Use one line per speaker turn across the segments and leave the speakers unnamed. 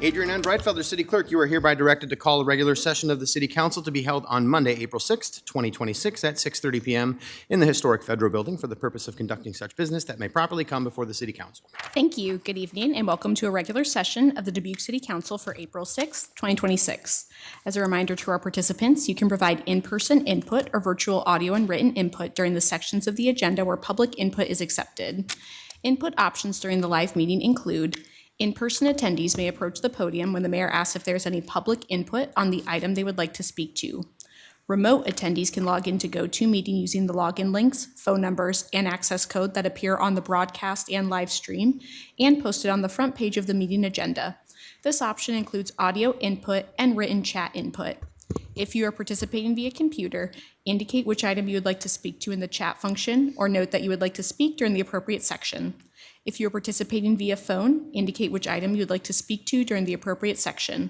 Adrian N. Breitfelder, City Clerk, you are hereby directed to call a regular session of the City Council to be held on Monday, April 6th, 2026 at 6:30 p.m. in the historic Federal Building for the purpose of conducting such business that may properly come before the City Council.
Thank you. Good evening and welcome to a regular session of the Dubuque City Council for April 6th, 2026. As a reminder to our participants, you can provide in-person input or virtual audio and written input during the sections of the agenda where public input is accepted. Input options during the live meeting include in-person attendees may approach the podium when the mayor asks if there's any public input on the item they would like to speak to. Remote attendees can log into GoToMeeting using the login links, phone numbers, and access code that appear on the broadcast and live stream and posted on the front page of the meeting agenda. This option includes audio input and written chat input. If you are participating via computer, indicate which item you would like to speak to in the chat function or note that you would like to speak during the appropriate section. If you are participating via phone, indicate which item you would like to speak to during the appropriate section.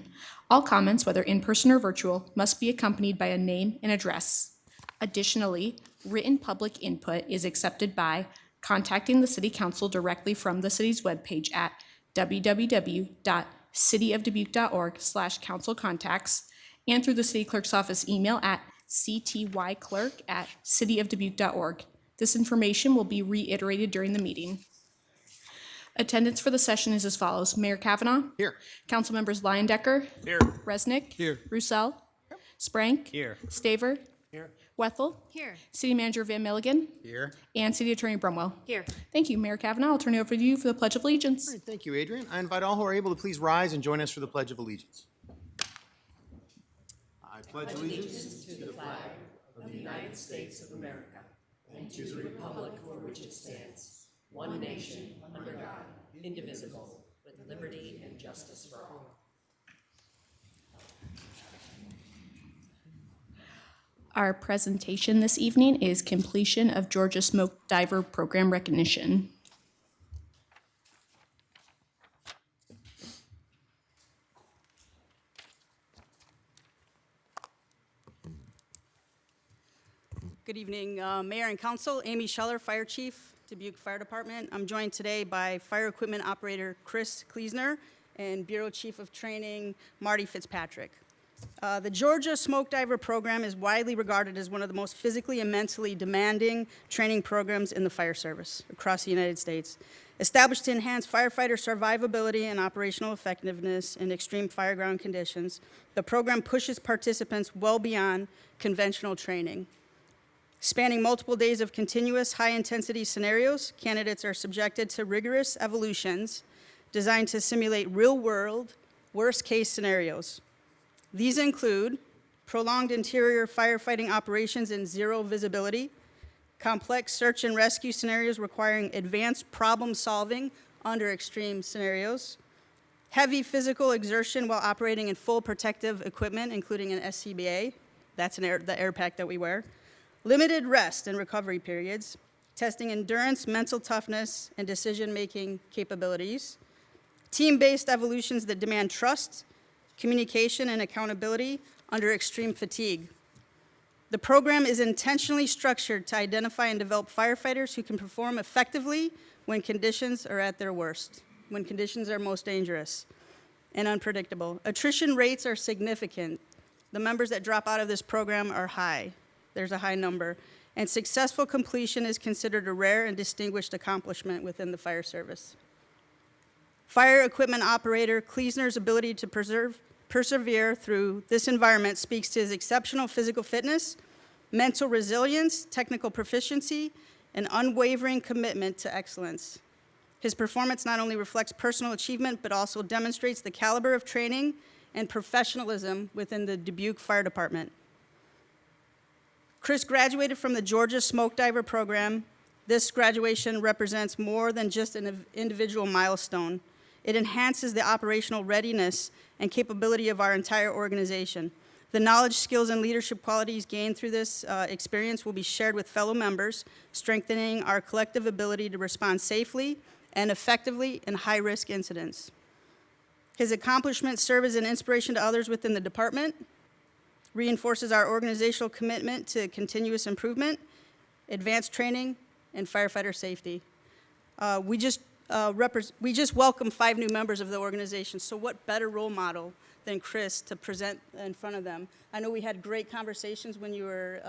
All comments, whether in person or virtual, must be accompanied by a name and address. Additionally, written public input is accepted by contacting the City Council directly from the city's webpage at www.cityofdubuque.org/councilcontacts and through the City Clerk's office email at ctyclerk@cityofdubuque.org. This information will be reiterated during the meeting. Attendance for the session is as follows. Mayor Kavanaugh.
Here.
Council members Leyendecker.
Here.
Resnick.
Here.
Roussel. Sprank.
Here.
Staver.
Here.
Wethel.
Here.
City Manager Van Milligan.
Here.
And City Attorney Brumwell.
Here.
Thank you, Mayor Kavanaugh. I'll turn it over to you for the Pledge of Allegiance.
All right, thank you, Adrian. I invite all who are able to please rise and join us for the Pledge of Allegiance. I pledge allegiance to the flag
of the United States of America and to the republic for which it stands, one nation, under God, indivisible, with liberty and justice for all.
Our presentation this evening is completion of Georgia Smoke Diver Program recognition.
Good evening, Mayor and Council. Amy Scheller, Fire Chief, Dubuque Fire Department. I'm joined today by Fire Equipment Operator Chris Kleesner and Bureau Chief of Training Marty Fitzpatrick. The Georgia Smoke Diver Program is widely regarded as one of the most physically and mentally demanding training programs in the fire service across the United States. Established to enhance firefighter survivability and operational effectiveness in extreme fireground conditions, the program pushes participants well beyond conventional training. Spanning multiple days of continuous high-intensity scenarios, candidates are subjected to rigorous evolutions designed to simulate real-world, worst-case scenarios. These include prolonged interior firefighting operations in zero visibility, complex search and rescue scenarios requiring advanced problem-solving under extreme scenarios, heavy physical exertion while operating in full protective equipment, including an SCBA, that's the air pack that we wear, limited rest and recovery periods, testing endurance, mental toughness, and decision-making capabilities, team-based evolutions that demand trust, communication, and accountability under extreme fatigue. The program is intentionally structured to identify and develop firefighters who can perform effectively when conditions are at their worst, when conditions are most dangerous and unpredictable. Attrition rates are significant. The members that drop out of this program are high. There's a high number, and successful completion is considered a rare and distinguished accomplishment within the fire service. Fire equipment operator Kleesner's ability to persevere through this environment speaks to his exceptional physical fitness, mental resilience, technical proficiency, and unwavering commitment to excellence. His performance not only reflects personal achievement, but also demonstrates the caliber of training and professionalism within the Dubuque Fire Department. Chris graduated from the Georgia Smoke Diver Program. This graduation represents more than just an individual milestone. It enhances the operational readiness and capability of our entire organization. The knowledge, skills, and leadership qualities gained through this experience will be shared with fellow members, strengthening our collective ability to respond safely and effectively in high-risk incidents. His accomplishments serve as an inspiration to others within the department, reinforces our organizational commitment to continuous improvement, advanced training, and firefighter safety. We just we just welcomed 5 new members of the organization, so what better role model than Chris to present in front of them? I know we had great conversations when you were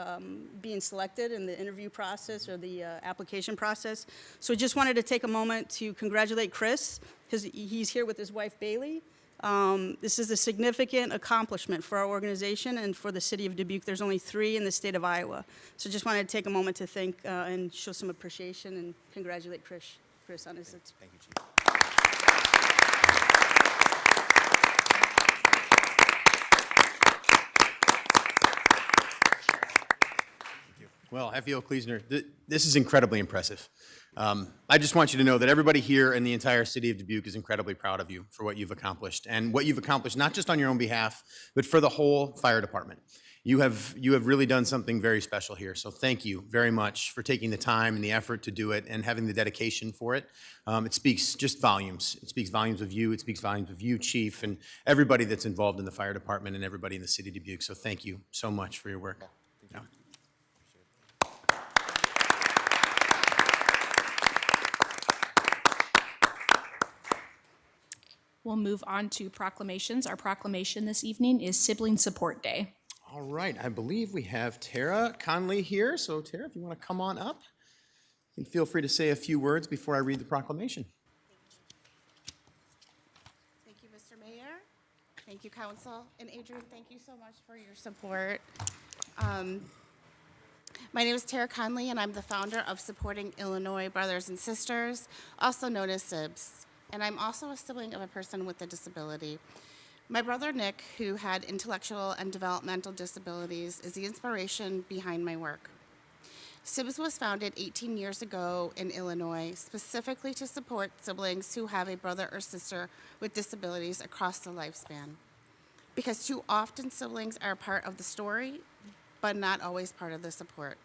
being selected in the interview process or the application process. So just wanted to take a moment to congratulate Chris, because he's here with his wife Bailey. This is a significant accomplishment for our organization and for the city of Dubuque. There's only 3 in the state of Iowa. So just wanted to take a moment to thank and show some appreciation and congratulate Chris on his.
Thank you, Chief. Well, FEO Kleesner, this is incredibly impressive. I just want you to know that everybody here in the entire city of Dubuque is incredibly proud of you for what you've accomplished, and what you've accomplished not just on your own behalf, but for the whole fire department. You have really done something very special here, so thank you very much for taking the time and the effort to do it and having the dedication for it. It speaks just volumes. It speaks volumes of you. It speaks volumes of you, Chief, and everybody that's involved in the fire department and everybody in the city of Dubuque. So thank you so much for your work. Yeah.
We'll move on to proclamations. Our proclamation this evening is Sibling Support Day.
All right, I believe we have Tara Conley here. So Tara, if you want to come on up, and feel free to say a few words before I read the proclamation.
Thank you, Mr. Mayor. Thank you, Council. And Adrian, thank you so much for your support. My name is Tara Conley, and I'm the founder of Supporting Illinois Brothers and Sisters, also known as SIBS. And I'm also a sibling of a person with a disability. My brother Nick, who had intellectual and developmental disabilities, is the inspiration behind my work. SIBS was founded 18 years ago in Illinois, specifically to support siblings who have a brother or sister with disabilities across the lifespan. Because too often siblings are part of the story, but not always part of the support.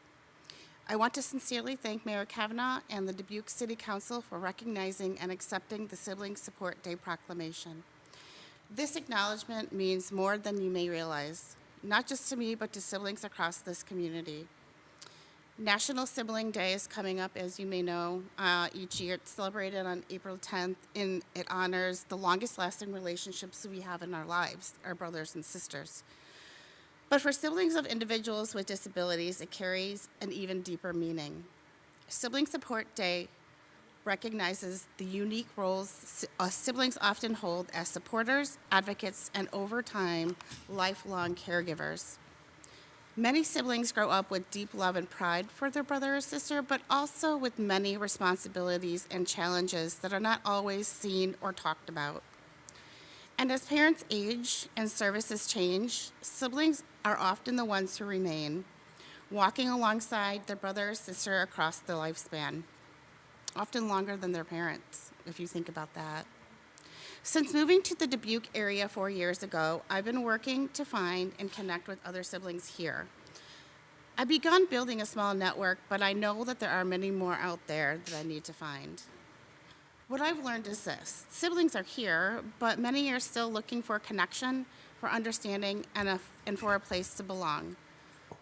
I want to sincerely thank Mayor Kavanaugh and the Dubuque City Council for recognizing and accepting the Sibling Support Day proclamation. This acknowledgement means more than you may realize, not just to me, but to siblings across this community. National Sibling Day is coming up, as you may know, each year. It's celebrated on April 10th, and it honors the longest lasting relationships we have in our lives, our brothers and sisters. But for siblings of individuals with disabilities, it carries an even deeper meaning. Sibling Support Day recognizes the unique roles siblings often hold as supporters, advocates, and over time, lifelong caregivers. Many siblings grow up with deep love and pride for their brother or sister, but also with many responsibilities and challenges that are not always seen or talked about. And as parents age and services change, siblings are often the ones who remain, walking alongside their brother or sister across the lifespan, often longer than their parents, if you think about that. Since moving to the Dubuque area 4 years ago, I've been working to find and connect with other siblings here. I've begun building a small network, but I know that there are many more out there that I need to find. What I've learned is this: siblings are here, but many are still looking for connection, for understanding, and for a place to belong.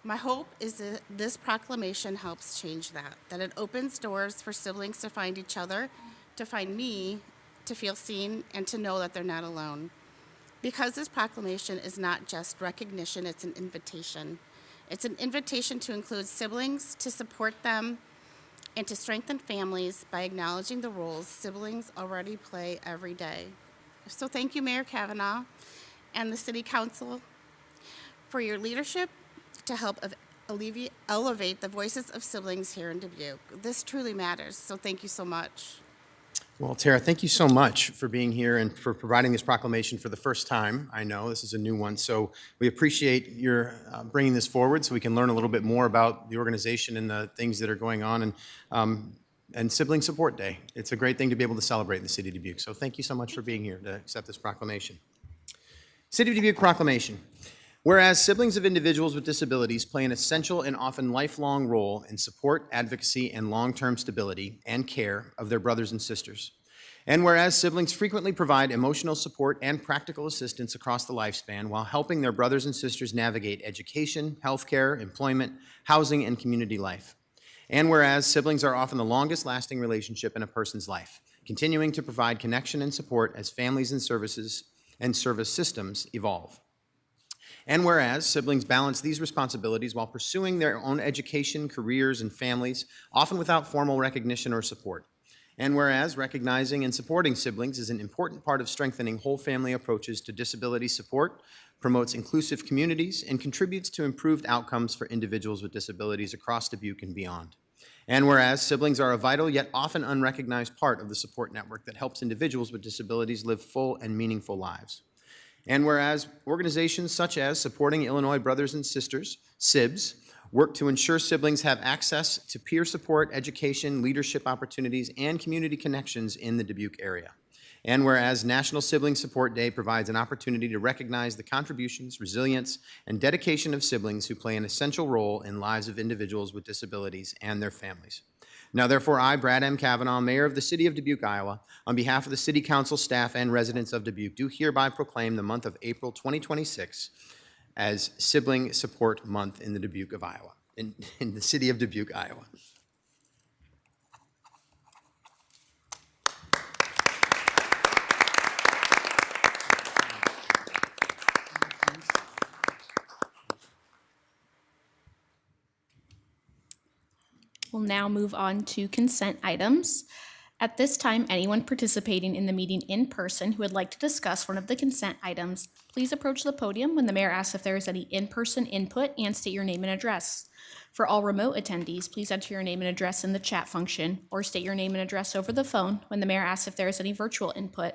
My hope is that this proclamation helps change that it opens doors for siblings to find each other, to find me, to feel seen, and to know that they're not alone. Because this proclamation is not just recognition, it's an invitation. It's an invitation to include siblings, to support them, and to strengthen families by acknowledging the roles siblings already play every day. So thank you, Mayor Kavanaugh and the City Council for your leadership to help elevate the voices of siblings here in Dubuque. This truly matters, so thank you so much.
Well, Tara, thank you so much for being here and for providing this proclamation for the first time. I know this is a new one, so we appreciate your bringing this forward so we can learn a little bit more about the organization and the things that are going on, and Sibling Support Day. It's a great thing to be able to celebrate in the city of Dubuque, so thank you so much for being here to accept this proclamation. City of Dubuque proclamation. Whereas siblings of individuals with disabilities play an essential and often lifelong role in support, advocacy, and long-term stability and care of their brothers and sisters. And whereas siblings frequently provide emotional support and practical assistance across the lifespan while helping their brothers and sisters navigate education, healthcare, employment, housing, and community life. And whereas siblings are often the longest lasting relationship in a person's life, continuing to provide connection and support as families and services and service systems evolve. And whereas siblings balance these responsibilities while pursuing their own education, careers, and families, often without formal recognition or support. And whereas recognizing and supporting siblings is an important part of strengthening whole family approaches to disability support, promotes inclusive communities, and contributes to improved outcomes for individuals with disabilities across Dubuque and beyond. And whereas siblings are a vital yet often unrecognized part of the support network that helps individuals with disabilities live full and meaningful lives. And whereas organizations such as Supporting Illinois Brothers and Sisters, SIBS, work to ensure siblings have access to peer support, education, leadership opportunities, and community connections in the Dubuque area. And whereas National Sibling Support Day provides an opportunity to recognize the contributions, resilience, and dedication of siblings who play an essential role in lives of individuals with disabilities and their families. Now, therefore, I, Brad M. Kavanaugh, Mayor of the City of Dubuque, Iowa, on behalf of the City Council staff and residents of Dubuque, do hereby proclaim the month of April 2026 as Sibling Support Month in the Dubuque of Iowa, in the City of Dubuque, Iowa.
We'll now move on to consent items. At this time, anyone participating in the meeting in person who would like to discuss one of the consent items, please approach the podium when the mayor asks if there is any in-person input and state your name and address. For all remote attendees, please enter your name and address in the chat function or state your name and address over the phone when the mayor asks if there is any virtual input.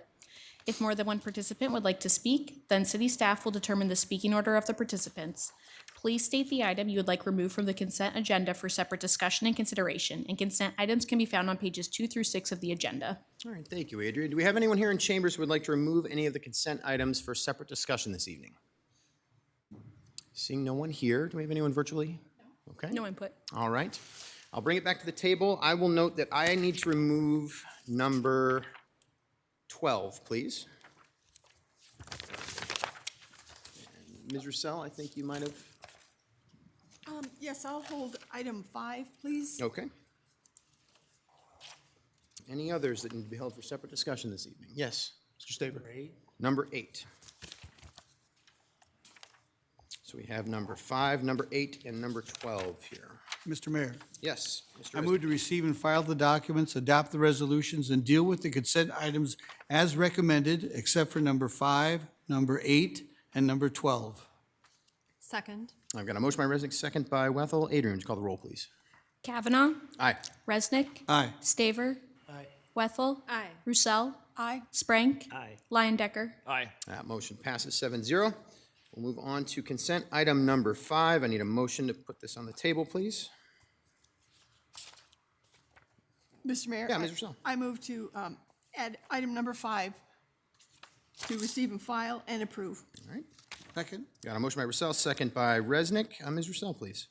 If more than one participant would like to speak, then city staff will determine the speaking order of the participants. Please state the item you would like removed from the consent agenda for separate discussion and consideration, and consent items can be found on pages 2 through 6 of the agenda.
All right, thank you, Adrian. Do we have anyone here in chambers who would like to remove any of the consent items for separate discussion this evening? Seeing no one here, do we have anyone virtually? Okay.
No input.
All right. I'll bring it back to the table. I will note that I need to remove number 12, please. And Ms. Russell, I think you might have.
Yes, I'll hold item 5, please.
Okay. Any others that need to be held for separate discussion this evening? Yes, Mr. Staver. Number 8. So we have number 5, number 8, and number 12 here.
Mr. Mayor,
Yes, Mr.
I move to receive and file the documents, adopt the resolutions, and deal with the consent items as recommended, except for number 5, number 8, and number 12.
Second.
I've got a motion by Resnick, second by Wethel. Adrian, would you call the roll, please?
Kavanaugh.
Aye.
Resnick.
Aye.
Staver.
Aye.
Wethel.
Aye.
Roussel.
Aye.
Sprank.
Aye.
Leyendecker.
Aye.
That motion passes 7-0. We'll move on to consent item number 5. I need a motion to put this on the table, please.
Mr. Mayor?
Yeah, Ms. Russell.
I move to add item number 5 to receive and file and approve.
All right.
Second?
Got a motion by Russell, second by Resnick. Ms. Russell, please.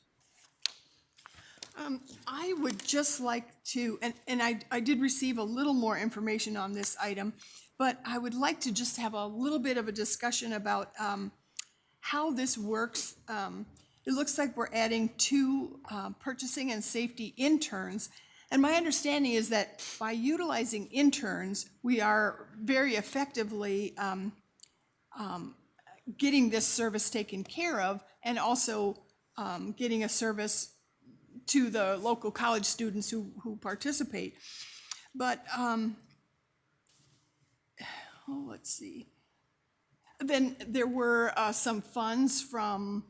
I would just like to, and I did receive a little more information on this item, but I would like to just have a little bit of a discussion about how this works. It looks like we're adding 2 purchasing and safety interns. And my understanding is that by utilizing interns, we are very effectively getting this service taken care of and also getting a service to the local college students who participate. But, let's see. Then there were some funds from,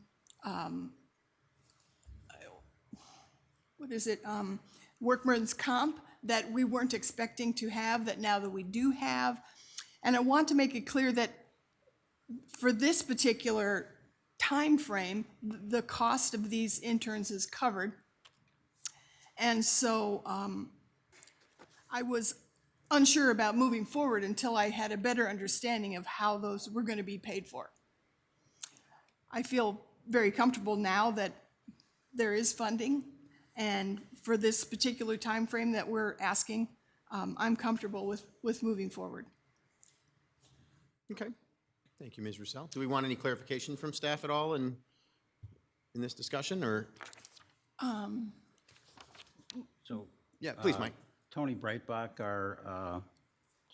workman's comp that we weren't expecting to have, that now that we do have. And I want to make it clear that for this particular time frame, the cost of these interns is covered. And so I was unsure about moving forward until I had a better understanding of how those were going to be paid for. I feel very comfortable now that there is funding, and for this particular time frame that we're asking, I'm comfortable with moving forward.
Okay. Thank you, Ms. Russell. Do we want any clarification from staff at all in this discussion, or?
So,
Yeah, please, Mike.
Tony Breitbach, our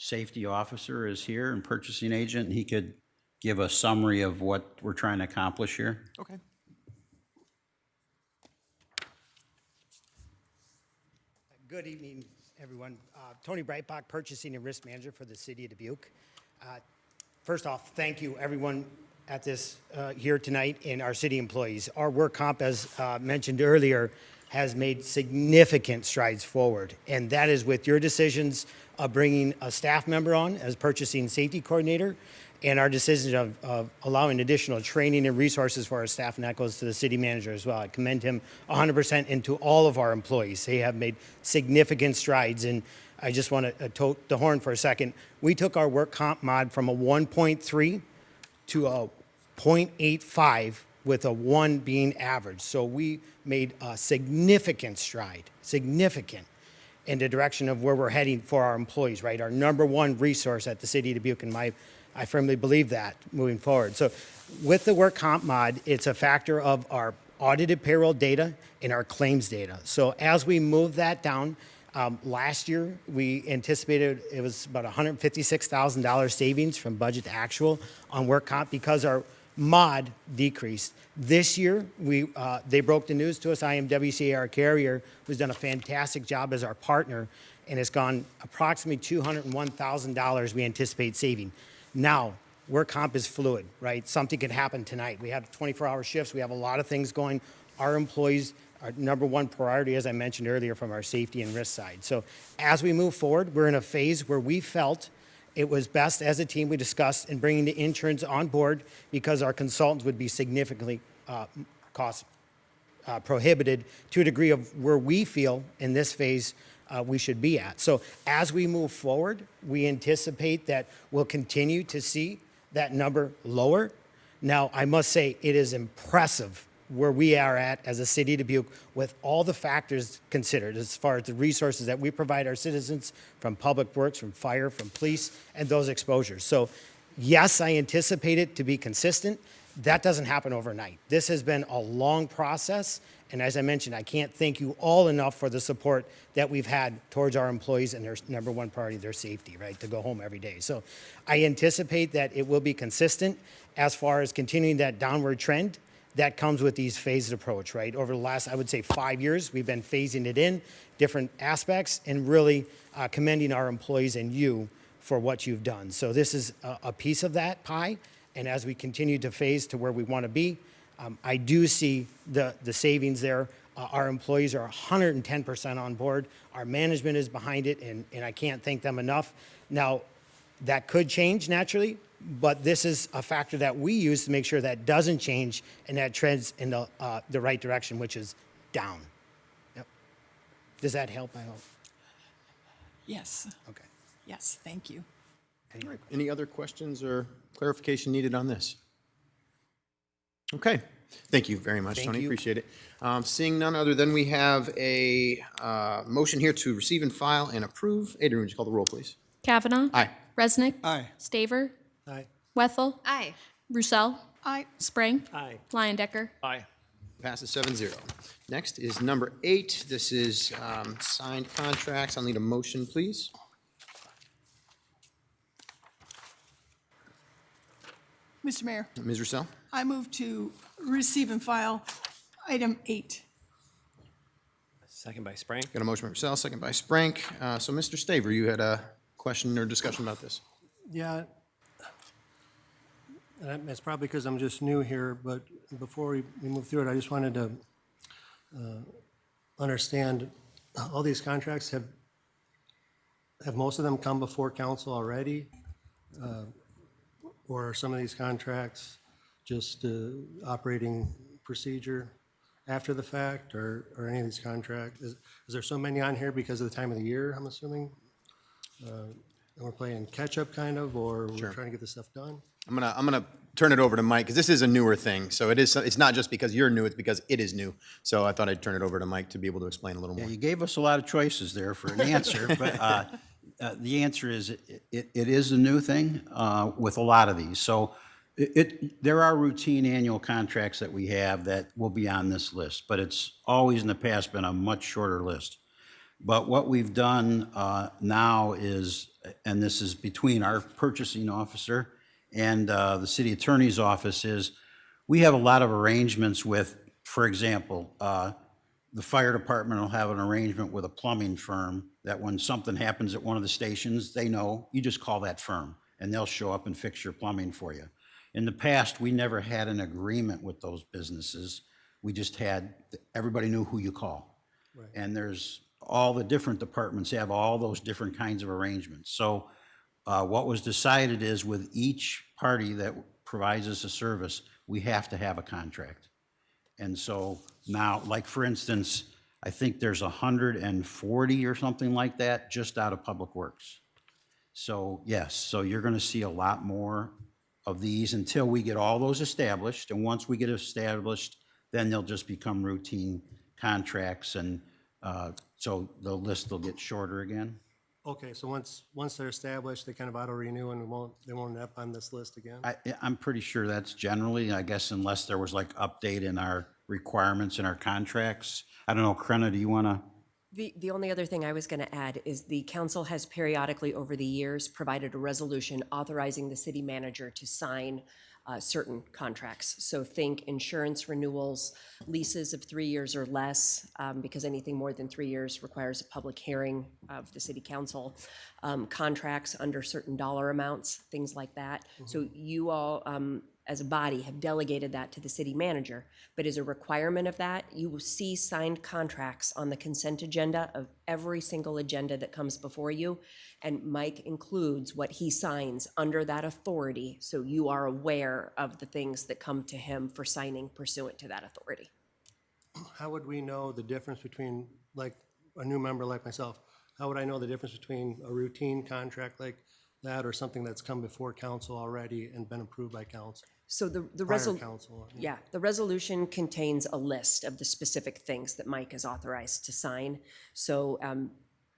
safety officer is here and purchasing agent, and he could give a summary of what we're trying to accomplish here.
Okay.
Good evening, everyone. Tony Breitbach, Purchasing and Risk Manager for the City of Dubuque. First off, thank you, everyone at this here tonight and our city employees. Our work comp, as mentioned earlier, has made significant strides forward, and that is with your decisions of bringing a staff member on as Purchasing Safety Coordinator, and our decision of allowing additional training and resources for our staff, and that goes to the city manager as well. I commend him 100% and to all of our employees. They have made significant strides, and I just want to tote the horn for a second. We took our work comp mod from a 1.3 to a 0.85 with a 1 being average. So we made a significant stride, significant, in the direction of where we're heading for our employees, right? Our number one resource at the city of Dubuque, and I firmly believe that moving forward. So with the work comp mod, it's a factor of our audited payroll data and our claims data. So as we move that down, last year we anticipated it was about $156,000 savings from budget to actual on work comp because our mod decreased. This year, they broke the news to us. IMWCA, our carrier, who's done a fantastic job as our partner, and it's gone approximately $201,000 we anticipate saving. Now, work comp is fluid, right? Something can happen tonight. We have 24-hour shifts. We have a lot of things going. Our employees are number one priority, as I mentioned earlier, from our safety and risk side. So as we move forward, we're in a phase where we felt it was best as a team we discussed in bringing the interns on board because our consultants would be significantly cost prohibited to a degree of where we feel in this phase we should be at. So as we move forward, we anticipate that we'll continue to see that number lower. Now, I must say it is impressive where we are at as a city of Dubuque with all the factors considered as far as the resources that we provide our citizens from public works, from fire, from police, and those exposures. So yes, I anticipate it to be consistent. That doesn't happen overnight. This has been a long process. And as I mentioned, I can't thank you all enough for the support that we've had towards our employees and their number one priority, their safety, right, to go home every day. So I anticipate that it will be consistent as far as continuing that downward trend that comes with these phased approach, right? Over the last, I would say, 5 years, we've been phasing it in, different aspects, and really commending our employees and you for what you've done. So this is a piece of that pie, and as we continue to phase to where we want to be, I do see the savings there. Our employees are 110% on board. Our management is behind it, and I can't thank them enough. Now, that could change naturally, but this is a factor that we use to make sure that doesn't change and that trends in the right direction, which is down. Yep. Does that help, I hope?
Yes,
Okay.
yes, thank you.
Any other questions or clarification needed on this? Okay. Thank you very much,
Thank
Tony.
you.
Appreciate it. Seeing none other than we have a motion here to receive and file and approve. Adrian, would you call the roll, please?
Kavanaugh.
Aye.
Resnick.
Aye.
Staver.
Aye.
Wethel.
Aye.
Roussel.
Aye.
Sprang.
Aye.
Lyon-Decker.
Aye.
Passes 7-0. Next is number 8. This is signed contracts. I'll need a motion, please.
Mr. Mayor,
Ms. Russell?
I move to receive and file item 8.
Second by Sprang.
Got a motion by Russell, second by Sprank. So Mr. Staver, you had a question or discussion about this?
Yeah, and that's probably because I'm just new here, but before we move through it, I just wanted to understand, all these contracts, have most of them come before council already? Or are some of these contracts just operating procedure after the fact, or any of these contracts? Is there so many on here because of the time of the year, I'm assuming? And we're playing catch-up kind of, or we're trying to get this stuff done?
I'm gonna turn it over to Mike, because this is a newer thing. So it's not just because you're new, it's because it is new. So I thought I'd turn it over to Mike to be able to explain a little more.
Yeah, you gave us a lot of choices there for an answer, but the answer is it is a new thing with a lot of these. So there are routine annual contracts that we have that will be on this list, but it's always in the past been a much shorter list. But what we've done now is, and this is between our purchasing officer and the city attorney's office, is we have a lot of arrangements with, for example, the fire department will have an arrangement with a plumbing firm that when something happens at one of the stations, they know, you just call that firm and they'll show up and fix your plumbing for you. In the past, we never had an agreement with those businesses. We just had, everybody knew who you call. And there's, all the different departments have all those different kinds of arrangements. So what was decided is with each party that provides us a service, we have to have a contract. And so now, like for instance, I think there's 140 or something like that just out of Public Works. So yes, so you're gonna see a lot more of these until we get all those established. And once we get established, then they'll just become routine contracts, and so the list will get shorter again.
Okay, so once they're established, they kind of auto-renew and they won't end up on this list again?
I'm pretty sure that's generally, I guess, unless there was like update in our requirements in our contracts. I don't know, Krenna, do you want to?
The only other thing I was going to add is the council has periodically over the years provided a resolution authorizing the city manager to sign certain contracts. So think insurance renewals, leases of 3 years or less, because anything more than 3 years requires a public hearing of the city council, contracts under certain dollar amounts, things like that. So you all, as a body, have delegated that to the city manager, but as a requirement of that, you will see signed contracts on the consent agenda of every single agenda that comes before you, and Mike includes what he signs under that authority, so you are aware of the things that come to him for signing pursuant to that authority.
How would we know the difference between, like, a new member like myself, how would I know the difference between a routine contract like that or something that's come before council already and been approved by council?
So the
Prior council.
yeah, the resolution contains a list of the specific things that Mike is authorized to sign. So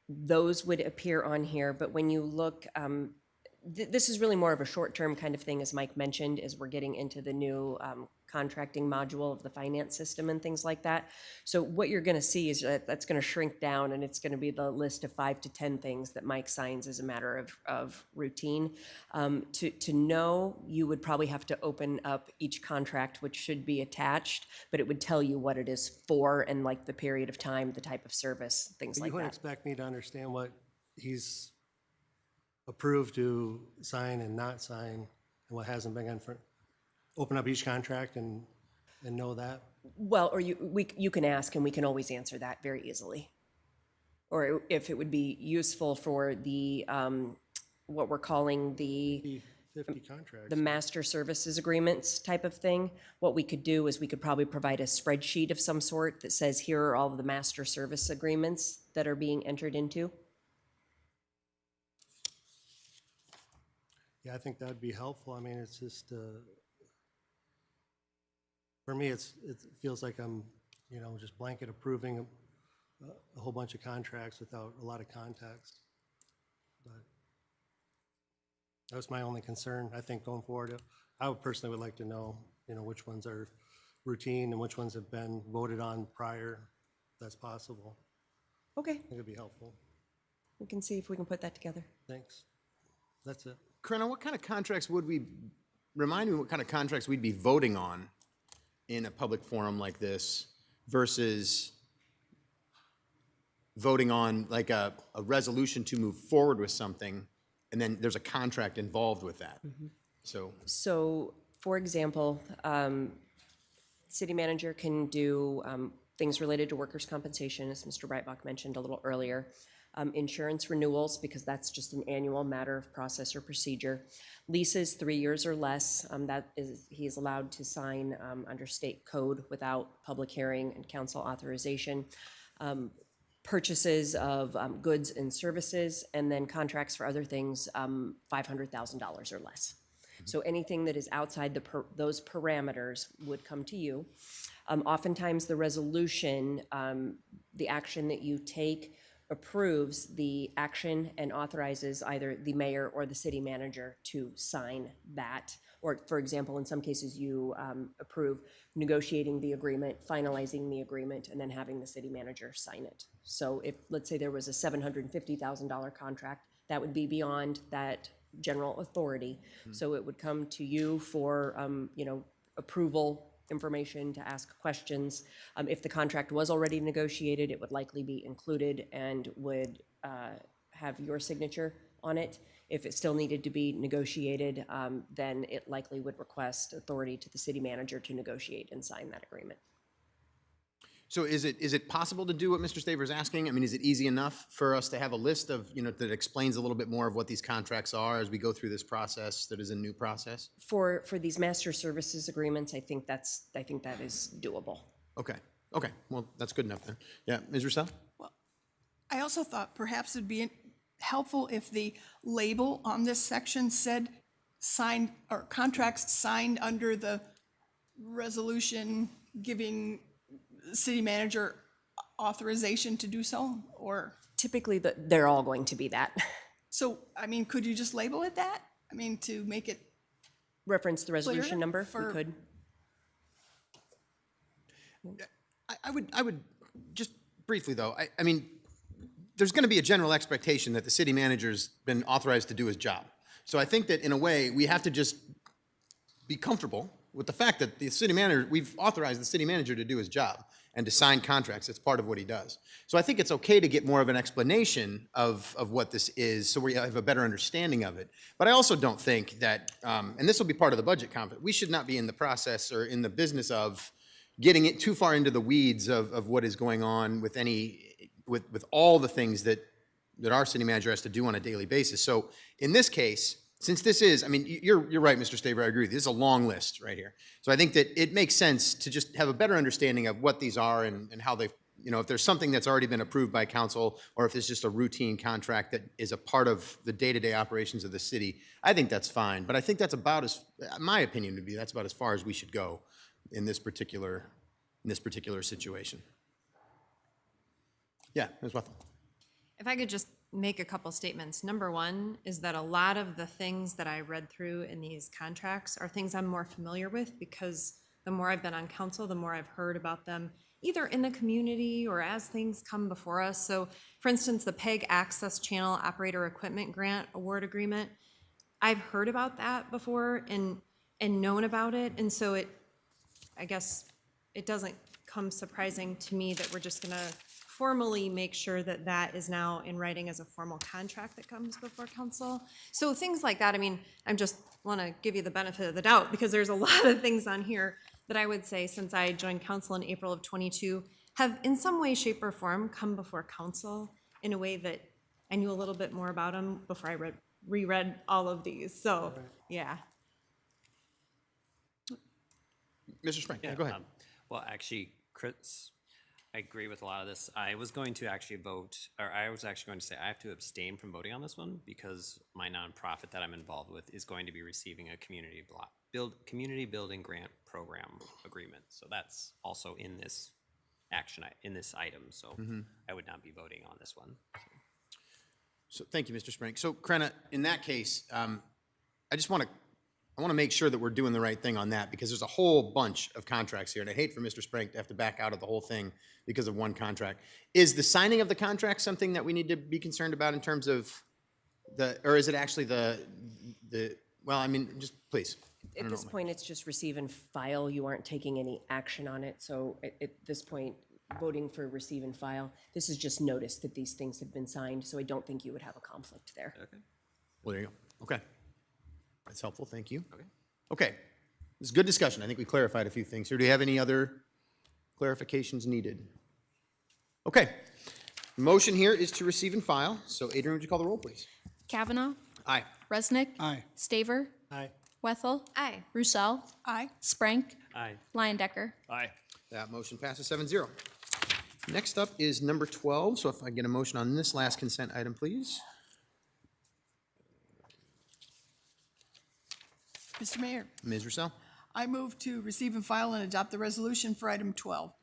those would appear on here, but when you look, this is really more of a short-term kind of thing, as Mike mentioned, as we're getting into the new contracting module of the finance system and things like that. So what you're going to see is that that's going to shrink down, and it's going to be the list of 5 to 10 things that Mike signs as a matter of routine. To know, you would probably have to open up each contract, which should be attached, but it would tell you what it is for and like the period of time, the type of service, things
You
like
wouldn't
that.
expect me to understand what he's approved to sign and not sign, and what hasn't been open up each contract and know that?
Well, or you can ask, and we can always answer that very easily. Or if it would be useful for the, what we're calling the
50 contracts.
the master services agreements type of thing, what we could do is we could probably provide a spreadsheet of some sort that says, here are all of the master service agreements that are being entered into.
Yeah, I think that'd be helpful. I mean, it's just, for me, it feels like I'm, just blanket approving a whole bunch of contracts without a lot of context. But that was my only concern. I think going forward, I would personally would like to know, which ones are routine and which ones have been voted on prior, if that's possible.
Okay,
I think it'd be helpful.
we can see if we can put that together.
Thanks. That's it.
Corinna, what kind of contracts remind me what kind of contracts we'd be voting on in a public forum like this versus voting on like a resolution to move forward with something, and then there's a contract involved with that.
So, for example, city manager can do things related to workers' compensation, as Mr. Breitbach mentioned a little earlier. Insurance renewals, because that's just an annual matter of process or procedure. Leases, 3 years or less, he is allowed to sign under state code without public hearing and council authorization. Purchases of goods and services, and then contracts for other things, $500,000 or less. So anything that is outside those parameters would come to you. Oftentimes, the resolution, the action that you take approves the action and authorizes either the mayor or the city manager to sign that. Or, for example, in some cases, you approve negotiating the agreement, finalizing the agreement, and then having the city manager sign it. So if, let's say there was a $750,000 contract, that would be beyond that general authority. So it would come to you for, approval information to ask questions. If the contract was already negotiated, it would likely be included and would have your signature on it. If it still needed to be negotiated, then it likely would request authority to the city manager to negotiate and sign that agreement.
So is it possible to do what Mr. Staver is asking? I mean, is it easy enough for us to have a list of, that explains a little bit more of what these contracts are as we go through this process that is a new process?
For these master services agreements, I think that is doable.
Okay, well, that's good enough then. Yeah, Ms. Russell?
I also thought perhaps it'd be helpful if the label on this section said signed, or contracts signed under the resolution giving city manager authorization to do so, or?
Typically, they're all going to be that.
So, I mean, could you just label it that? I mean, to make it
Reference the resolution
clearer
number, we
for-
could.
I would, just briefly though, I mean, there's going to be a general expectation that the city manager's been authorized to do his job. So I think that in a way, we have to just be comfortable with the fact that the city manager, we've authorized the city manager to do his job and to sign contracts. It's part of what he does. So I think it's okay to get more of an explanation of what this is so we have a better understanding of it. But I also don't think that, and this will be part of the budget conference, we should not be in the process or in the business of getting it too far into the weeds of what is going on with with all the things that our city manager has to do on a daily basis. So in this case, since this is, I mean, you're right, Mr. Staver, I agree with you. This is a long list right here. So I think that it makes sense to just have a better understanding of what these are and how they, if there's something that's already been approved by council, or if it's just a routine contract that is a part of the day-to-day operations of the city, I think that's fine. But I think that's about my opinion would be, that's about as far as we should go in this particular situation. Yeah, Ms. Wethel.
If I could just make a couple statements. Number one is that a lot of the things that I read through in these contracts are things I'm more familiar with because the more I've been on council, the more I've heard about them either in the community or as things come before us. So for instance, the PEG Access Channel Operator Equipment Grant Award Agreement, I've heard about that before and known about it. And so I guess it doesn't come surprising to me that we're just gonna formally make sure that that is now in writing as a formal contract that comes before council. So things like that, I mean, I just want to give you the benefit of the doubt because there's a lot of things on here that I would say since I joined council in April of 22 have in some way, shape, or form come before council in a way that I knew a little bit more about them before I reread all of these. So, yeah.
Mr. Spring, yeah, go ahead.
Well, actually, Chris, I agree with a lot of this. I was going to actually vote, or I was actually going to say I have to abstain from voting on this one because my nonprofit that I'm involved with is going to be receiving a community building grant program agreement. So that's also in this in this item. So I would not be voting on this one.
So thank you, Mr. Spring. So Krenna, in that case, I want to make sure that we're doing the right thing on that because there's a whole bunch of contracts here, and I hate for Mr. Sprank to have to back out of the whole thing because of one contract. Is the signing of the contract something that we need to be concerned about in terms of or is it actually well, I mean, just please.
At this point, it's just receive and file. You aren't taking any action on it. So at this point, voting for receive and file, this is just notice that these things have been signed. So I don't think you would have a conflict there.
Okay.
Well, there you go. Okay. That's helpful, thank you. Okay, this is good discussion. I think we clarified a few things here. Do you have any other clarifications needed? Okay, motion here is to receive and file. So Adrian, would you call the roll, please?
Kavanaugh.
Aye.
Resnick.
Aye.
Staver.
Aye.
Wethel.
Aye.
Roussel.
Aye.
Sprank.
Aye.
Liondecker.
Aye.
That motion passes 7-0. Next up is number 12. So if I get a motion on this last consent item, please.
Mr. Mayor,
Ms. Russell?
I move to receive and file and adopt the resolution for item 12.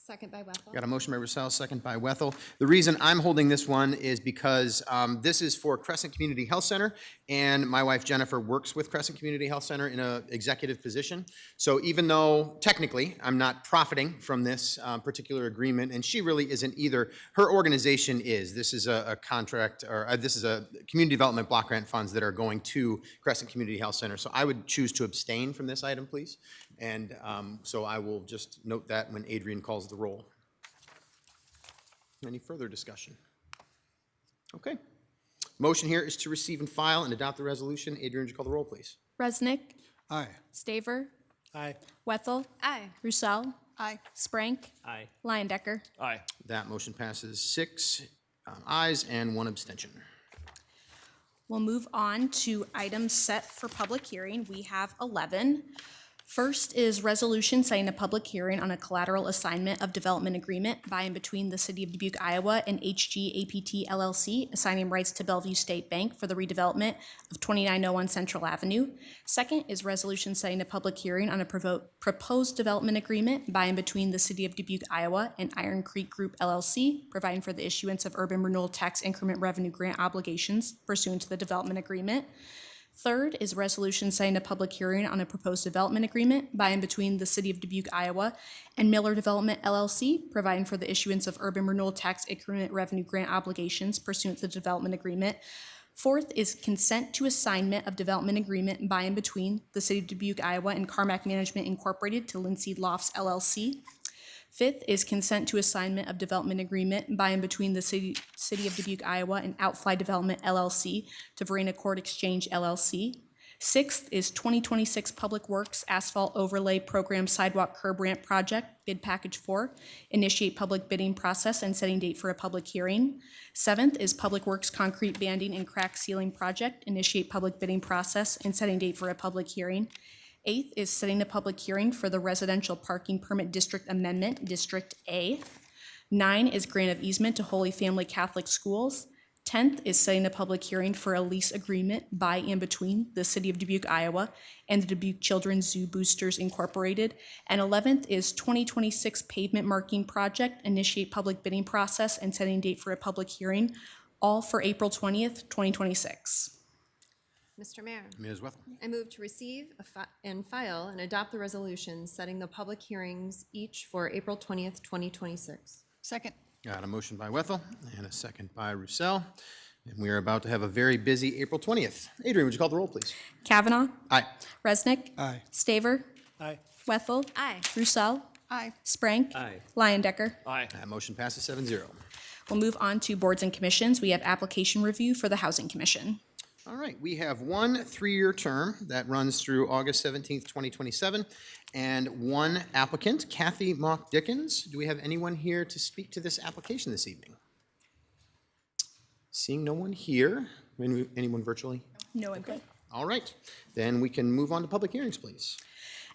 Second by Wethel.
Got a motion by Roussel, second by Wethel. The reason I'm holding this one is because this is for Crescent Community Health Center, and my wife Jennifer works with Crescent Community Health Center in an executive position. So even though technically I'm not profiting from this particular agreement, and she really isn't either, her organization is. This is a contract, or this is a community development block grant funds that are going to Crescent Community Health Center. So I would choose to abstain from this item, please. And so I will just note that when Adrian calls the roll. Any further discussion? Okay. Motion here is to receive and file and adopt the resolution. Adrian, would you call the roll, please?
Resnick.
Aye.
Staver.
Aye.
Wethel.
Aye.
Roussel.
Aye.
Sprank.
Aye.
Liondecker.
Aye.
That motion passes 6 ayes and 1 abstention.
We'll move on to items set for public hearing. We have 11. First is resolution setting a public hearing on a collateral assignment of development agreement by and between the City of Dubuque, Iowa and HGAPT LLC, assigning rights to Bellevue State Bank for the redevelopment of 2901 Central Avenue. Second is resolution setting a public hearing on a proposed development agreement by and between the City of Dubuque, Iowa and Iron Creek Group LLC, providing for the issuance of urban renewal tax increment revenue grant obligations pursuant to the development agreement. Third is resolution setting a public hearing on a proposed development agreement by and between the City of Dubuque, Iowa and Miller Development LLC, providing for the issuance of urban renewal tax increment revenue grant obligations pursuant to the development agreement. Fourth is consent to assignment of development agreement by and between the City of Dubuque, Iowa and Carmack Management Incorporated to Linseed Lofts LLC. Fifth is consent to assignment of development agreement by and between the City of Dubuque, Iowa and Outfly Development LLC to Verena Court Exchange LLC. Sixth is 2026 Public Works Asphalt Overlay Program Sidewalk Curb Ramp Project, Bid Package 4, initiate public bidding process and setting date for a public hearing. Seventh is Public Works Concrete Banding and Crack Sealing Project, initiate public bidding process and setting date for a public hearing. Eighth is setting a public hearing for the Residential Parking Permit District Amendment, District A. 9 is grant of easement to Holy Family Catholic Schools. 10th is setting a public hearing for a lease agreement by and between the City of Dubuque, Iowa and the Dubuque Children's Zoo Boosters Incorporated. And 11th is 2026 Pavement Marking Project, initiate public bidding process and setting date for a public hearing, all for April 20th, 2026.
Mr. Mayor,
Ms. Wethel.
I move to receive and file and adopt the resolutions setting the public hearings each for April 20th, 2026.
Second.
Got a motion by Wethel and a second by Roussel. And we are about to have a very busy April 20th. Adrian, would you call the roll, please?
Kavanaugh.
Aye.
Resnick.
Aye.
Staver.
Aye.
Wethel.
Aye.
Roussel.
Aye.
Sprank.
Aye.
Liondecker.
Aye.
That motion passes 7-0.
We'll move on to boards and commissions. We have application review for the Housing Commission.
All right, we have one 3-year term that runs through August 17th, 2027, and one applicant, Kathy Mock Dickens. Do we have anyone here to speak to this application this evening? Seeing no one here, anyone virtually?
No input.
All right, then we can move on to public hearings, please.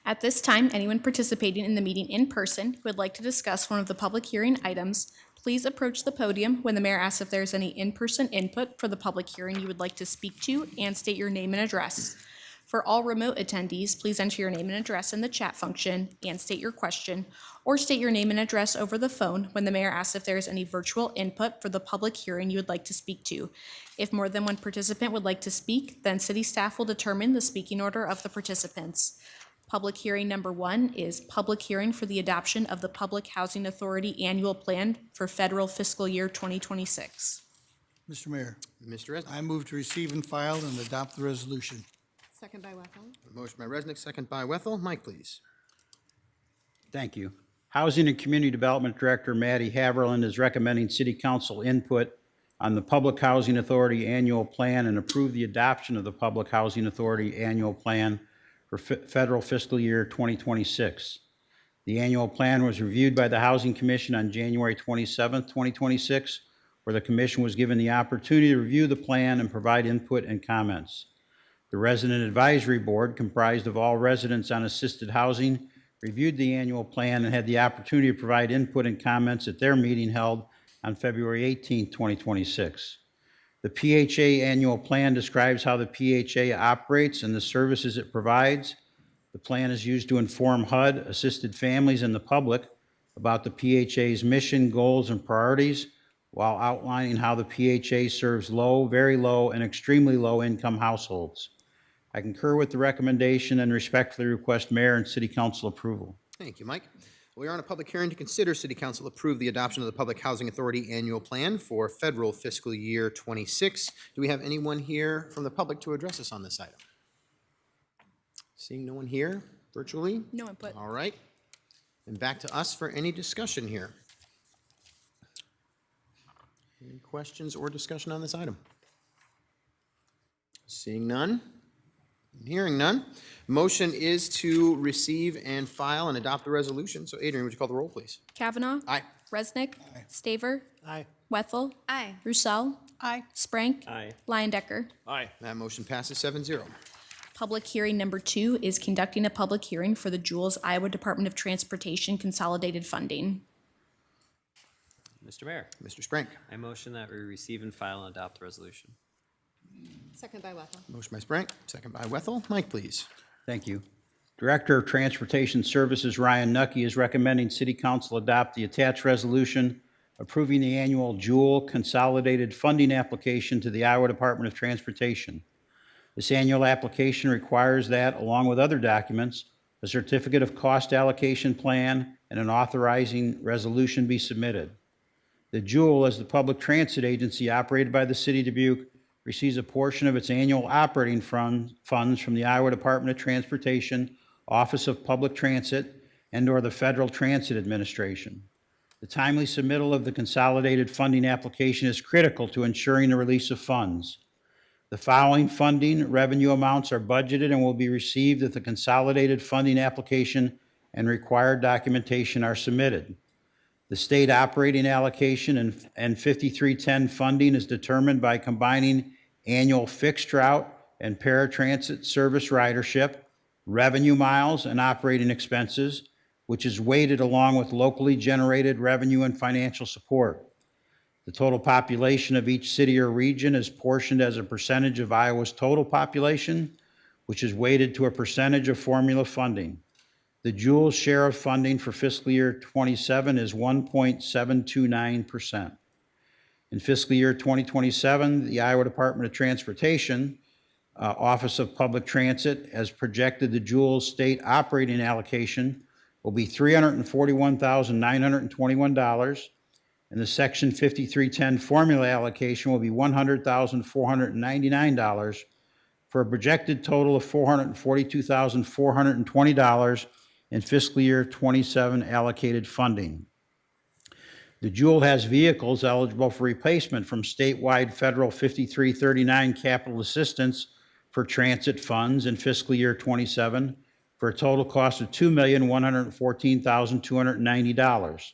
At this time, anyone participating in the meeting in person who would like to discuss one of the public hearing items, please approach the podium when the mayor asks if there's any in-person input for the public hearing you would like to speak to and state your name and address. For all remote attendees, please enter your name and address in the chat function and state your question, or state your name and address over the phone when the mayor asks if there is any virtual input for the public hearing you would like to speak to. If more than one participant would like to speak, then city staff will determine the speaking order of the participants. Public hearing number 1 is public hearing for the adoption of the Public Housing Authority Annual Plan for Federal Fiscal Year 2026.
Mr. Mayor,
Mr. Resnick.
I move to receive and file and adopt the resolution.
Second by Wethel.
Motion by Resnick, second by Wethel. Mike, please.
Thank you. Housing and Community Development Director Maddie Haverland is recommending City Council input on the Public Housing Authority Annual Plan and approve the adoption of the Public Housing Authority Annual Plan for federal fiscal year 2026. The annual plan was reviewed by the Housing Commission on January 27, 2026, where the commission was given the opportunity to review the plan and provide input and comments. The Resident Advisory Board, comprised of all residents on assisted housing, reviewed the annual plan and had the opportunity to provide input and comments at their meeting held on February 18, 2026. The PHA annual plan describes how the PHA operates and the services it provides. The plan is used to inform HUD, assisted families, and the public about the PHA's mission, goals, and priorities while outlining how the PHA serves low, very low, and extremely low-income households. I concur with the recommendation and respectfully request mayor and city council approval.
Thank you, Mike. We are on a public hearing to consider City Council approve the adoption of the Public Housing Authority Annual Plan for federal fiscal year 26. Do we have anyone here from the public to address us on this item? Seeing no one here virtually?
No input.
All right. And back to us for any discussion here. Any questions or discussion on this item? Seeing none? Hearing none. Motion is to receive and file and adopt the resolution. So Adrian, would you call the roll, please?
Kavanaugh.
Aye.
Resnick. Staver.
Aye.
Wethel.
Aye.
Roussel.
Aye.
Sprank.
Aye.
Lyon-Decker.
Aye.
That motion passes 7-0.
Public hearing number 2 is conducting a public hearing for the Jules Iowa Department of Transportation Consolidated Funding.
Mr. Mayor,
Mr. Sprank.
I motion that we receive and file and adopt the resolution.
Second by Wethel.
Motion by Sprank, second by Wethel. Mike, please.
Thank you. Director of Transportation Services Ryan Nucky is recommending City Council adopt the attached resolution approving the annual Jewel Consolidated Funding application to the Iowa Department of Transportation. This annual application requires that, along with other documents, a certificate of cost allocation plan and an authorizing resolution be submitted. The Jewel, as the public transit agency operated by the City of Dubuque, receives a portion of its annual operating funds from the Iowa Department of Transportation, Office of Public Transit, and/or the Federal Transit Administration. The timely submittal of the consolidated funding application is critical to ensuring the release of funds. The following funding revenue amounts are budgeted and will be received if the consolidated funding application and required documentation are submitted. The state operating allocation and 5310 funding is determined by combining annual fixed route and paratransit service ridership, revenue miles, and operating expenses, which is weighted along with locally generated revenue and financial support. The total population of each city or region is portioned as a percentage of Iowa's total population, which is weighted to a percentage of formula funding. The Jewel share of funding for fiscal year 27 is 1.729%. In fiscal year 2027, the Iowa Department of Transportation, Office of Public Transit, has projected the Jewel state operating allocation will be $341,921, and the Section 5310 formula allocation will be $100,499 for a projected total of $442,420 in fiscal year 27 allocated funding. The Jewel has vehicles eligible for replacement from statewide federal 5339 capital assistance for transit funds in fiscal year 27 for a total cost of $2,114,290.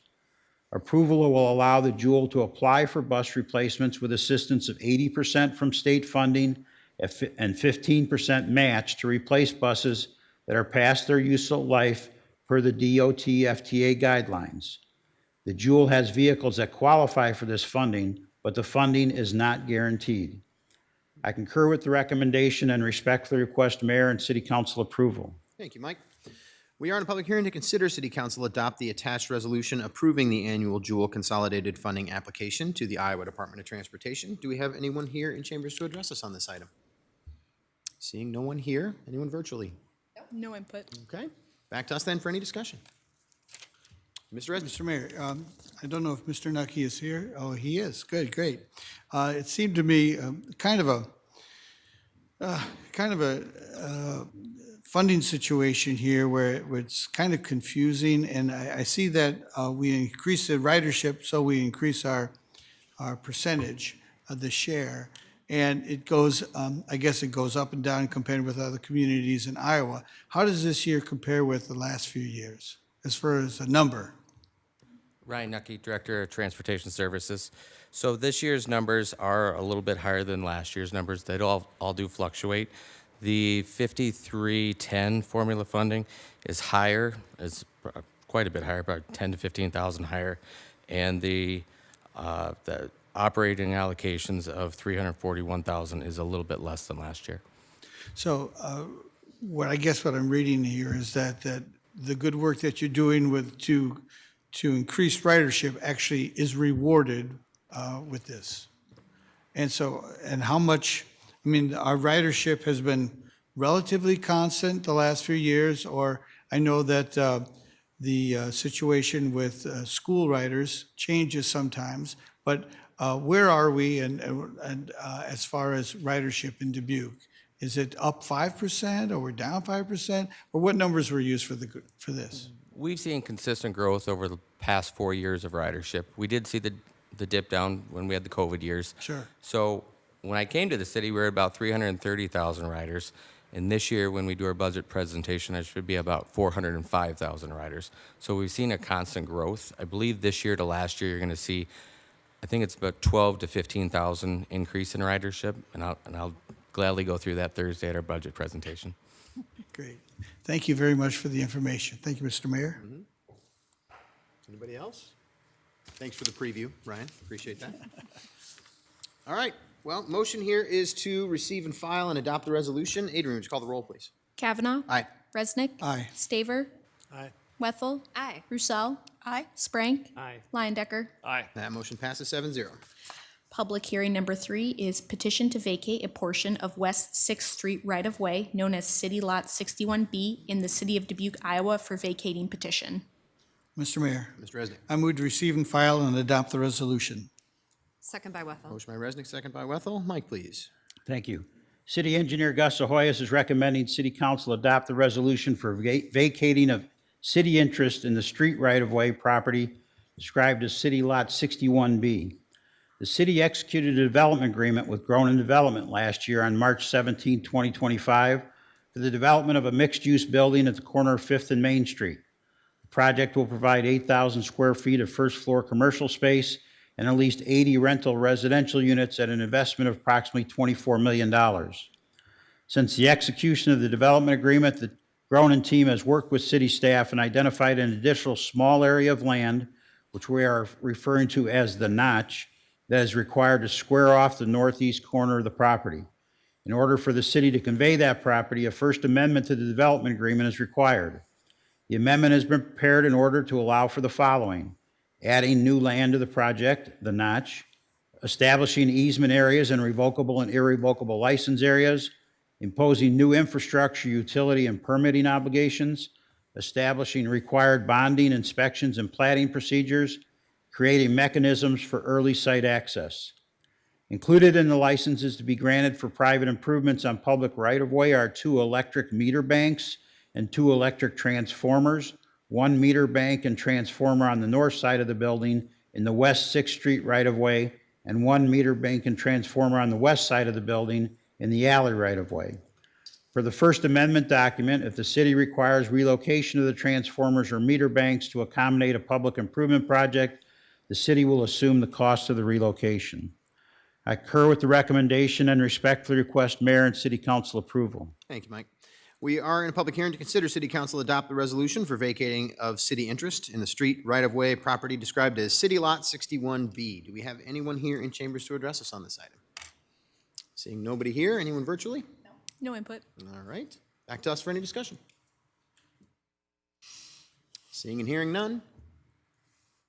Approval will allow the Jewel to apply for bus replacements with assistance of 80% from state funding and 15% match to replace buses that are past their useful life per the DOT FTA guidelines. The Jewel has vehicles that qualify for this funding, but the funding is not guaranteed. I concur with the recommendation and respectfully request mayor and city council approval.
Thank you, Mike. We are in a public hearing to consider City Council adopt the attached resolution approving the annual Jewel Consolidated Funding application to the Iowa Department of Transportation. Do we have anyone here in chambers to address us on this item? Seeing no one here, anyone virtually?
No input.
Okay, back to us then for any discussion. Mr. Resnick.
Mr. Mayor, I don't know if Mr. Nucky is here. Oh, he is. Good, great. It seemed to me kind of a funding situation here where it's kind of confusing, and I see that we increase the ridership, so we increase our percentage of the share, and it goes, I guess it goes up and down compared with other communities in Iowa. How does this year compare with the last few years as far as a number?
Ryan Nucky, Director of Transportation Services. So this year's numbers are a little bit higher than last year's numbers. They all do fluctuate. The 5310 formula funding is higher, is quite a bit higher, about 10 to 15,000 higher, and the operating allocations of 341,000 is a little bit less than last year.
So what I'm reading here is that the good work that you're doing with to to increase ridership actually is rewarded with this. And so, and how much, I mean, our ridership has been relatively constant the last few years, or I know that the situation with school riders changes sometimes, but where are we and as far as ridership in Dubuque? Is it up 5% or we're down 5%? Or what numbers were used for this?
We've seen consistent growth over the past 4 years of ridership. We did see the dip down when we had the COVID years.
Sure.
So when I came to the city, we were at about 330,000 riders. And this year, when we do our budget presentation, it should be about 405,000 riders. So we've seen a constant growth. I believe this year to last year, you're going to see, I think it's about 12 to 15,000 increase in ridership. And I'll gladly go through that Thursday at our budget presentation.
Great. Thank you very much for the information. Thank you, Mr. Mayor.
Anybody else? Thanks for the preview, Ryan. Appreciate that. All right. Well, motion here is to receive and file and adopt the resolution. Adrian, would you call the roll, please?
Kavanaugh.
Aye.
Resnick.
Aye.
Staver.
Aye.
Wethel.
Aye.
Roussel.
Aye.
Sprank.
Aye.
Leyendecker.
Aye.
That motion passes 7-0.
Public hearing number 3 is petition to vacate a portion of West 6th Street right-of-way known as City Lot 61B in the city of Dubuque, Iowa for vacating petition.
Mr. Mayor,
Mr. Resnick.
I move to receive and file and adopt the resolution.
Second by Wethel.
Motion by Resnick, second by Wethel. Mike, please.
Thank you. City Engineer Gus Ahoyas is recommending City Council adopt the resolution for vacating of city interest in the street right-of-way property described as City Lot 61B. The city executed a development agreement with Gronin Development last year on March 17, 2025, for the development of a mixed-use building at the corner of 5th and Main Street. The project will provide 8,000 square feet of first-floor commercial space and at least 80 rental residential units at an investment of approximately $24 million. Since the execution of the development agreement, the Gronin team has worked with city staff and identified an additional small area of land, which we are referring to as the notch, that is required to square off the northeast corner of the property. In order for the city to convey that property, a first amendment to the development agreement is required. The amendment has been prepared in order to allow for the following: adding new land to the project, the notch, establishing easement areas and revocable and irrevocable license areas, imposing new infrastructure, utility, and permitting obligations, establishing required bonding, inspections, and platting procedures, creating mechanisms for early site access. Included in the licenses to be granted for private improvements on public right-of-way are 2 electric meter banks and 2 electric transformers, 1 meter bank and transformer on the north side of the building in the West 6th Street right-of-way, and 1 meter bank and transformer on the west side of the building in the alley right-of-way. For the First Amendment document, if the city requires relocation of the transformers or meter banks to accommodate a public improvement project, the city will assume the cost of the relocation. I concur with the recommendation and respectfully request Mayor and City Council approval.
Thank you, Mike. We are in a public hearing to consider City Council adopt the resolution for vacating of city interest in the street right-of-way property described as City Lot 61B. Do we have anyone here in chambers to address us on this item? Seeing nobody here, anyone virtually?
No input.
All right, back to us for any discussion. Seeing and hearing none.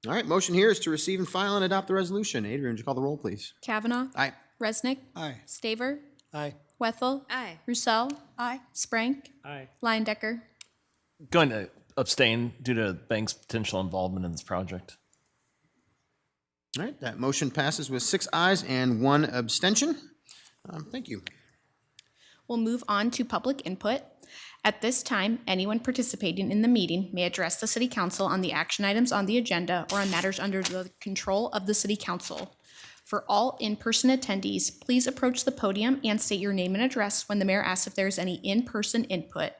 All right, motion here is to receive and file and adopt the resolution. Adrian, would you call the roll, please?
Kavanaugh.
Aye.
Resnick.
Aye.
Staver.
Aye.
Wethel.
Aye.
Roussel.
Aye.
Sprank.
Aye.
Leyendecker.
Going to abstain due to the bank's potential involvement in this project.
All right, that motion passes with 6 ayes and 1 abstention. Thank you.
We'll move on to public input. At this time, anyone participating in the meeting may address the City Council on the action items on the agenda or on matters under the control of the City Council. For all in-person attendees, please approach the podium and state your name and address when the mayor asks if there is any in-person input.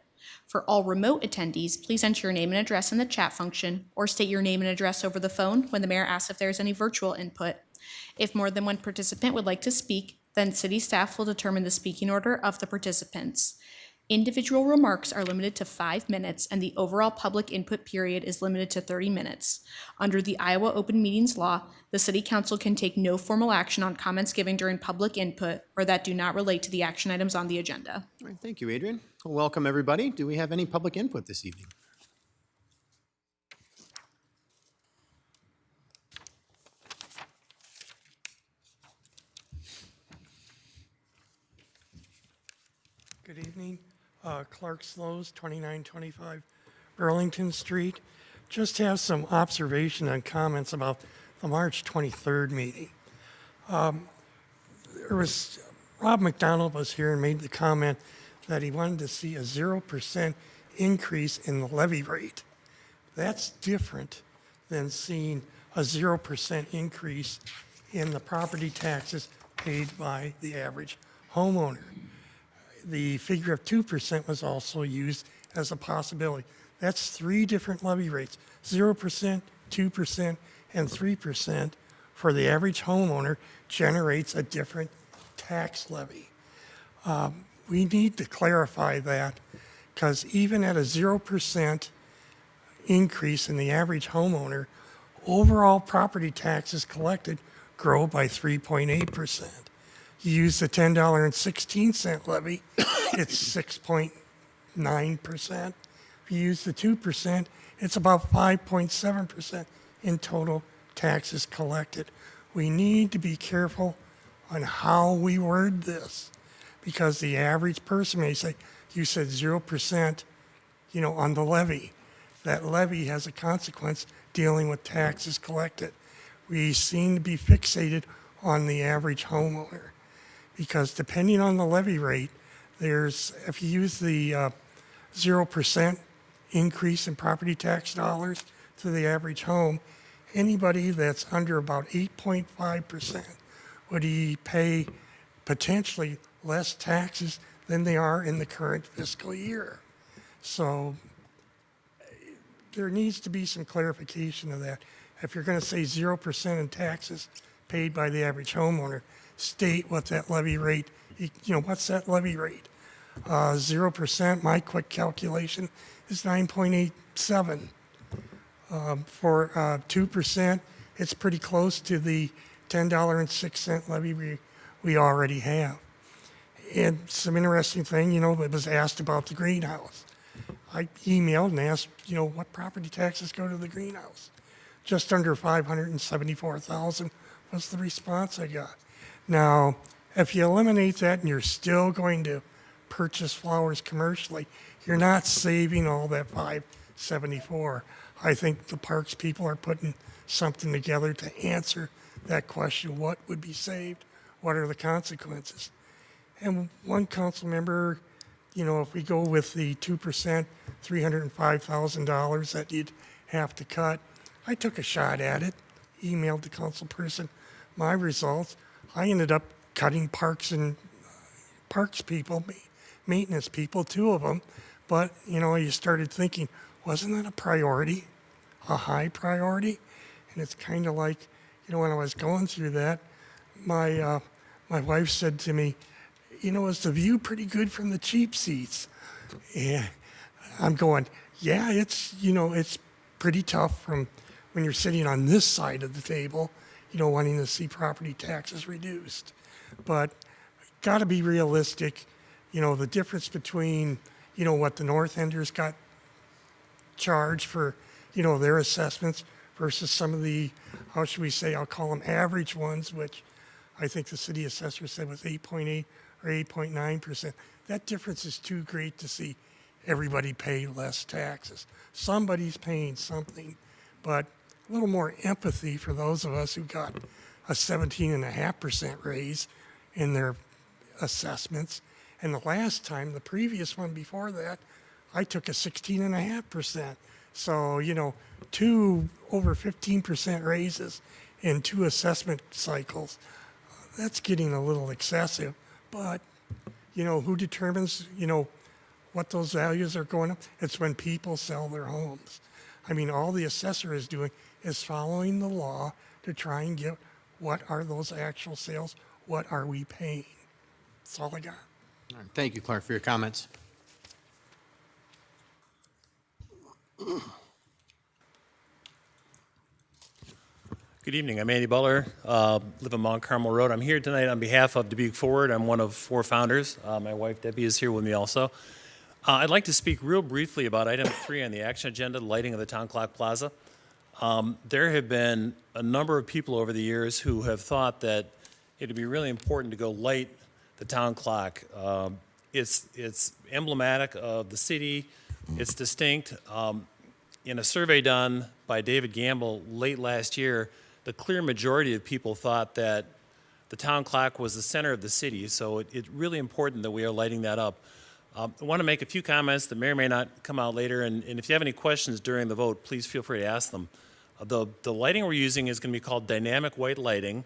For all remote attendees, please enter your name and address in the chat function or state your name and address over the phone when the mayor asks if there is any virtual input. If more than one participant would like to speak, then city staff will determine the speaking order of the participants. Individual remarks are limited to 5 minutes, and the overall public input period is limited to 30 minutes. Under the Iowa Open Meetings Law, the City Council can take no formal action on comments given during public input or that do not relate to the action items on the agenda.
All right, thank you, Adrian. Well, welcome, everybody. Do we have any public input this evening?
Good evening. Clark Slows, 2925 Burlington Street. Just have some observation and comments about the March 23rd meeting. Rob McDonald was here and made the comment that he wanted to see a 0% increase in the levy rate. That's different than seeing a 0% increase in the property taxes paid by the average homeowner. The figure of 2% was also used as a possibility. That's three different levy rates, 0%, 2%, and 3% for the average homeowner generates a different tax levy. We need to clarify that because even at a 0% increase in the average homeowner, overall property taxes collected grow by 3.8%. You use the $10.16 levy, it's 6.9%. If you use the 2%, it's about 5.7% in total taxes collected. We need to be careful on how we word this because the average person may say, you said 0%, on the levy. That levy has a consequence dealing with taxes collected. We seem to be fixated on the average homeowner because depending on the levy rate, if you use the 0% increase in property tax dollars to the average home, anybody that's under about 8.5% would pay potentially less taxes than they are in the current fiscal year. So there needs to be some clarification of that. If you're going to say 0% in taxes paid by the average homeowner, state what that levy rate, what's that levy rate? 0%, my quick calculation is 9.87. For 2%, it's pretty close to the $10.06 levy we already have. And some interesting thing, that was asked about the greenhouse. I emailed and asked, what property taxes go to the greenhouse? Just under $574,000 was the response I got. Now, if you eliminate that and you're still going to purchase flowers commercially, you're not saving all that $574,000. I think the parks people are putting something together to answer that question. What would be saved? What are the consequences? And one council member, if we go with the 2%, $305,000 that you'd have to cut, I took a shot at it, emailed the council person my results. I ended up cutting parks people, maintenance people, two of them. But, you started thinking, wasn't that a priority, a high priority? And it's kind of like, when I was going through that, my wife said to me, is the view pretty good from the cheap seats? And I'm going, yeah, it's pretty tough from when you're sitting on this side of the table, wanting to see property taxes reduced. But got to be realistic. The difference between, what the North Enders got charged for, their assessments versus some of the, how should we say, I'll call them average ones, which I think the city assessor said was 8.8 or 8.9%. That difference is too great to see everybody pay less taxes. Somebody's paying something, but a little more empathy for those of us who got a 17.5% raise in their assessments. And the last time, the previous one before that, I took a 16.5%. So, two over 15% raises in two assessment cycles. That's getting a little excessive. But, who determines, what those values are going up? It's when people sell their homes. I mean, all the assessor is doing is following the law to try and get what are those actual sales, what are we paying? That's all I got.
All right, thank you, Clark, for your comments.
Good evening. I'm Andy Butler, live on Mount Carmel Road. I'm here tonight on behalf of Dubuque Forward. I'm one of four founders. My wife Debbie is here with me also. I'd like to speak real briefly about item 3 on the action agenda, the lighting of the Town Clock Plaza. There have been a number of people over the years who have thought that it would be really important to go light the town clock It's emblematic of the city. It's distinct. In a survey done by David Gamble late last year, the clear majority of people thought that the town clock was the center of the city, so it's really important that we are lighting that up. I want to make a few comments that may or may not come out later, and if you have any questions during the vote, please feel free to ask them. The lighting we're using is going to be called dynamic white lighting,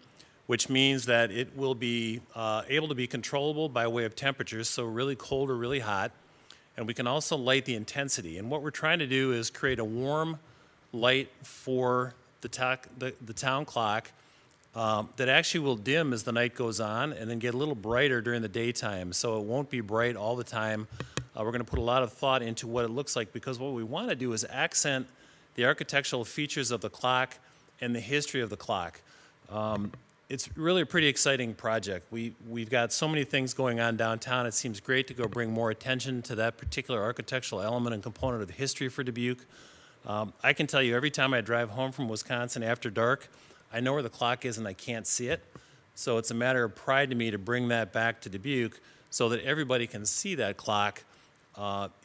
which means that it will be able to be controllable by way of temperatures, so really cold or really hot. And we can also light the intensity. And what we're trying to do is create a warm light for the town clock that actually will dim as the night goes on and then get a little brighter during the daytime. So it won't be bright all the time. We're going to put a lot of thought into what it looks like, because what we want to do is accent the architectural features of the clock and the history of the clock. It's really a pretty exciting project. We've got so many things going on downtown. It seems great to go bring more attention to that particular architectural element and component of history for Dubuque. I can tell you, every time I drive home from Wisconsin after dark, I know where the clock is and I can't see it. So it's a matter of pride to me to bring that back to Dubuque so that everybody can see that clock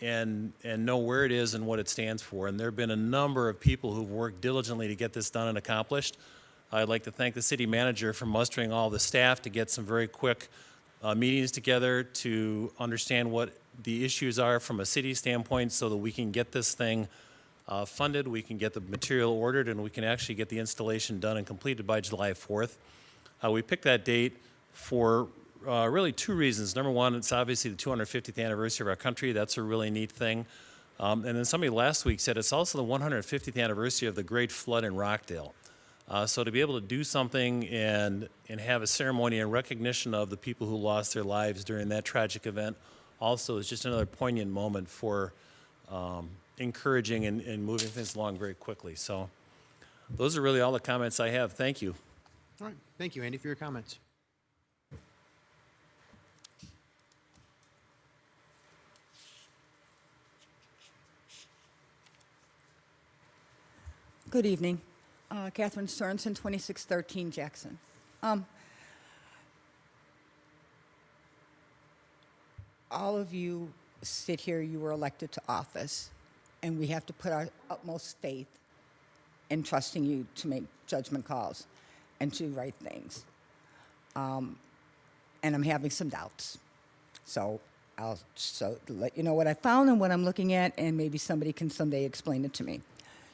and know where it is and what it stands for. And there have been a number of people who've worked diligently to get this done and accomplished. I'd like to thank the city manager for mustering all the staff to get some very quick meetings together to understand what the issues are from a city standpoint so that we can get this thing funded, we can get the material ordered, and we can actually get the installation done and completed by July 4th. We picked that date for really two reasons. Number one, it's obviously the 250th anniversary of our country. That's a really neat thing. And then somebody last week said it's also the 150th anniversary of the Great Flood in Rockdale. So to be able to do something and have a ceremony in recognition of the people who lost their lives during that tragic event also is just another poignant moment for encouraging and moving things along very quickly. So those are really all the comments I have. Thank you.
All right. Thank you, Andy, for your comments.
Good evening. Catherine Sorensen, 2613 Jackson. All of you sit here, you were elected to office, and we have to put our utmost faith in trusting you to make judgment calls and to right things. And I'm having some doubts. So I'll let you know what I found and what I'm looking at, and maybe somebody can someday explain it to me.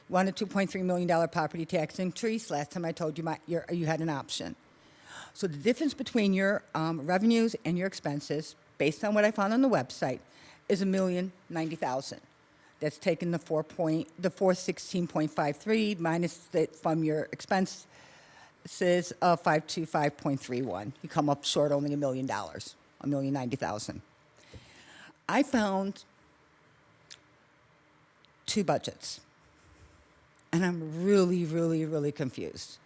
You want a $2.3 million property tax increase. Last time I told you you had an option. So the difference between your revenues and your expenses, based on what I found on the website, is $1,090,000. That's taken the 416.53 minus it from your expenses of 525.31. You come up short only $1 million, $1,090,000. I found two budgets. And I'm really, really, really confused.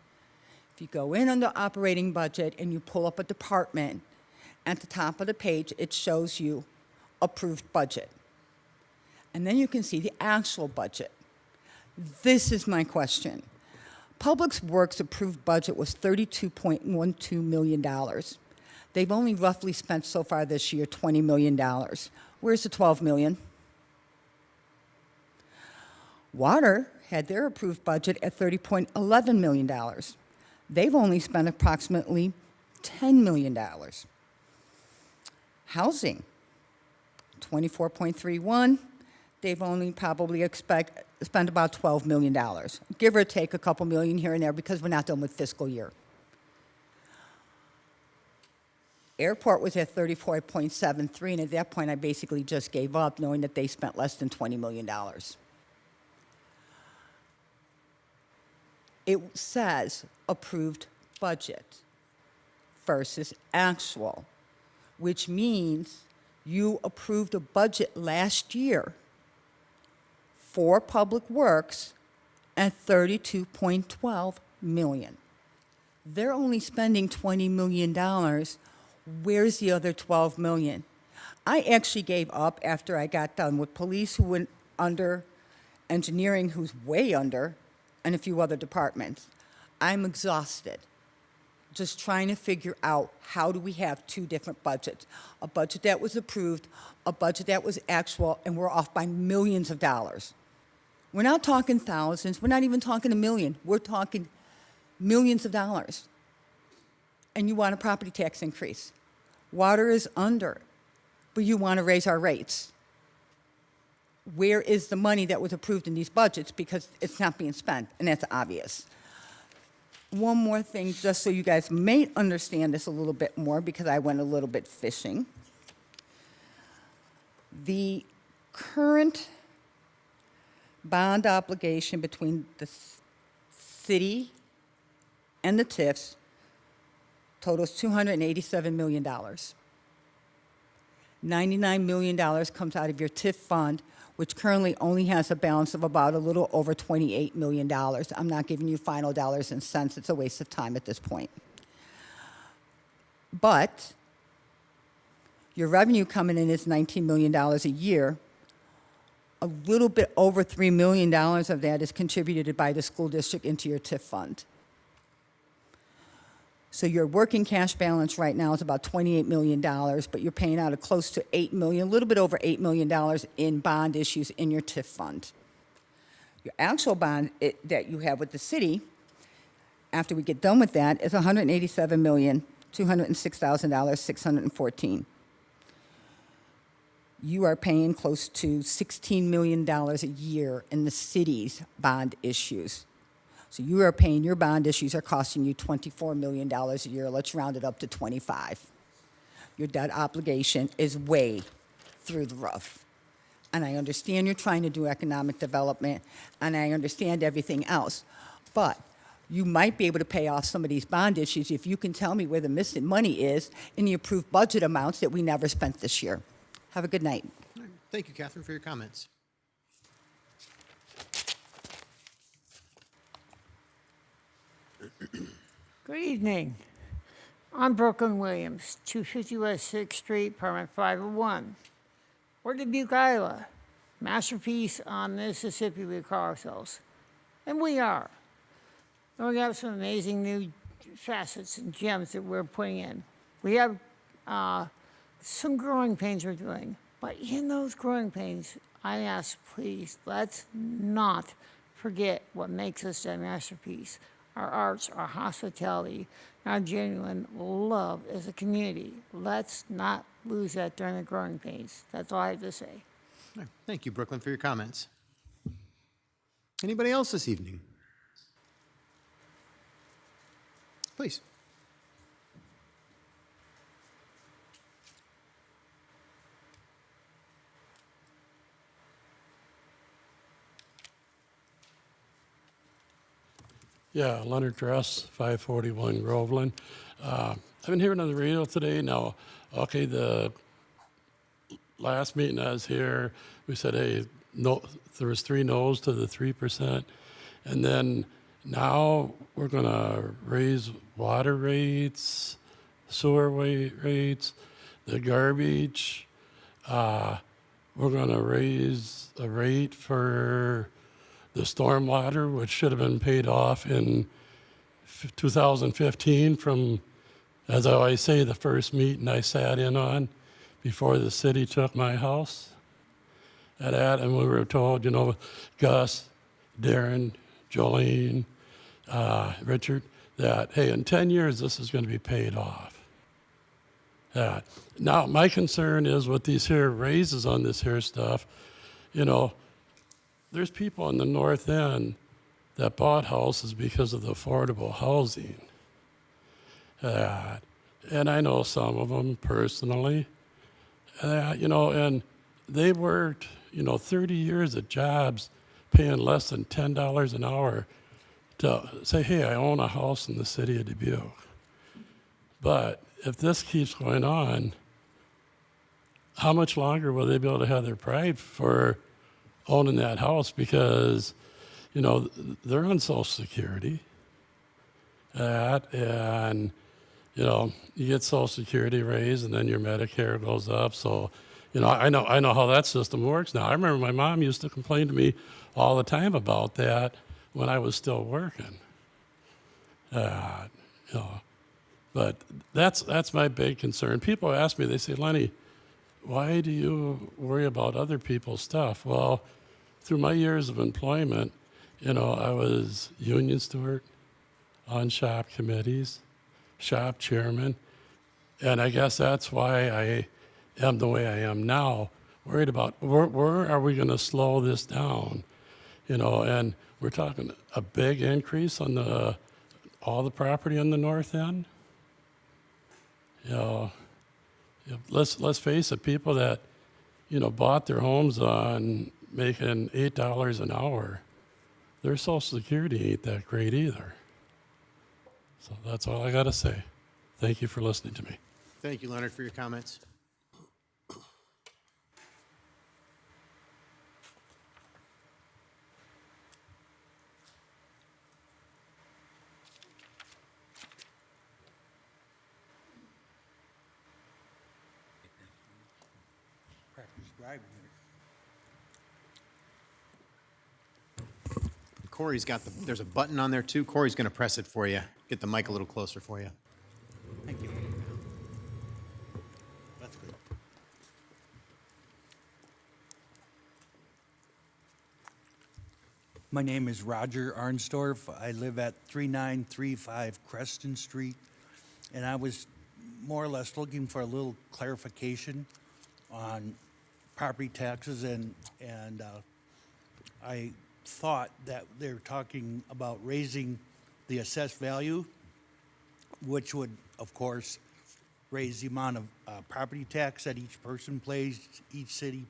If you go in under operating budget and you pull up a department, at the top of the page, it shows you approved budget. And then you can see the actual budget. This is my question. Public Works approved budget was $32.12 million. They've only roughly spent so far this year $20 million. Where's the $12 million? Water had their approved budget at $30.11 million. They've only spent approximately $10 million. Housing, 24.31. They've only probably spent about $12 million, give or take a couple million here and there because we're not done with fiscal year. Airport was at 34.73, and at that point I basically just gave up knowing that they spent less than $20 million. It says approved budget versus actual, which means you approved a budget last year for Public Works at $32.12 million. They're only spending $20 million. Where's the other $12 million? I actually gave up after I got done with police, who went under, engineering, who's way under, and a few other departments. I'm exhausted. just trying to figure out how do we have two different budgets? A budget that was approved, a budget that was actual, and we're off by millions of dollars. We're not talking thousands, we're not even talking a million, we're talking millions of dollars. And you want a property tax increase. Water is under, but you want to raise our rates. Where is the money that was approved in these budgets? Because it's not being spent, and that's obvious. One more thing, just so you guys may understand this a little bit more, because I went a little bit fishing. The current bond obligation between the city and the TIFs totals $287 million. $99 million comes out of your TIF fund, which currently only has a balance of about a little over $28 million. I'm not giving you final dollars and cents. It's a waste of time at this point. But your revenue coming in is $19 million a year. A little bit over $3 million of that is contributed by the school district into your TIF fund. So your working cash balance right now is about $28 million, but you're paying out a close to $8 million, a little bit over $8 million in bond issues in your TIF fund. Your actual bond that you have with the city, after we get done with that, is $187,206,614. You are paying close to $16 million a year in the city's bond issues. So you are paying, your bond issues are costing you $24 million a year. Let's round it up to 25. Your debt obligation is way through the roof. And I understand you're trying to do economic development, and I understand everything else. But you might be able to pay off some of these bond issues if you can tell me where the missing money is in the approved budget amounts that we never spent this year. Have a good night.
Thank you, Catherine, for your comments.
Good evening. I'm Brooklyn Williams, 250 West 6th Street, apartment 501. We're Dubuque, Iowa. Masterpiece on Mississippi, we call ourselves. And we are. And we have some amazing new facets and gems that we're putting in. We have some growing pains we're doing. But in those growing pains, I ask, please, let's not forget what makes us a masterpiece. Our arts, our hospitality, our genuine love as a community. Let's not lose that during the growing pains. That's all I have to say.
All right. Thank you, Brooklyn, for your comments. Anybody else this evening? Please.
Yeah, Leonard Dress, 541 Groveland. I've been hearing on the radio today now, okay, the last meeting I was here, we said, hey, no, there was 3 no's to the 3%. And then now we're going to raise water rates, sewer rates, the garbage. We're going to raise a rate for the stormwater, which should have been paid off in 2015 from, as I always say, the first meeting I sat in on before the city took my house. And we were told, you know, Gus, Darren, Jolene, Richard, that, hey, in 10 years, this is going to be paid off. Now, my concern is with these here raises on this here stuff, you know, there's people in the North End that bought houses because of the affordable housing. And I know some of them personally, you know, and they worked, you know, 30 years at jobs paying less than $10 an hour to say, hey, I own a house in the city of Dubuque. But if this keeps going on, how much longer will they be able to have their pride for owning that house? Because, you know, they're on Social Security. And, you know, you get Social Security raised and then your Medicare goes up. So, you know, I know how that system works now. I remember my mom used to complain to me all the time about that when I was still working. You know, But that's my big concern. People ask me, they say, Lenny, why do you worry about other people's stuff? Well, through my years of employment, I was union steward on shop committees, shop chairman, and I guess that's why I am the way I am now, worried about where are we going to slow this down, and we're talking a big increase on all the property on the north end. Let's face it, people that, bought their homes on making $8 an hour, their Social Security ain't that great either. So that's all I got to say. Thank you for listening to me.
Thank you, Leonard, for your comments. Corey's got there's a button on there too. Corey's going to press it for you. Get the mic a little closer for you.
Thank you. That's good. My name is Roger Arnsdorf. I live at 3935 Creston Street, and I was more or less looking for a little clarification on property taxes, and I thought that they were talking about raising the assessed value, which would, of course, raise the amount of property tax that each person pays, each city,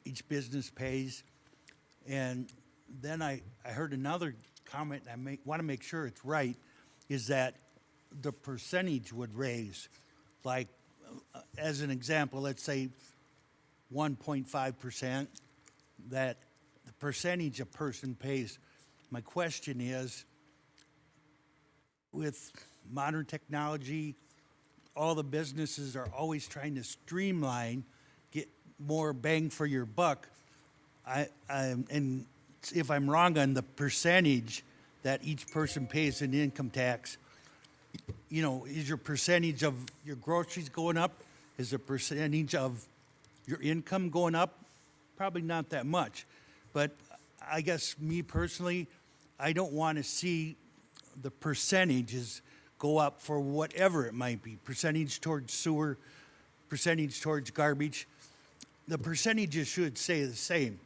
each business pays. And then I heard another comment, and I want to make sure it's right, is that the percentage would raise. Like, as an example, let's say 1.5%, that the percentage a person pays. My question is, with modern technology, all the businesses are always trying to streamline, get more bang for your buck. And if I'm wrong on the percentage that each person pays in income tax, is your percentage of your groceries going up? Is the percentage of your income going up? Probably not that much. But I guess me personally, I don't want to see the percentages go up for whatever it might be. Percentage towards sewer, percentage towards garbage. The percentages should stay the same,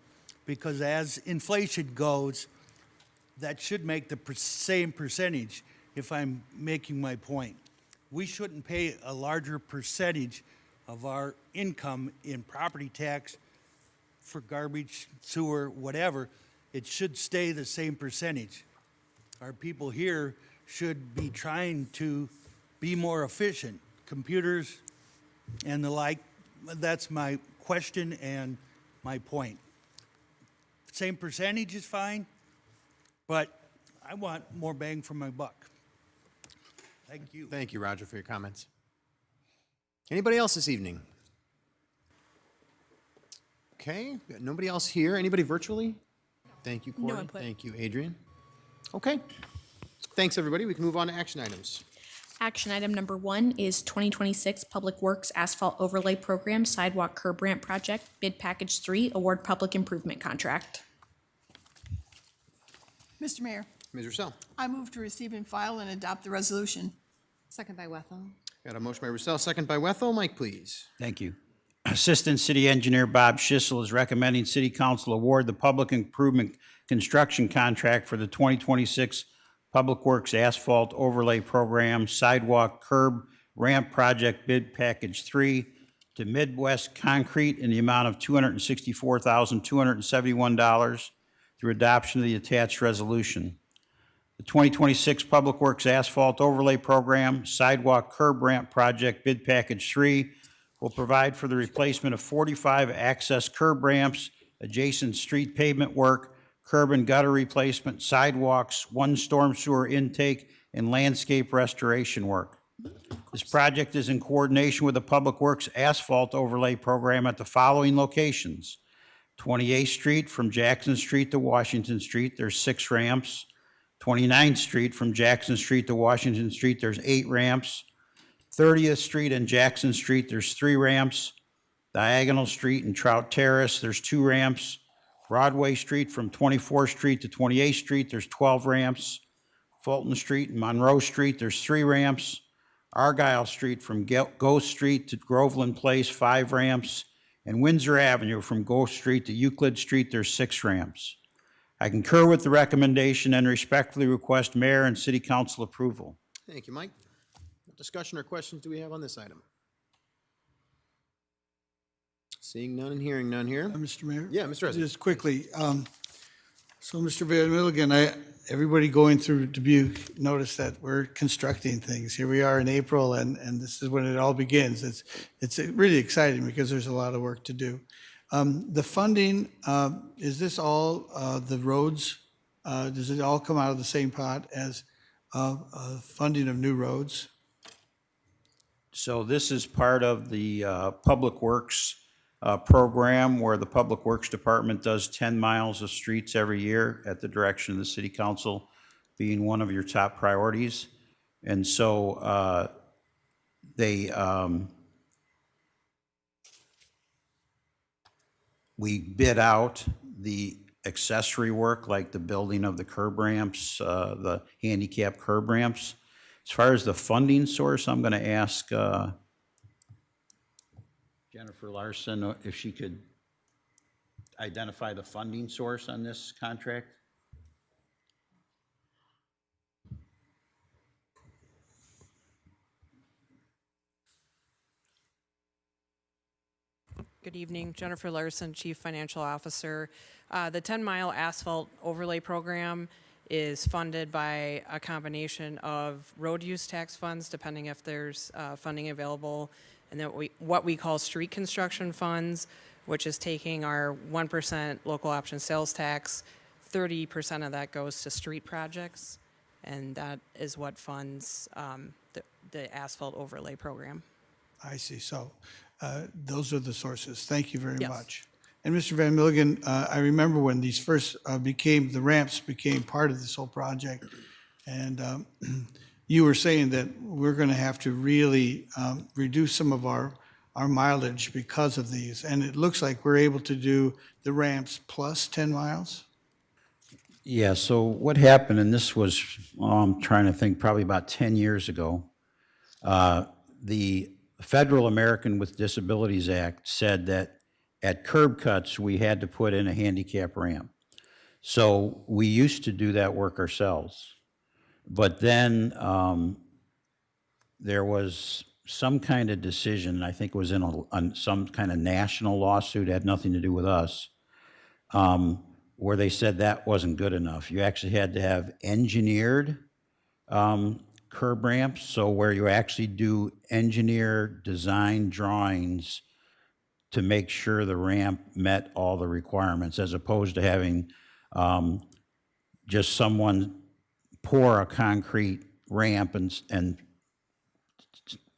because as inflation goes, that should make the same percentage, if I'm making my point. We shouldn't pay a larger percentage of our income in property tax for garbage, sewer, whatever. It should stay the same percentage. Our people here should be trying to be more efficient. Computers and the like, that's my question and my point. Same percentage is fine, but I want more bang for my buck. Thank you.
Thank you, Roger, for your comments. Anybody else this evening? Okay, we got nobody else here. Anybody virtually? Thank you, Corey.
No input.
Thank you, Adrian. Okay. Thanks, everybody. We can move on to action items.
Action item number 1 is 2026 Public Works Asphalt Overlay Program Sidewalk Curb Ramp Project Bid Package 3 Award Public Improvement Contract.
Mr. Mayor,
Ms. Russell.
I move to receive and file and adopt the resolution.
Second by Wethel.
Got a motion by Russell, second by Wethel. Mike, please.
Thank you. Assistant City Engineer Bob Schissel is recommending City Council award the public improvement construction contract for the 2026 Public Works Asphalt Overlay Program Sidewalk Curb Ramp Project Bid Package 3 to Midwest Concrete in the amount of $264,271 through adoption of the attached resolution. The 2026 Public Works Asphalt Overlay Program Sidewalk Curb Ramp Project Bid Package 3 will provide for the replacement of 45 access curb ramps, adjacent street pavement work, curb and gutter replacement, sidewalks, 1 storm sewer intake, and landscape restoration work. This project is in coordination with the Public Works Asphalt Overlay Program at the following locations: 28th Street from Jackson Street to Washington Street, there's 6 ramps. 29th Street from Jackson Street to Washington Street, there's 8 ramps. 30th Street and Jackson Street, there's 3 ramps. Diagonal Street and Trout Terrace, there's 2 ramps. Broadway Street from 24th Street to 28th Street, there's 12 ramps. Fulton Street and Monroe Street, there's 3 ramps. Argyle Street from Ghost Street to Groveland Place, 5 ramps. And Windsor Avenue from Ghost Street to Euclid Street, there's 6 ramps. I concur with the recommendation and respectfully request mayor and city council approval.
Thank you, Mike. What discussion or questions do we have on this item? Seeing none and hearing none here.
Mr. Mayor?
Yeah, Mr. President.
Just quickly, so Mr. Van Milligan, everybody going through Dubuque noticed that we're constructing things. Here we are in April, and this is when it all begins. It's really exciting because there's a lot of work to do. The funding, is this all the roads? Does it all come out of the same pot as funding of new roads?
So this is part of the Public Works program where the Public Works Department does 10 miles of streets every year at the direction of the City Council being one of your top priorities. And so we bid out the accessory work like the building of the curb ramps, the handicap curb ramps. As far as the funding source, I'm going to ask Jennifer Larson if she could identify the funding source on this contract.
Good evening, Jennifer Larson, Chief Financial Officer. The 10-mile asphalt overlay program is funded by a combination of road use tax funds, depending if there's funding available, and then what we call street construction funds, which is taking our 1% local option sales tax. 30% of that goes to street projects, and that is what funds the asphalt overlay program.
I see. So those are the sources. Thank you very
Yes.
much. And Mr. Van Milligan, I remember when these first the ramps became part of this whole project. And you were saying that we're going to have to really reduce some of our mileage because of these. And it looks like we're able to do the ramps plus 10 miles.
Yeah, so what happened, and this was, I'm trying to think, probably about 10 years ago, the Federal American with Disabilities Act said that at curb cuts, we had to put in a handicap ramp. So we used to do that work ourselves. But then there was some kind of decision, I think it was in some kind of national lawsuit, had nothing to do with us, where they said that wasn't good enough. You actually had to have engineered curb ramps, so where you actually do engineer design drawings to make sure the ramp met all the requirements, as opposed to having just someone pour a concrete ramp and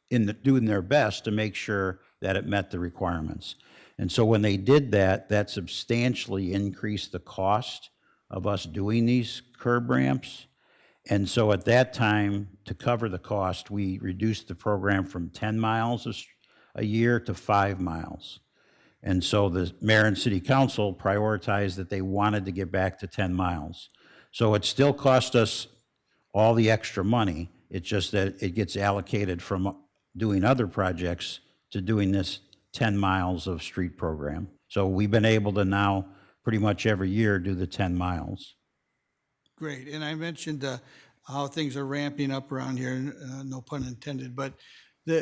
doing their best to make sure that it met the requirements. And so when they did that, that substantially increased the cost of us doing these curb ramps. And so at that time, to cover the cost, we reduced the program from 10 miles a year to 5 miles. And so the mayor and city council prioritized that they wanted to get back to 10 miles. So it still cost us all the extra money. It's just that it gets allocated from doing other projects to doing this 10 miles of street program. So we've been able to now pretty much every year do the 10 miles.
Great. And I mentioned how things are ramping up around here, no pun intended, but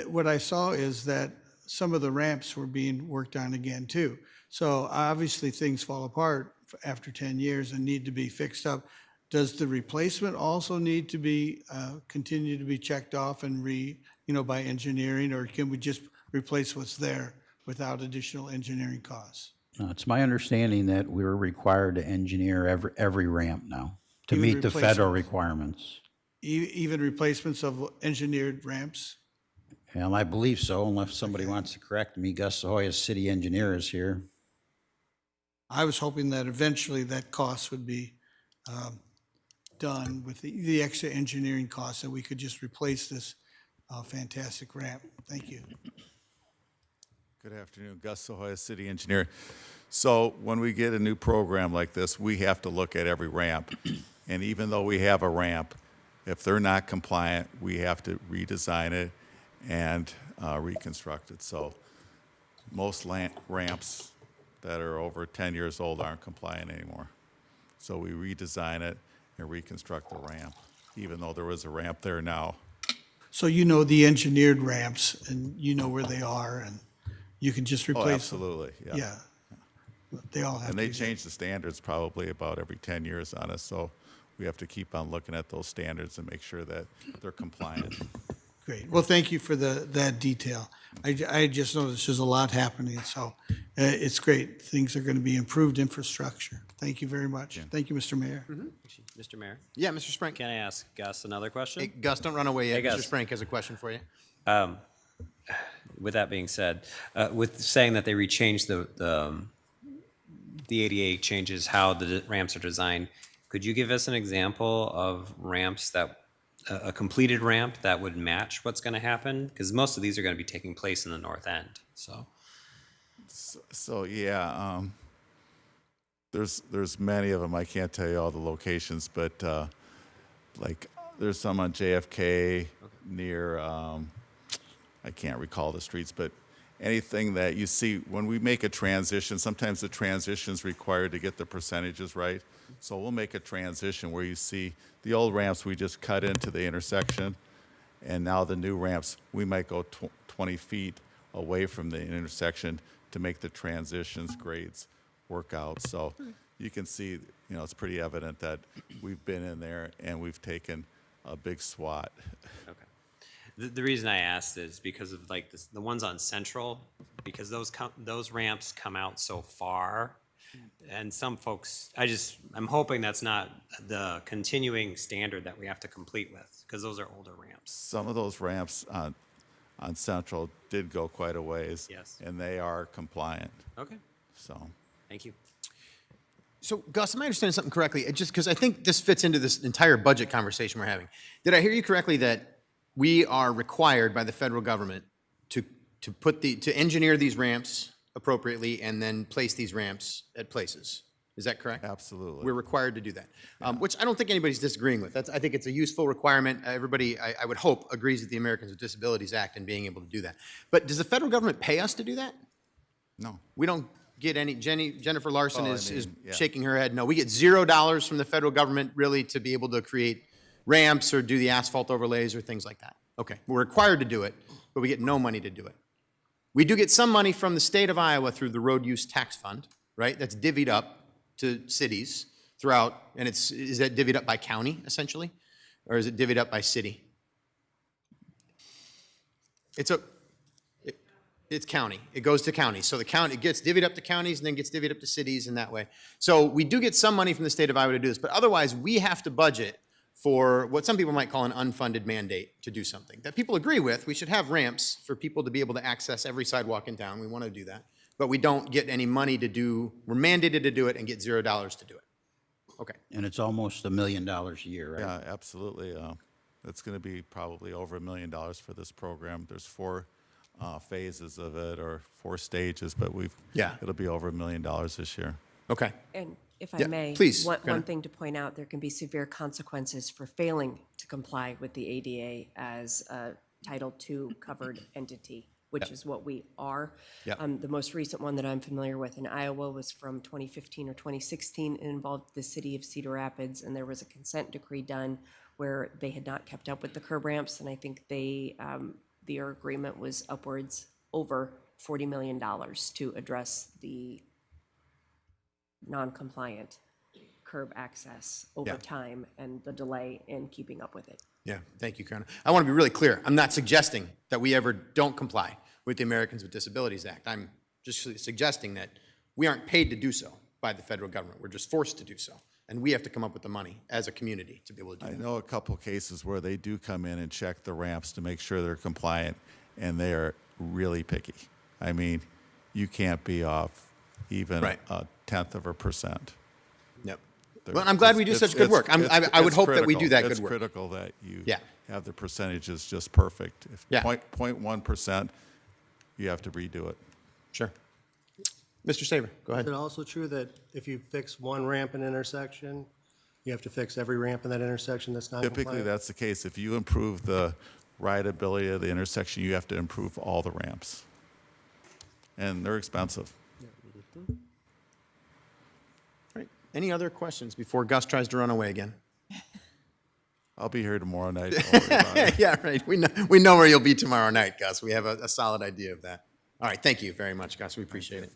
what I saw is that some of the ramps were being worked on again too. So obviously things fall apart after 10 years and need to be fixed up. Does the replacement also need to be continue to be checked off and by engineering, or can we just replace what's there without additional engineering costs?
It's my understanding that we're required to engineer every ramp now to
Even
meet the federal
replacements?
requirements.
Even replacements of engineered ramps?
And I believe so, unless somebody wants to correct me. Gus Sahoy's city engineer is here.
I was hoping that eventually that cost would be done with the extra engineering costs, that we could just replace this fantastic ramp. Thank you.
Good afternoon, Gus Sohoya, City Engineer. So when we get a new program like this, we have to look at every ramp. And even though we have a ramp, if they're not compliant, we have to redesign it and reconstruct it. So most ramps that are over 10 years old aren't compliant anymore. So we redesign it and reconstruct the ramp, even though there was a ramp there now.
So you know the engineered ramps, and you know where they are, and you can just replace them?
Absolutely, yeah.
Yeah. They all have
And
to
they
be
change the standards probably about every 10 years on us, so we have to keep on looking at those standards and make sure that they're compliant.
Great. Well, thank you for that detail. I just noticed there's a lot happening, so it's great. Things are going to be improved infrastructure. Thank you very much. Thank you, Mr. Mayor.
Mr. Mayor?
Yeah, Mr. Sprank.
Can I ask Gus another question?
Hey, Gus, don't run away yet.
Hey,
Mr.
Gus.
Sprank has a question for you.
With that being said, with saying that they rechanged the ADA changes how the ramps are designed, could you give us an example of ramps that, a completed ramp that would match what's going to happen? Because most of these are going to be taking place in the north end, so.
So yeah, there's many of them. I can't tell you all the locations, but like there's some on JFK near, I can't recall the streets, but anything that you see, when we make a transition, sometimes the transition's required to get the percentages right. So we'll make a transition where you see the old ramps, we just cut into the intersection, and now the new ramps, we might go 20 feet away from the intersection to make the transitions grades work out. So you can see, it's pretty evident that we've been in there and we've taken a big SWAT.
Okay. The reason I asked is because of like the ones on Central, because those ramps come out so far, and some folks, I'm hoping that's not the continuing standard that we have to complete with, because those are older ramps.
Some of those ramps on Central did go quite a ways.
Yes.
And they are compliant.
Okay.
So.
Thank you.
So, Gus, am I understanding something correctly? Just because I think this fits into this entire budget conversation we're having. Did I hear you correctly that we are required by the federal government to engineer these ramps appropriately and then place these ramps at places? Is that correct?
Absolutely.
We're required to do that, which I don't think anybody's disagreeing with. I think it's a useful requirement. Everybody, I would hope, agrees with the Americans with Disabilities Act and being able to do that. But does the federal government pay us to do that?
No.
We don't get any. Jennifer Larson is
yeah.
shaking her head. No, we get $0 from the federal government really to be able to create ramps or do the asphalt overlays or things like that. Okay, we're required to do it, but we get no money to do it. We do get some money from the state of Iowa through the road use tax fund, right? That's divvied up to cities throughout, and is that divvied up by county essentially, or is it divvied up by city? It's county. It goes to counties. So it gets divvied up to counties and then gets divvied up to cities in that way. So we do get some money from the state of Iowa to do this, but otherwise we have to budget for what some people might call an unfunded mandate to do something that people agree with. We should have ramps for people to be able to access every sidewalk in town. We want to do that. But we don't get any money to do, we're mandated to do it and get $0 to do it. Okay.
And it's almost $1 million a year, right?
Yeah, absolutely. It's going to be probably over $1 million for this program. There's 4 phases of it, or 4 stages, but it'll be over $1 million this year.
Okay.
And if I
Yeah,
may,
please,
one thing to point out, there can be severe consequences for failing to comply with the ADA as a Title II covered entity, which is what we are. The most recent one that I'm familiar with in Iowa was from 2015 or 2016. It involved the city of Cedar Rapids, and there was a consent decree done where they had not kept up with the curb ramps, and I think their agreement was upwards over $40 million to address the non-compliant curb access over time and the delay in keeping up with it.
Yeah, thank you, Karen. I want to be really clear. I'm not suggesting that we ever don't comply with the Americans with Disabilities Act. I'm just suggesting that we aren't paid to do so by the federal government. We're just forced to do so. And we have to come up with the money as a community to be able to do
I
that.
know a couple cases where they do come in and check the ramps to make sure they're compliant, and they are really picky. I mean, you can't be off even a 1/10%.
Yep. Well, I'm glad we do such good work. I would hope that we do that good work.
It's critical that you
Yeah.
have the percentages just perfect. If
Yeah.
0.1%, you have to redo it.
Sure. Mr. Saber, go ahead.
Is it also true that if you fix one ramp in an intersection, you have to fix every ramp in that intersection that's not
Typically,
compliant?
that's the case. If you improve the rideability of the intersection, you have to improve all the ramps. And they're expensive.
Right. Any other questions before Gus tries to run away again?
I'll be here tomorrow night. Don't worry about it.
Yeah, right. We know where you'll be tomorrow night, Gus. We have a solid idea of that. All right. Thank you very much, Gus. We appreciate it.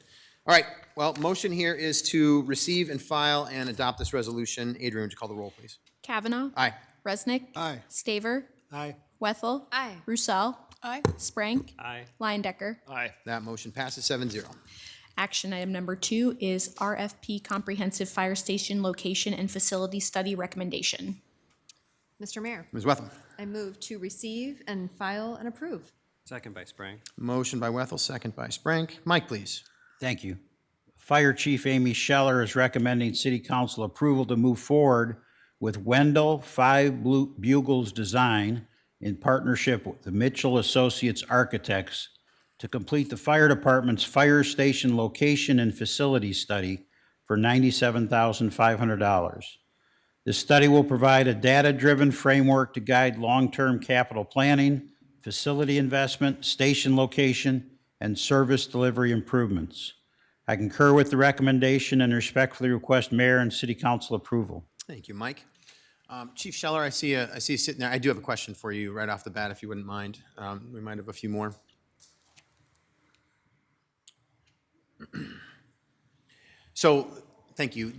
All right. Well, motion here is to receive and file and adopt this resolution. Adrian, would you call the roll, please?
Kavanaugh.
Aye.
Resnick.
Aye.
Staver.
Aye.
Wethel.
Aye.
Roussel.
Aye.
Sprank.
Aye.
Leindecker.
Aye.
That motion passes 7-0.
Action item number 2 is RFP Comprehensive Fire Station Location and Facility Study Recommendation.
Mr. Mayor,
Ms. Wethel.
I move to receive and file and approve.
Second by Sprang.
Motion by Wethel, second by Sprank. Mike, please.
Thank you. Fire Chief Amy Scheller is recommending City Council approval to move forward with Wendell 5 Bugles Design in partnership with the Mitchell Associates Architects to complete the fire department's fire station location and facility study for $97,500. This study will provide a data-driven framework to guide long-term capital planning, facility investment, station location, and service delivery improvements. I concur with the recommendation and respectfully request Mayor and City Council approval.
Thank you, Mike. Chief Scheller, I see you sitting there. I do have a question for you right off the bat, if you wouldn't mind. We might have a few more. So, thank you.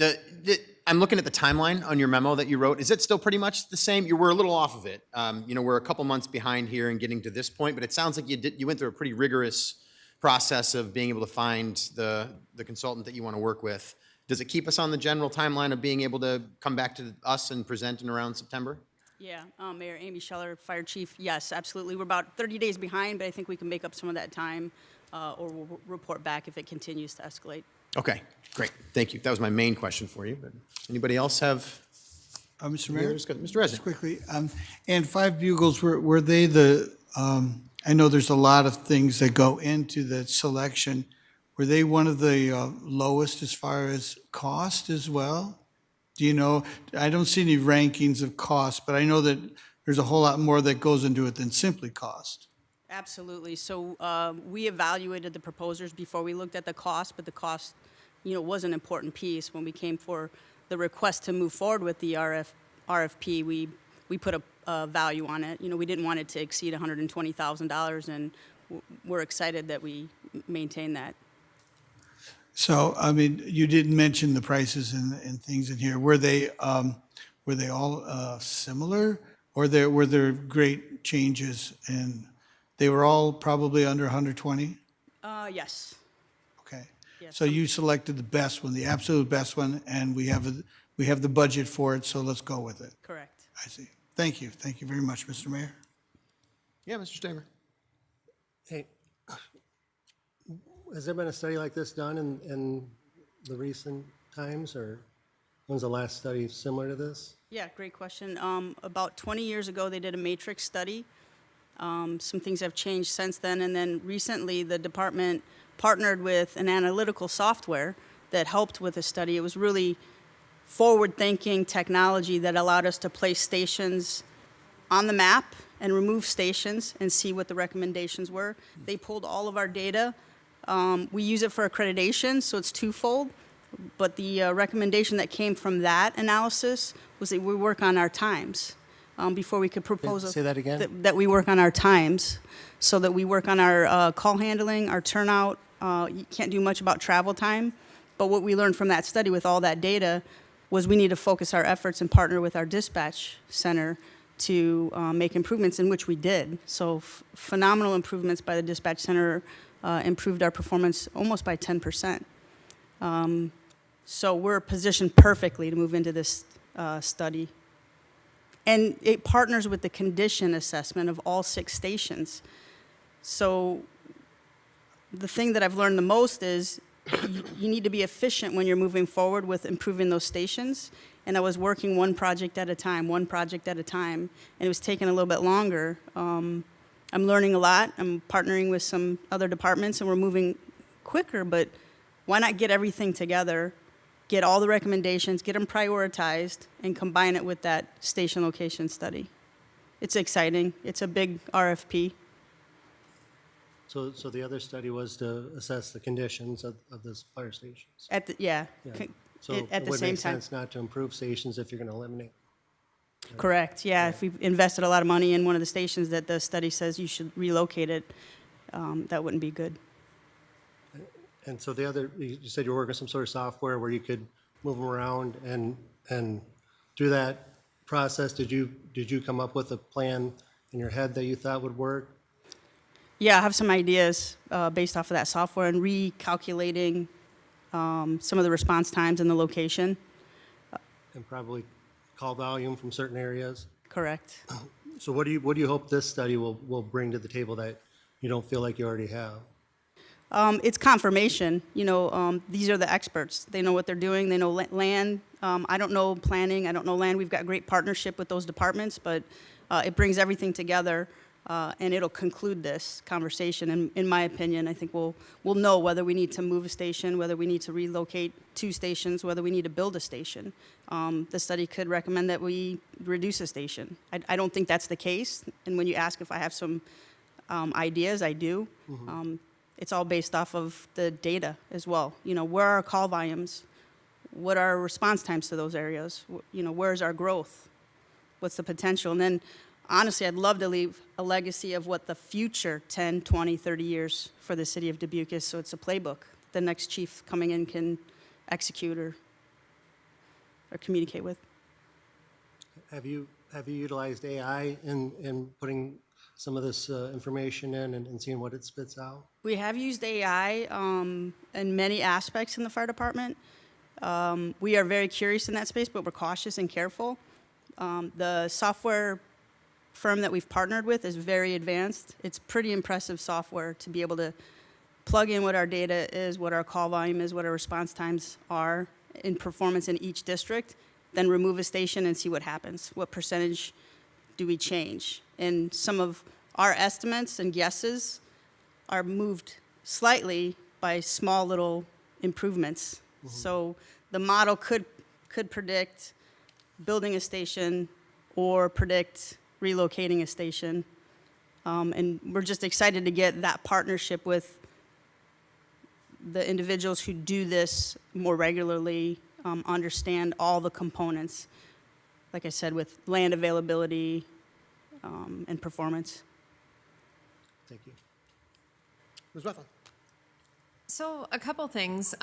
I'm looking at the timeline on your memo that you wrote. Is it still pretty much the same? You were a little off of it. We're a couple months behind here in getting to this point, but it sounds like you went through a pretty rigorous process of being able to find the consultant that you want to work with. Does it keep us on the general timeline of being able to come back to us and present in around September?
Yeah, Mayor Amy Scheller, Fire Chief, yes, absolutely. We're about 30 days behind, but I think we can make up some of that time, or we'll report back if it continues to escalate.
Okay, great. Thank you. That was my main question for you. But anybody else have?
Mr. Mayor?
Mr. Resnick.
Just quickly, and 5 Bugles, were they I know there's a lot of things that go into the selection. Were they one of the lowest as far as cost as well? Do you know? I don't see any rankings of cost, but I know that there's a whole lot more that goes into it than simply cost.
Absolutely. So we evaluated the proposers before we looked at the cost, but the cost, was an important piece. When we came for the request to move forward with the RFP, we put a value on it. We didn't want it to exceed $120,000, and we're excited that we maintain that.
So, you didn't mention the prices and things in here. Were they all similar, or were there great changes? And they were all probably under 120?
Yes.
Okay.
Yes.
So you selected the best one, the absolute best one, and we have the budget for it, so let's go with it.
Correct.
I see. Thank you. Thank you very much, Mr. Mayor.
Yeah, Mr. Stamer.
Hey, has there been a study like this done in the recent times, or when's the last study similar to this?
Yeah, great question. About 20 years ago, they did a matrix study. Some things have changed since then, and then recently the department partnered with an analytical software that helped with the study. It was really forward-thinking technology that allowed us to place stations on the map and remove stations and see what the recommendations were. They pulled all of our data. We use it for accreditation, so it's twofold. But the recommendation that came from that analysis was that we work on our times before we could propose.
Say that again?
That we work on our times, so that we work on our call handling, our turnout. You can't do much about travel time. But what we learned from that study with all that data was we need to focus our efforts and partner with our dispatch center to make improvements, in which we did. So phenomenal improvements by the dispatch center improved our performance almost by 10%. So we're positioned perfectly to move into this study. And it partners with the condition assessment of all 6 stations. So the thing that I've learned the most is you need to be efficient when you're moving forward with improving those stations. And I was working one project at a time, and it was taking a little bit longer. I'm learning a lot. I'm partnering with some other departments, and we're moving quicker, but why not get everything together, get all the recommendations, get them prioritized, and combine it with that station location study? It's exciting. It's a big RFP.
So the other study was to assess the conditions of those fire stations.
At the, yeah,
Yeah.
c-
So
at
it
the
would
same
make
time.
sense not to improve stations if you're going to eliminate.
Correct, yeah. If we invested a lot of money in one of the stations that the study says you should relocate it, that wouldn't be good.
And so the other, you said you're working with some sort of software where you could move them around and through that process, did you come up with a plan in your head that you thought would work?
Yeah, I have some ideas based off of that software and recalculating some of the response times and the location.
And probably call volume from certain areas?
Correct.
So what do you hope this study will bring to the table that you don't feel like you already have?
It's confirmation. These are the experts. They know what they're doing. They know land. I don't know planning. I don't know land. We've got great partnership with those departments, but it brings everything together, and it'll conclude this conversation. And in my opinion, I think we'll know whether we need to move a station, whether we need to relocate 2 stations, whether we need to build a station. The study could recommend that we reduce a station. I don't think that's the case. And when you ask if I have some ideas, I do. It's all based off of the data as well. Where are our call volumes? What are our response times to those areas? Where's our growth? What's the potential? And then, honestly, I'd love to leave a legacy of what the future 10, 20, 30 years for the city of Dubuque is, so it's a playbook the next chief coming in can execute or communicate with.
Have you utilized AI in putting some of this information in and seeing what it spits out?
We have used AI in many aspects in the fire department. We are very curious in that space, but we're cautious and careful. The software firm that we've partnered with is very advanced. It's pretty impressive software to be able to plug in what our data is, what our call volume is, what our response times are in performance in each district, then remove a station and see what happens. What percentage do we change? And some of our estimates and guesses are moved slightly by small little improvements. So the model could predict building a station or predict relocating a station. And we're just excited to get that partnership with the individuals who do this more regularly, understand all the components, like I said, with land availability and performance.
Thank you.
Ms. Wetland.
So a couple things.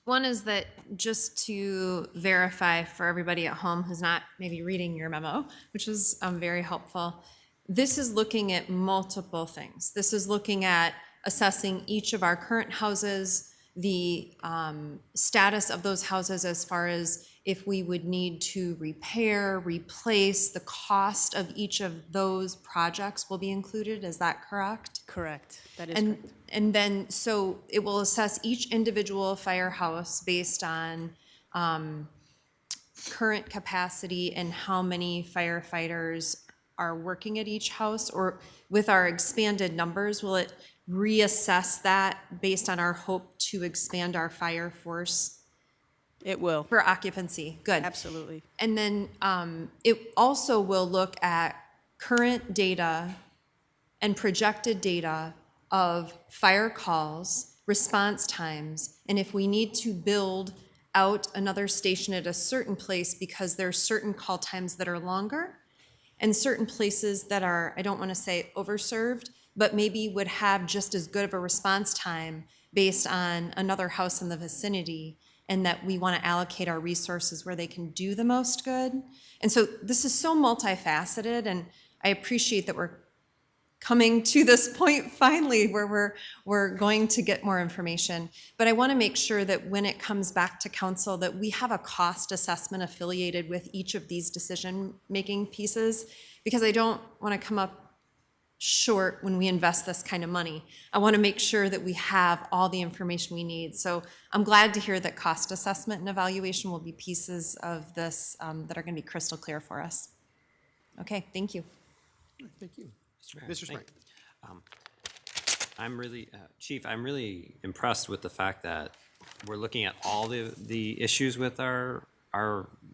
One is that just to verify for everybody at home who's not maybe reading your memo, which is very helpful, this is looking at multiple things. This is looking at assessing each of our current houses, the status of those houses as far as if we would need to repair, replace, the cost of each of those projects will be included. Is that correct?
Correct. That is correct.
And then, so it will assess each individual firehouse based on current capacity and how many firefighters are working at each house, or with our expanded numbers, will it reassess that based on our hope to expand our fire force?
It will.
For occupancy, good.
Absolutely.
And then it also will look at current data and projected data of fire calls, response times, and if we need to build out another station at a certain place because there are certain call times that are longer and certain places that are, I don't want to say overserved, but maybe would have just as good of a response time based on another house in the vicinity, and that we want to allocate our resources where they can do the most good. And so this is so multifaceted, and I appreciate that we're coming to this point finally where we're going to get more information. But I want to make sure that when it comes back to council that we have a cost assessment affiliated with each of these decision-making pieces, because I don't want to come up short when we invest this kind of money. I want to make sure that we have all the information we need. So I'm glad to hear that cost assessment and evaluation will be pieces of this that are going to be crystal clear for us. Okay, thank you.
Thank you.
Mayor,
Mr.
thank-
Sprank.
I'm really, Chief, I'm really impressed with the fact that we're looking at all the issues with our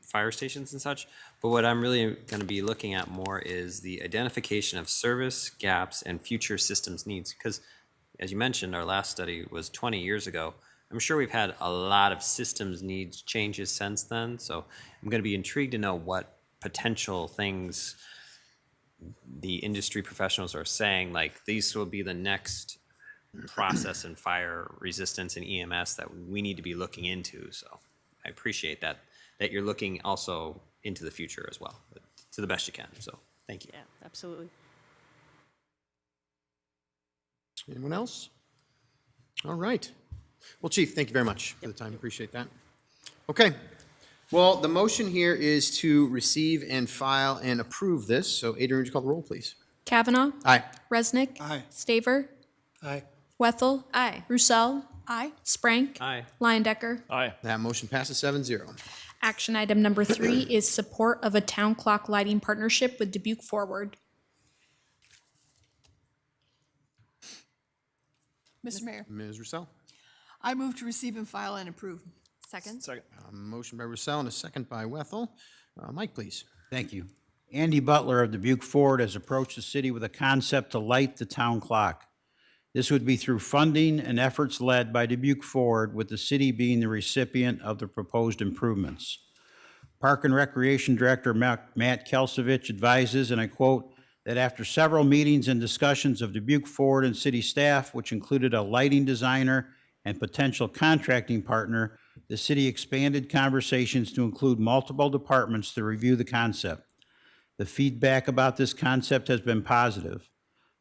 fire stations and such. But what I'm really going to be looking at more is the identification of service gaps and future systems needs. Because as you mentioned, our last study was 20 years ago. I'm sure we've had a lot of systems needs changes since then. So I'm going to be intrigued to know what potential things the industry professionals are saying, like these will be the next process in fire resistance and EMS that we need to be looking into. So I appreciate that you're looking also into the future as well, but to the best you can. So thank you.
Yeah, absolutely.
Anyone else? All right. Well, Chief, thank you very much for the time. Appreciate that. Okay. Well, the motion here is to receive and file and approve this. So Adrian, would you call the roll, please?
Kavanaugh.
Aye.
Resnick.
Aye.
Staver.
Aye.
Wethel.
Aye.
Roussel.
Aye.
Sprank.
Aye.
Leindecker.
Aye.
That motion passes 7-0.
Action item number 3 is support of a town clock lighting partnership with Dubuque Forward.
Mr. Mayor,
Ms. Roussel.
I move to receive and file and approve.
Second?
Second.
Motion by Roussel and a second by Wethel. Mike, please.
Thank you. Andy Butler of Dubuque Ford has approached the city with a concept to light the town clock. This would be through funding and efforts led by Dubuque Ford, with the city being the recipient of the proposed improvements. Park and Recreation Director Matt Kelsevich advises, and I quote, that after several meetings and discussions of Dubuque Ford and city staff, which included a lighting designer and potential contracting partner, the city expanded conversations to include multiple departments to review the concept. The feedback about this concept has been positive.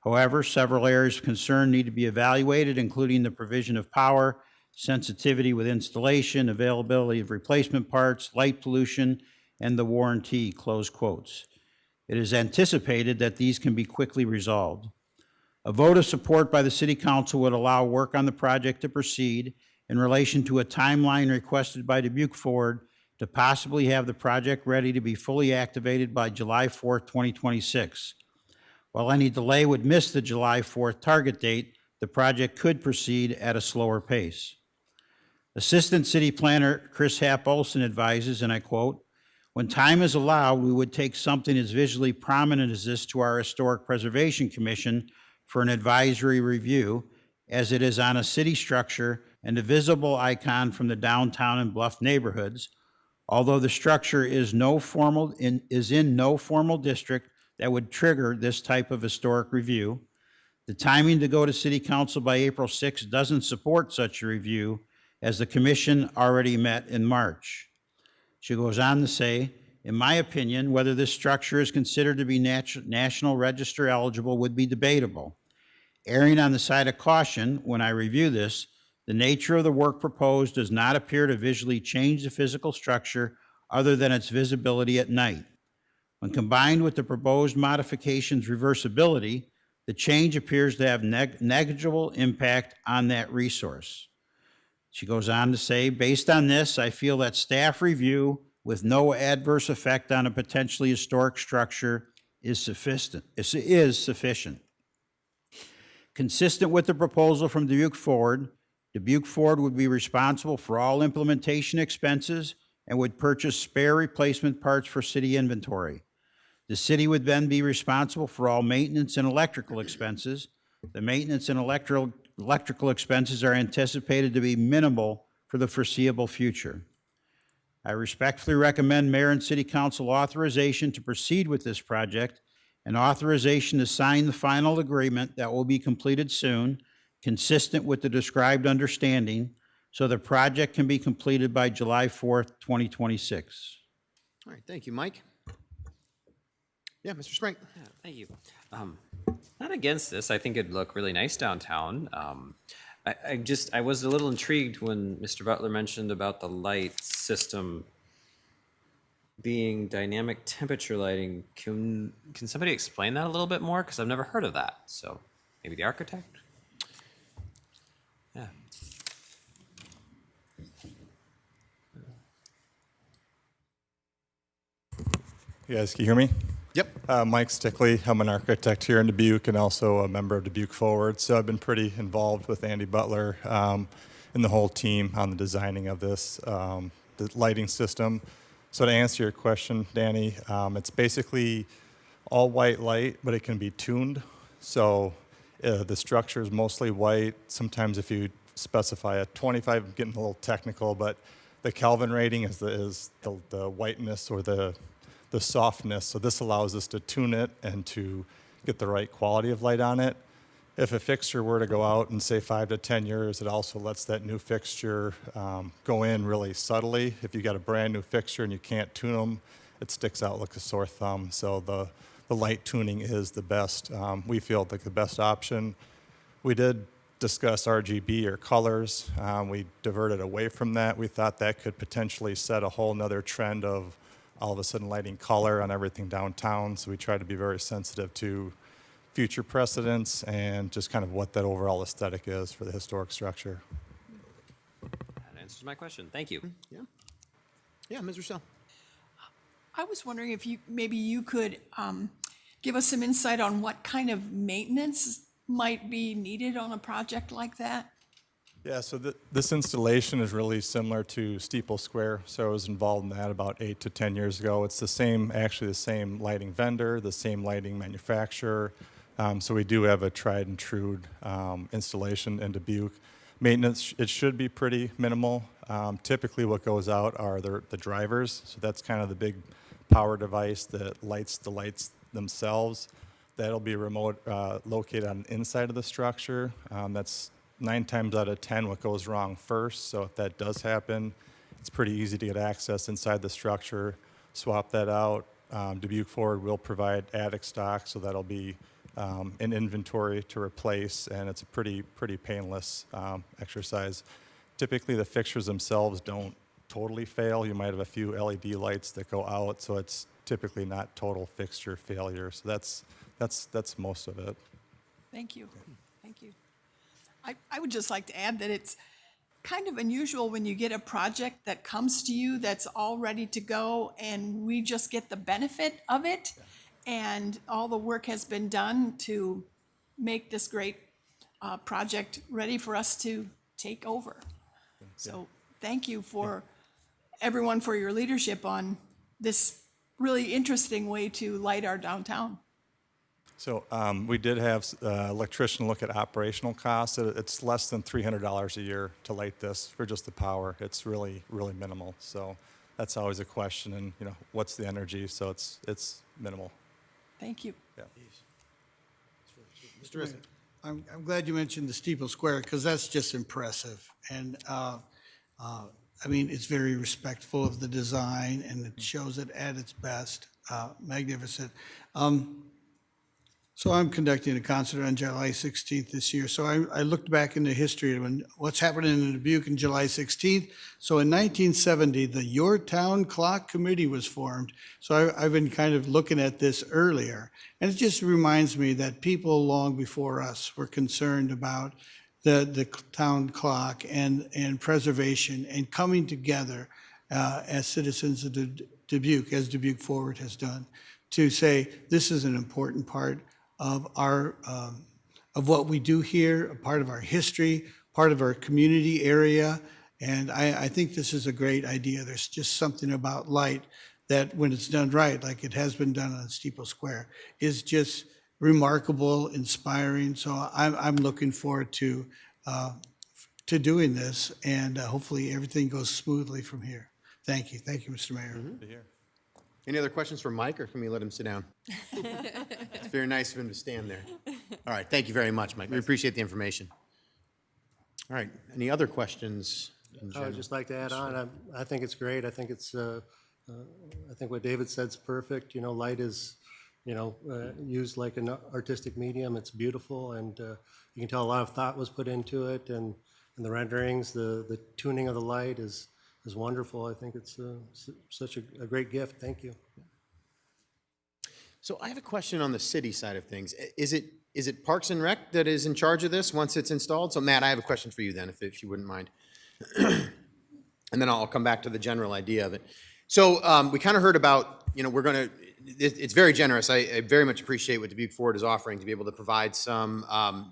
However, several areas of concern need to be evaluated, including the provision of power, sensitivity with installation, availability of replacement parts, light pollution, and the warranty, close quotes. It is anticipated that these can be quickly resolved. A vote of support by the City Council would allow work on the project to proceed in relation to a timeline requested by Dubuque Ford to possibly have the project ready to be fully activated by July 4th, 2026. While any delay would miss the July 4th target date, the project could proceed at a slower pace. Assistant City Planner Chris Happ Olson advises, and I quote, when time is allowed, we would take something as visually prominent as this to our Historic Preservation Commission for an advisory review, as it is on a city structure and a visible icon from the downtown and Bluff neighborhoods. Although the structure is in no formal district that would trigger this type of historic review, the timing to go to City Council by April 6th doesn't support such a review, as the commission already met in March. She goes on to say, in my opinion, whether this structure is considered to be National Register eligible would be debatable. Erring on the side of caution, when I review this, the nature of the work proposed does not appear to visually change the physical structure other than its visibility at night. When combined with the proposed modifications' reversibility, the change appears to have negligible impact on that resource. She goes on to say, based on this, I feel that staff review with no adverse effect on a potentially historic structure is sufficient. Consistent with the proposal from Dubuque Ford would be responsible for all implementation expenses and would purchase spare replacement parts for city inventory. The city would then be responsible for all maintenance and electrical expenses. The maintenance and electrical expenses are anticipated to be minimal for the foreseeable future. I respectfully recommend Mayor and City Council authorization to proceed with this project and authorization to sign the final agreement that will be completed soon, consistent with the described understanding, so the project can be completed by July 4th, 2026.
All right, thank you, Mike. Yeah, Mr. Sprank.
Yeah, thank you. Not against this. I think it'd look really nice downtown. I was a little intrigued when Mr. Butler mentioned about the light system being dynamic temperature lighting. Can somebody explain that a little bit more? Because I've never heard of that. So maybe the architect? Yeah.
You guys can hear me?
Yep.
Mike Stickley. I'm an architect here in Dubuque and also a member of Dubuque Forward. So I've been pretty involved with Andy Butler and the whole team on the designing of this, the lighting system. So to answer your question, Danny, it's basically all white light, but it can be tuned. So the structure is mostly white. Sometimes if you specify a 25, I'm getting a little technical, but the Kelvin rating is the whiteness or the softness. So this allows us to tune it and to get the right quality of light on it. If a fixture were to go out in say 5 to 10 years, it also lets that new fixture go in really subtly. If you got a brand new fixture and you can't tune them, it sticks out like a sore thumb. So the light tuning is the best, we feel like the best option. We did discuss RGB or colors. We diverted away from that. We thought that could potentially set a whole nother trend of all of a sudden lighting color on everything downtown. So we try to be very sensitive to future precedents and just kind of what that overall aesthetic is for the historic structure.
That answers my question. Thank you.
Yeah. Yeah, Ms. Rousseau.
I was wondering if maybe you could give us some insight on what kind of maintenance might be needed on a project like that?
Yeah, so this installation is really similar to Steeple Square. So I was involved in that about 8 to 10 years ago. It's actually the same lighting vendor, the same lighting manufacturer. So we do have a tried and true installation in Dubuque. Maintenance, it should be pretty minimal. Typically what goes out are the drivers. So that's kind of the big power device that lights the lights themselves. That'll be remote located on the inside of the structure. That's 9 times out of 10 what goes wrong first. So if that does happen, it's pretty easy to get access inside the structure, swap that out. Dubuque Forward will provide attic stock, so that'll be in inventory to replace, and it's a pretty painless exercise. Typically the fixtures themselves don't totally fail. You might have a few LED lights that go out, so it's typically not total fixture failure. So that's most of it.
Thank you. Thank you. I would just like to add that it's kind of unusual when you get a project that comes to you that's all ready to go and we just get the benefit of it. And all the work has been done to make this great project ready for us to take over. So thank you for everyone for your leadership on this really interesting way to light our downtown.
So we did have electrician look at operational costs. It's less than $300 a year to light this for just the power. It's really minimal. So that's always a question. And what's the energy? So it's minimal.
Thank you.
Yeah.
Mr. Risley.
I'm glad you mentioned the Steeple Square because that's just impressive. And I mean, it's very respectful of the design and it shows it at its best. Magnificent. So I'm conducting a concert on July 16th this year. So I looked back into history when what's happening in Dubuque on July 16th. So in 1970, the Your Town Clock Committee was formed. So I've been kind of looking at this earlier. And it just reminds me that people long before us were concerned about the town clock and preservation and coming together as citizens of Dubuque, as Dubuque Forward has done, to say this is an important part of our of what we do here, a part of our history, part of our community area. And I think this is a great idea. There's just something about light that when it's done right, like it has been done on Steeple Square, is just remarkable, inspiring. So I'm looking forward to doing this, and hopefully everything goes smoothly from here. Thank you, Mr. Mayor.
To hear.
Any other questions for Mike, or can we let him sit down? It's very nice of him to stand there. All right, thank you very much, Mike. We appreciate the information. All right, any other questions?
I would just like to add on, I think it's great. I think it's, I think what David said is perfect. Light is, used like an artistic medium. It's beautiful, and you can tell a lot of thought was put into it, and the renderings, the tuning of the light is is wonderful. I think it's such a great gift. Thank you.
So I have a question on the city side of things. Is it Parks and Rec that is in charge of this once it's installed? So Matt, I have a question for you then, if you wouldn't mind. And then I'll come back to the general idea of it. So we kind of heard about, it's very generous. I very much appreciate what Dubuque Ford is offering to be able to provide some,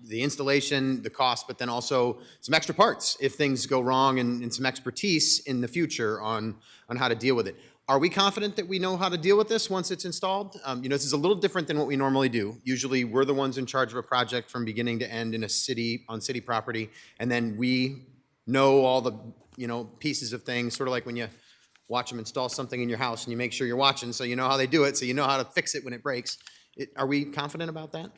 the installation, the cost, but then also some extra parts if things go wrong and some expertise in the future on how to deal with it. Are we confident that we know how to deal with this once it's installed? This is a little different than what we normally do. Usually we're the ones in charge of a project from beginning to end in a city, on city property, and then we know all the, pieces of things, sort of like when you watch them install something in your house and you make sure you're watching so you know how they do it, so you know how to fix it when it breaks. Are we confident about that?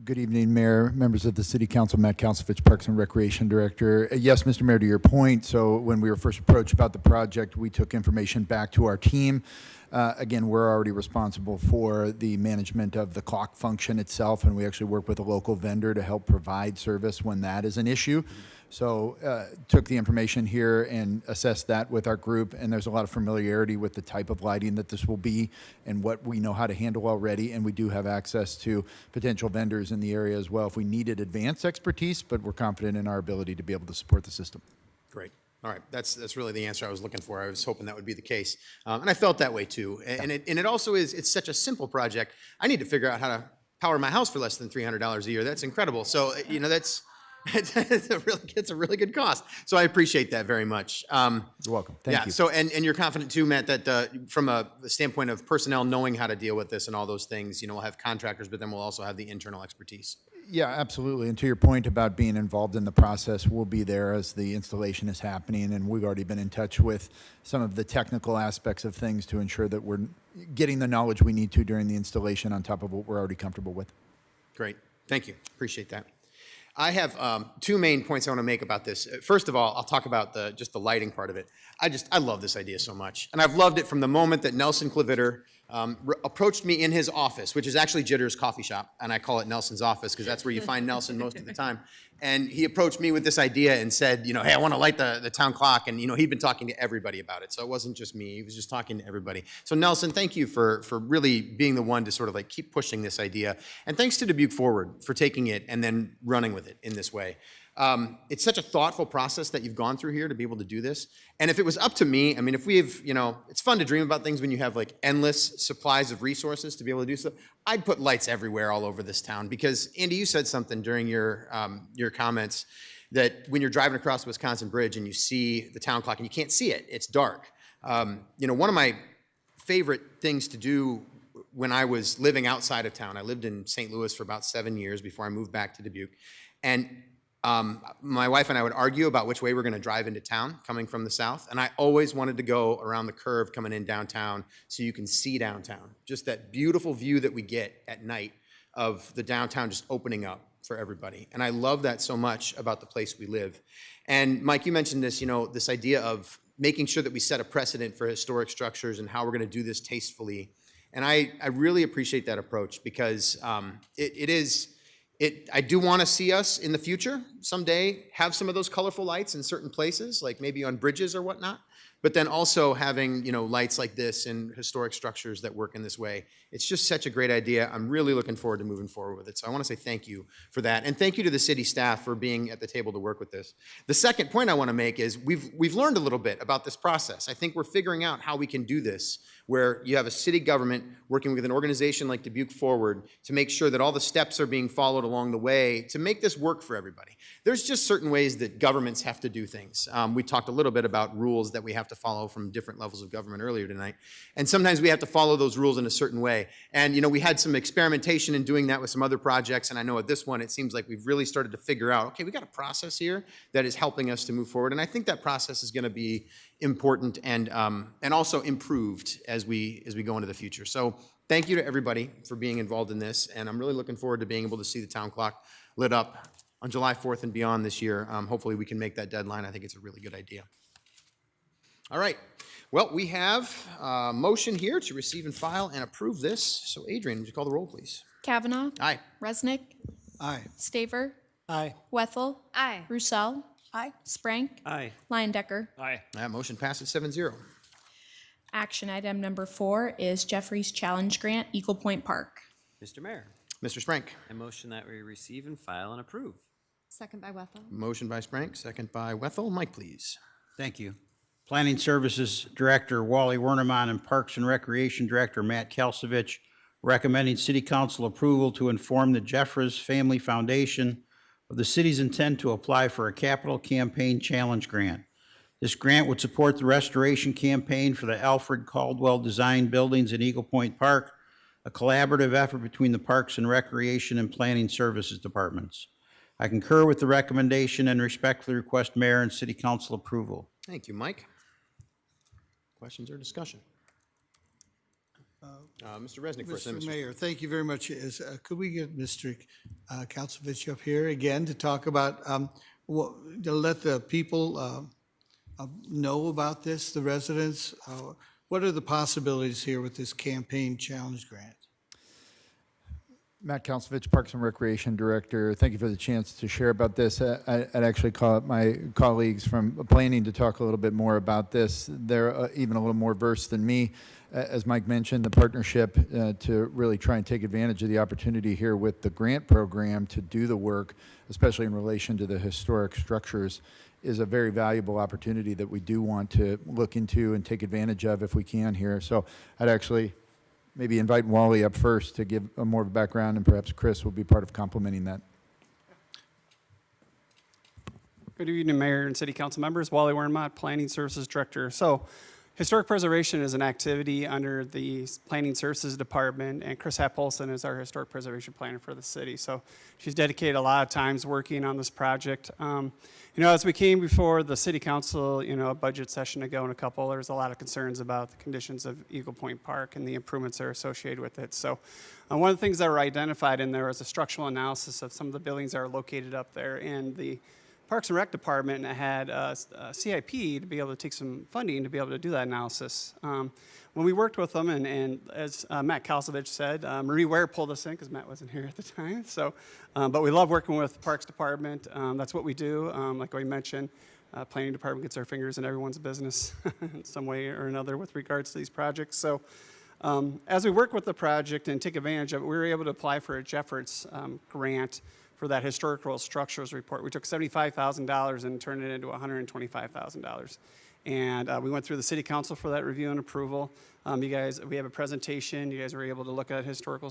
Good evening, Mayor, members of the City Council, Matt Kalsovich, Parks and Recreation Director. Yes, Mr. Mayor, to your point, so when we were first approached about the project, we took information back to our team. Again, we're already responsible for the management of the clock function itself, and we actually work with a local vendor to help provide service when that is an issue. So took the information here and assessed that with our group, and there's a lot of familiarity with the type of lighting that this will be and what we know how to handle already, and we do have access to potential vendors in the area as well if we needed advanced expertise, but we're confident in our ability to be able to support the system.
Great. All right, that's really the answer I was looking for. I was hoping that would be the case, and I felt that way too. And it also is. It's such a simple project. I need to figure out how to power my house for less than $300 a year. That's incredible. So that's it's a really good cost. So I appreciate that very much.
You're welcome. Thank you.
So and you're confident too, Matt, that from a standpoint of personnel knowing how to deal with this and all those things, we'll have contractors, but then we'll also have the internal expertise.
Yeah, absolutely. And to your point about being involved in the process, we'll be there as the installation is happening, and we've already been in touch with some of the technical aspects of things to ensure that we're getting the knowledge we need to during the installation on top of what we're already comfortable with.
Great. Thank you. Appreciate that. I have two main points I want to make about this. First of all, I'll talk about just the lighting part of it. I love this idea so much. And I've loved it from the moment that Nelson Clavitter approached me in his office, which is actually Jitter's coffee shop. And I call it Nelson's office because that's where you find Nelson most of the time. And he approached me with this idea and said, hey, I want to light the town clock. And, he'd been talking to everybody about it. So it wasn't just me. He was just talking to everybody. So Nelson, thank you for really being the one to sort of like keep pushing this idea. And thanks to Dubuque Forward for taking it and then running with it in this way. It's such a thoughtful process that you've gone through here to be able to do this. And if it was up to me, if we've, it's fun to dream about things when you have like endless supplies of resources to be able to do stuff. I'd put lights everywhere all over this town because Andy, you said something during your comments that when you're driving across the Wisconsin Bridge and you see the town clock and you can't see it, it's dark. One of my favorite things to do when I was living outside of town, I lived in St. Louis for about 7 years before I moved back to Dubuque. And my wife and I would argue about which way we're going to drive into town coming from the south. And I always wanted to go around the curve coming in downtown so you can see downtown. Just that beautiful view that we get at night of the downtown just opening up for everybody. And I love that so much about the place we live. And Mike, you mentioned this, this idea of making sure that we set a precedent for historic structures and how we're going to do this tastefully. And I really appreciate that approach because I do want to see us in the future someday have some of those colorful lights in certain places, like maybe on bridges or whatnot, but then also having, lights like this in historic structures that work in this way. It's just such a great idea. I'm really looking forward to moving forward with it. So I want to say thank you for that. And thank you to the city staff for being at the table to work with this. The second point I want to make is we've learned a little bit about this process. I think we're figuring out how we can do this where you have a city government working with an organization like Dubuque Forward to make sure that all the steps are being followed along the way to make this work for everybody. There's just certain ways that governments have to do things. We talked a little bit about rules that we have to follow from different levels of government earlier tonight. And sometimes we have to follow those rules in a certain way. And, we had some experimentation in doing that with some other projects. And I know at this one, it seems like we've really started to figure out, okay, we got a process here that is helping us to move forward. And I think that process is going to be important and also improved as we go into the future. So thank you to everybody for being involved in this. And I'm really looking forward to being able to see the town clock lit up on July 4th and beyond this year. Hopefully we can make that deadline. I think it's a really good idea. All right. Well, we have a motion here to receive and file and approve this. So Adrian, would you call the roll, please?
Kavanaugh.
Aye.
Resnick.
Aye.
Staver.
Aye.
Wethel.
Aye.
Roussel.
Aye.
Sprank.
Aye.
Liondecker.
Aye.
That motion passes 7-0.
Action item number 4 is Jeffrey's Challenge Grant, Eagle Point Park.
Mr. Mayor,
Mr. Sprank.
I motion that we receive and file and approve.
Second by Wethel.
Motion by Sprank, second by Wethel. Mike, please.
Thank you. Planning Services Director Wally Werneman and Parks and Recreation Director Matt Kalsovich recommending City Council approval to inform the Jeffers Family Foundation of the city's intent to apply for a capital campaign challenge grant. This grant would support the restoration campaign for the Alfred Caldwell Design buildings in Eagle Point Park, a collaborative effort between the Parks and Recreation and Planning Services departments. I concur with the recommendation and respectfully request Mayor and City Council approval.
Thank you, Mike. Questions or discussion? Mr. Resnick first. then
Mr.
Mr.
Mayor, thank you very much. Could we get Mr. Kalsovich up here again to talk about, to let the people know about this, the residents? What are the possibilities here with this campaign challenge grant?
Matt Kalsovich, Parks and Recreation Director. Thank you for the chance to share about this. I'd actually call up my colleagues from planning to talk a little bit more about this. They're even a little more versed than me. As Mike mentioned, the partnership to really try and take advantage of the opportunity here with the grant program to do the work, especially in relation to the historic structures, is a very valuable opportunity that we do want to look into and take advantage of if we can here. So I'd actually maybe invite Wally up first to give a more of a background, and perhaps Chris will be part of complementing that.
Good evening, Mayor and City Council members. Wally Wernmont, Planning Services Director. So, historic preservation is an activity under the Planning Services Department, and Chris Happ-Olson is our historic preservation planner for the city. So, she's dedicated a lot of times working on this project. As we came before the City Council, a budget session ago and a couple, there was a lot of concerns about the conditions of Eagle Point Park and the improvements that are associated with it. So, one of the things that were identified in there was a structural analysis of some of the buildings that are located up there, and the Parks and Rec Department had a CIP to be able to take some funding to be able to do that analysis. When we worked with them, and as Matt Kalsovich said, Marie Ware pulled us in because Matt wasn't here at the time. So, but we love working with the Parks Department. That's what we do. Like we mentioned, Planning Department gets our fingers in everyone's business in some way or another with regards to these projects. So, as we work with the project and take advantage of it, we were able to apply for a Jeffords grant for that historical structures report. We took $75,000 and turned it into $125,000. And we went through the City Council for that review and approval. We have a presentation. You guys were able to look at the historic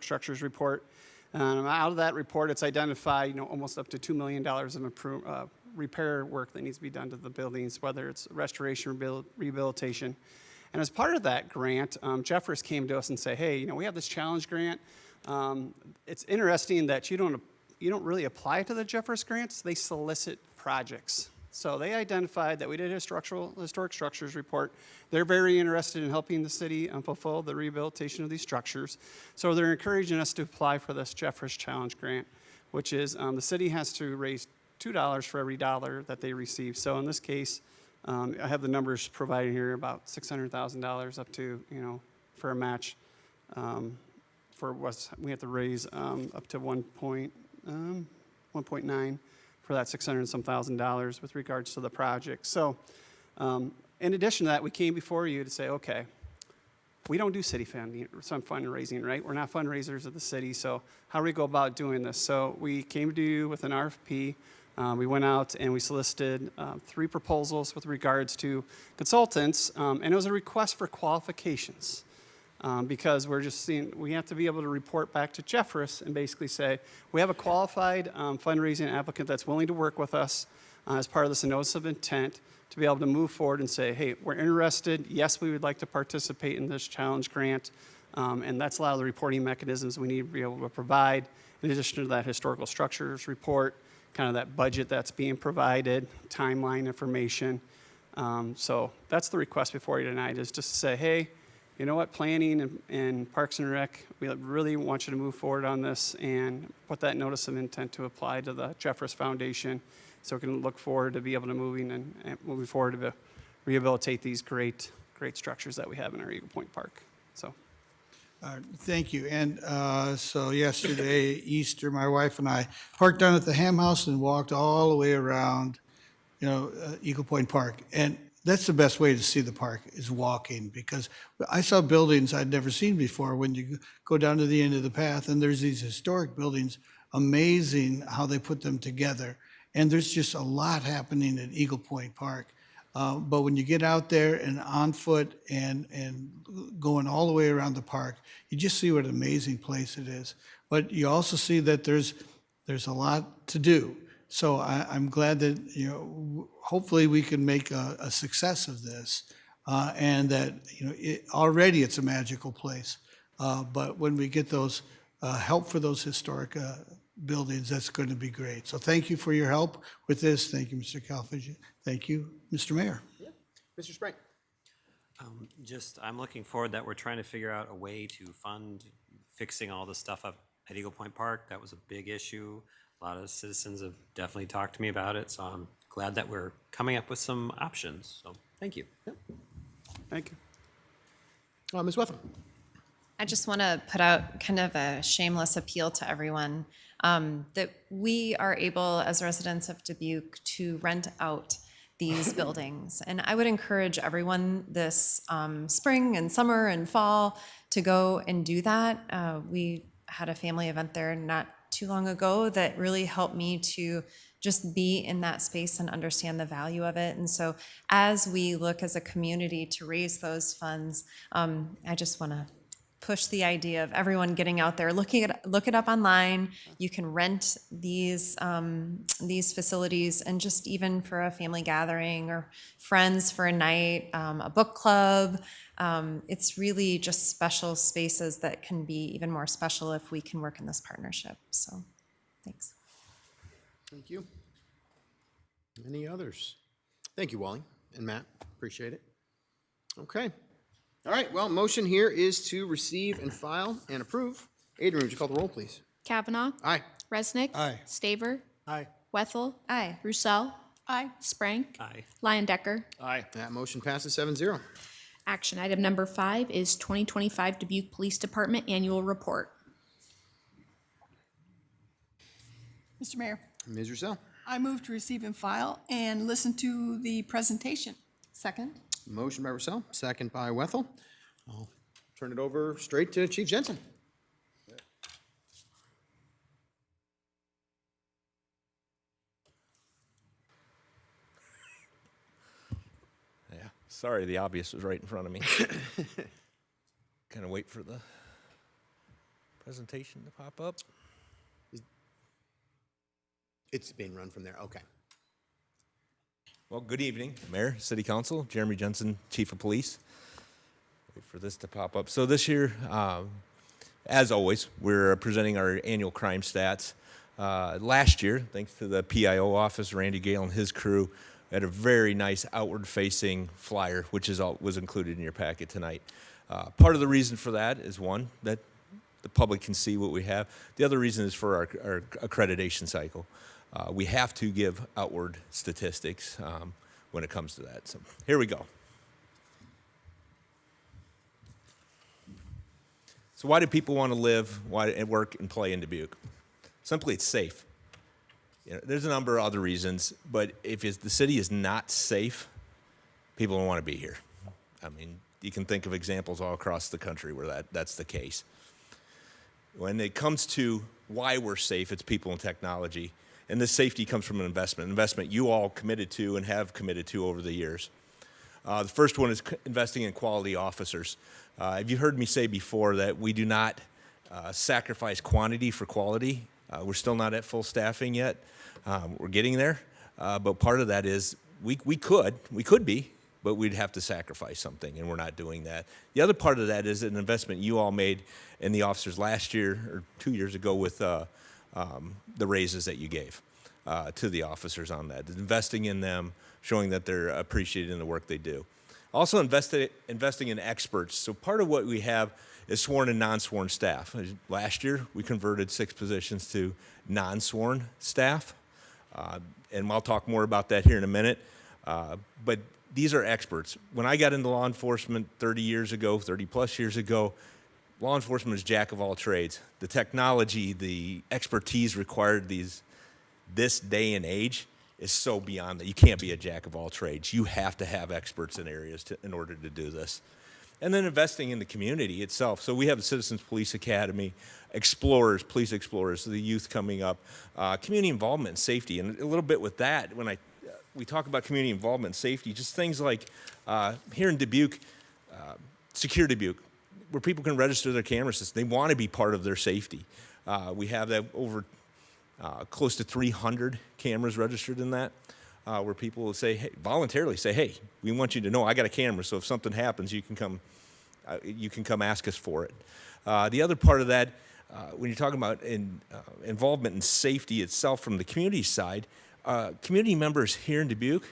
structures report. Out of that report, it's identified, almost up to $2 million of repair work that needs to be done to the buildings, whether it's restoration or rehabilitation. And as part of that grant, Jeffers came to us and said, hey, we have this challenge grant. It's interesting that you don't really apply to the Jeffers grants. They solicit projects. So they identified that we did a historic structures report. They're very interested in helping the city fulfill the rehabilitation of these structures. So they're encouraging us to apply for this Jeffers Challenge grant, which is the city has to raise $2 for every dollar that they receive. So in this case, I have the numbers provided here, about $600,000 up to, for a match. We have to raise up to 1.9 for that $600 and some thousand with regards to the project. So, in addition to that, we came before you to say, okay, we don't do city fundraising, right? We're not fundraisers of the city, so how do we go about doing this? So we came to you with an RFP. We went out and we solicited 3 proposals with regards to consultants, and it was a request for qualifications. Because we're just seeing, we have to be able to report back to Jeffers and basically say, we have a qualified fundraising applicant that's willing to work with us as part of this notice of intent to be able to move forward and say, hey, we're interested. Yes, we would like to participate in this challenge grant. And that's a lot of the reporting mechanisms we need to be able to provide. In addition to that historical structures report, kind of that budget that's being provided, timeline information. So that's the request before you tonight, is just to say, hey, you know what, planning and Parks and Rec, we really want you to move forward on this and put that notice of intent to apply to the Jeffers Foundation so we can look forward to be able to moving forward to rehabilitate these great structures that we have in our Eagle Point Park. So,
Thank you. And so yesterday, Easter, my wife and I parked down at the Ham House and walked all the way around, Eagle Point Park. And that's the best way to see the park, is walking, because I saw buildings I'd never seen before when you go down to the end of the path, and there's these historic buildings. Amazing how they put them together. And there's just a lot happening at Eagle Point Park. But when you get out there and on foot and going all the way around the park, you just see what an amazing place it is. But you also see that there's a lot to do. So I'm glad that, hopefully we can make a success of this, and that, already it's a magical place. But when we get those help for those historic buildings, that's going to be great. So thank you for your help with this. Thank you, Mr. Calfage. Thank you, Mr. Mayor.
Mr. Sprague.
I'm looking forward that we're trying to figure out a way to fund fixing all the stuff up at Eagle Point Park. That was a big issue. A lot of citizens have definitely talked to me about it, so I'm glad that we're coming up with some options. So thank you.
Thank you.
Ms. Wetham.
I just want to put out kind of a shameless appeal to everyone that we are able, as residents of Dubuque, to rent out these buildings. And I would encourage everyone this spring and summer and fall to go and do that. We had a family event there not too long ago that really helped me to just be in that space and understand the value of it. And so as we look as a community to raise those funds, I just want to push the idea of everyone getting out there, look it up online. You can rent these facilities, and just even for a family gathering or friends for a night, a book club. It's really just special spaces that can be even more special if we can work in this partnership. So, thanks.
Thank you. Any others? Thank you, Wally and Matt. Appreciate it. Okay. All right. Well, motion here is to receive and file and approve. Adrian, would you call the roll, please?
Kavanaugh.
Aye.
Resnick.
Aye.
Staver.
Aye.
Wethel.
Aye.
Roussel.
Aye.
Sprank.
Aye.
Lyon Decker.
Aye.
That motion passes 7-0.
Action item number 5 is 2025 Dubuque Police Department Annual Report.
Mr. Mayor,
Ms. Roussel.
I move to receive and file and listen to the presentation. Second.
Motion by Roussel, second by Wethel. I'll turn it over straight to Chief Jensen.
Yeah. Sorry, the obvious was right in front of me. Kind of wait for the presentation to pop up.
It's being run from there. Okay.
Well, good evening, Mayor, City Council, Jeremy Jensen, Chief of Police. Wait for this to pop up. So this year, as always, we're presenting our annual crime stats. Last year, thanks to the PIO office, Randy Gale and his crew, had a very nice outward-facing flyer, which was included in your packet tonight. Part of the reason for that is, one, that the public can see what we have. The other reason is for our accreditation cycle. We have to give outward statistics when it comes to that. So here we go. So why do people want to live, work, and play in Dubuque? Simply, it's safe. There's a number of other reasons, but if the city is not safe, people don't want to be here. I mean, you can think of examples all across the country where that's the case. When it comes to why we're safe, it's people and technology. And this safety comes from an investment you all committed to and have committed to over the years. The first one is investing in quality officers. Have you heard me say before that we do not sacrifice quantity for quality? We're still not at full staffing yet. We're getting there. But part of that is we could be, but we'd have to sacrifice something, and we're not doing that. The other part of that is an investment you all made in the officers last year or 2 years ago with the raises that you gave to the officers on that, investing in them, showing that they're appreciated in the work they do. Also investing in experts. So part of what we have is sworn and non-sworn staff. Last year, we converted 6 positions to non-sworn staff, and I'll talk more about that here in a minute. But these are experts. When I got into law enforcement 30 plus years ago, law enforcement is jack of all trades. The technology, the expertise required this day and age is so beyond that. You can't be a jack of all trades. You have to have experts in areas in order to do this. And then investing in the community itself. So we have the Citizens Police Academy, explorers, police explorers, the youth coming up, community involvement and safety. And a little bit with that, when we talk about community involvement and safety, just things like here in Dubuque, Secure Dubuque, where people can register their camera systems. They want to be part of their safety. We have that over close to 300 cameras registered in that, where people will say, hey, voluntarily say, hey, we want you to know I got a camera, so if something happens, you can come ask us for it. The other part of that, when you're talking about involvement in safety itself from the community side, community members here in Dubuque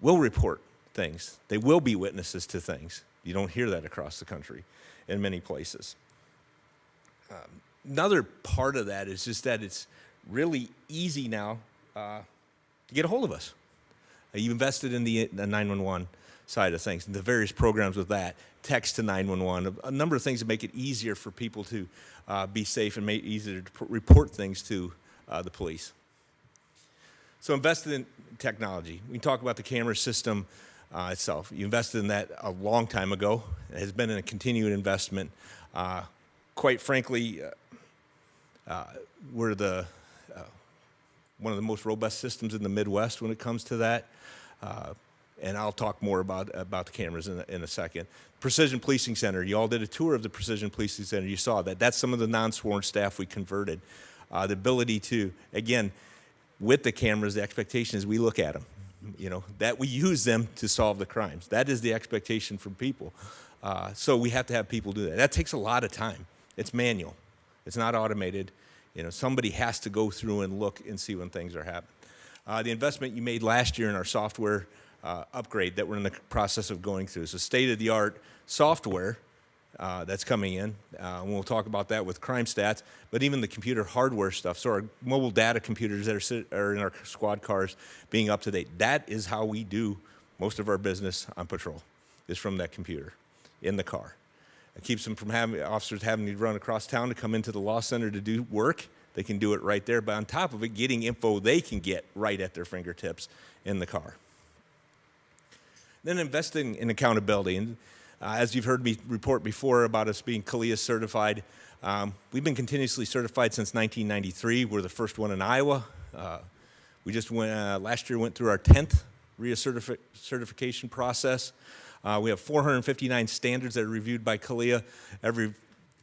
will report things. They will be witnesses to things. You don't hear that across the country in many places. Another part of that is just that it's really easy now to get a hold of us. You invested in the 911 side of things, and the various programs with that, text to 911, a number of things that make it easier for people to be safe and make it easier to report things to the police. So invested in technology. We can talk about the camera system itself. You invested in that a long time ago. It has been a continued investment. Quite frankly, we're one of the most robust systems in the Midwest when it comes to that. And I'll talk more about the cameras in a second. Precision Policing Center. You all did a tour of the Precision Policing Center. You saw that. That's some of the non-sworn staff we converted. The ability to, again, with the cameras, the expectation is we look at them, that we use them to solve the crimes. That is the expectation from people. So we have to have people do that. That takes a lot of time. It's manual. It's not automated. Somebody has to go through and look and see when things are happening. The investment you made last year in our software upgrade that we're in the process of going through. So state-of-the-art software that's coming in. And we'll talk about that with crime stats, but even the computer hardware stuff. So our mobile data computers that are in our squad cars being up to date. That is how we do most of our business on patrol, is from that computer in the car. It keeps them from officers having to run across town to come into the law center to do work. They can do it right there, but on top of it, getting info they can get right at their fingertips in the car. Then investing in accountability. And as you've heard me report before about us being CALEA certified, we've been continuously certified since 1993. We're the first one in Iowa. We just last year went through our 10th RIA certification process. We have 459 standards that are reviewed by CALEA every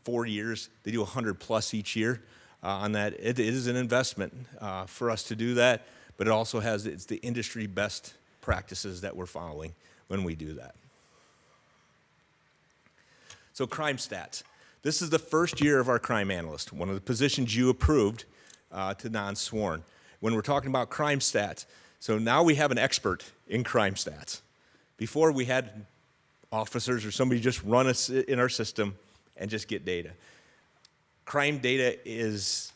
4 years. They do 100 plus each year on that. It is an investment for us to do that, but it also it's the industry best practices that we're following when we do that. So crime stats. This is the first year of our crime analyst, one of the positions you approved to non-sworn. When we're talking about crime stats, so now we have an expert in crime stats. Before we had officers or somebody just run us in our system and just get data. Crime data is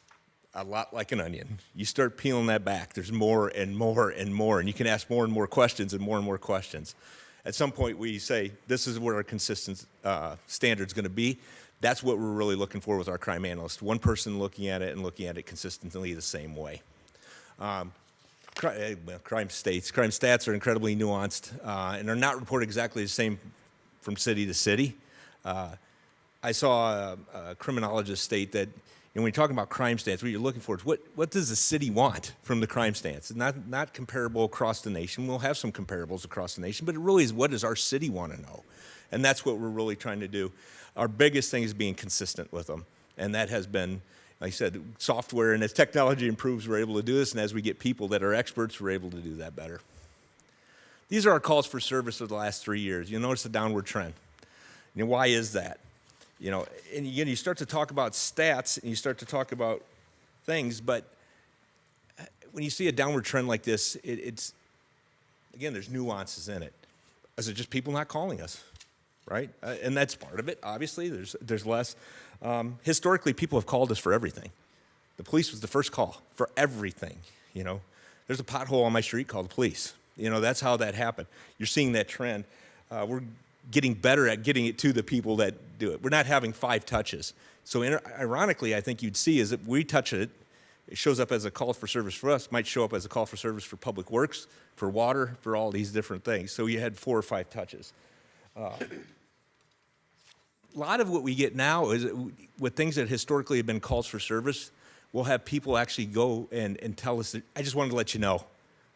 a lot like an onion. You start peeling that back, there's more and more and more, and you can ask more and more questions and more questions. At some point we say, this is where our consistent standard's gonna be. That's what we're really looking for with our crime analyst. One person looking at it and looking at it consistently the same way. Crime stats are incredibly nuanced and are not reported exactly the same from city to city. I saw a criminologist state that when you're talking about crime stats, what you're looking for is what does the city want from the crime stats? It's not comparable across the nation. We'll have some comparables across the nation, but it really is what does our city want to know? And that's what we're really trying to do. Our biggest thing is being consistent with them. And that has been, like I said, software, and as technology improves, we're able to do this, and as we get people that are experts, we're able to do that better. These are our calls for service of the last 3 years. You'll notice a downward trend. Why is that? And again, you start to talk about stats, and you start to talk about things, but when you see a downward trend like this, it's again, there's nuances in it. Is it just people not calling us, right? And that's part of it, obviously. There's less. Historically, people have called us for everything. The police was the first call for everything, There's a pothole on my street, called the police. That's how that happened. You're seeing that trend. We're getting better at getting it to the people that do it. We're not having 5 touches. So ironically, I think you'd see is if we touch it, it shows up as a call for service for us, might show up as a call for service for Public Works, for water, for all these different things. So you had 4 or 5 touches. A lot of what we get now is with things that historically have been calls for service, we'll have people actually go and tell us that, I just wanted to let you know.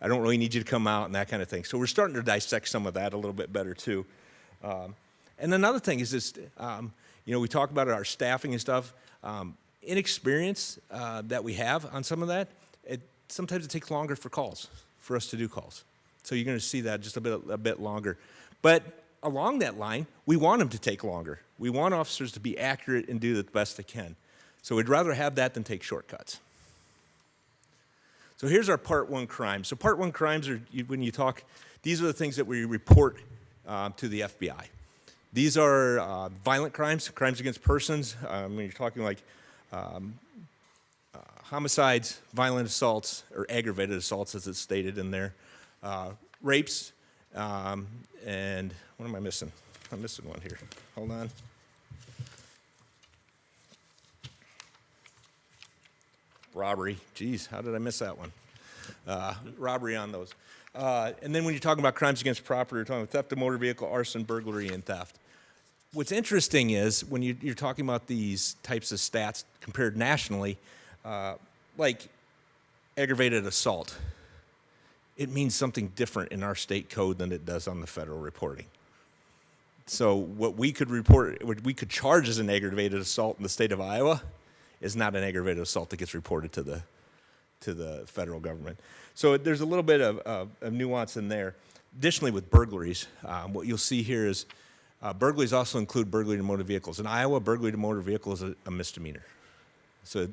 I don't really need you to come out and that kind of thing. So we're starting to dissect some of that a little bit better too. And another thing is this, we talk about our staffing and stuff. Inexperience that we have on some of that, sometimes it takes longer for us to do calls. So you're going to see that just a bit longer. But along that line, we want them to take longer. We want officers to be accurate and do the best they can. So we'd rather have that than take shortcuts. So here's our Part 1 crimes. So Part 1 crimes are, when you talk, these are the things that we report to the FBI. These are violent crimes, crimes against persons. When you're talking like homicides, violent assaults, or aggravated assaults, as it's stated in there, rapes, and what am I missing? I'm missing one here. Hold on. Robbery. Geez, how did I miss that one? Robbery on those. And then when you're talking about crimes against property, you're talking about theft of motor vehicle, arson, burglary, and theft. What's interesting is when you're talking about these types of stats compared nationally, like aggravated assault, it means something different in our state code than it does on the federal reporting. So what we could report, what we could charge as an aggravated assault in the state of Iowa is not an aggravated assault that gets reported to the federal government. So there's a little bit of nuance in there. Additionally, with burglaries, what you'll see here is burglaries also include burglary to motor vehicles. In Iowa, burglary to motor vehicle is a misdemeanor. So,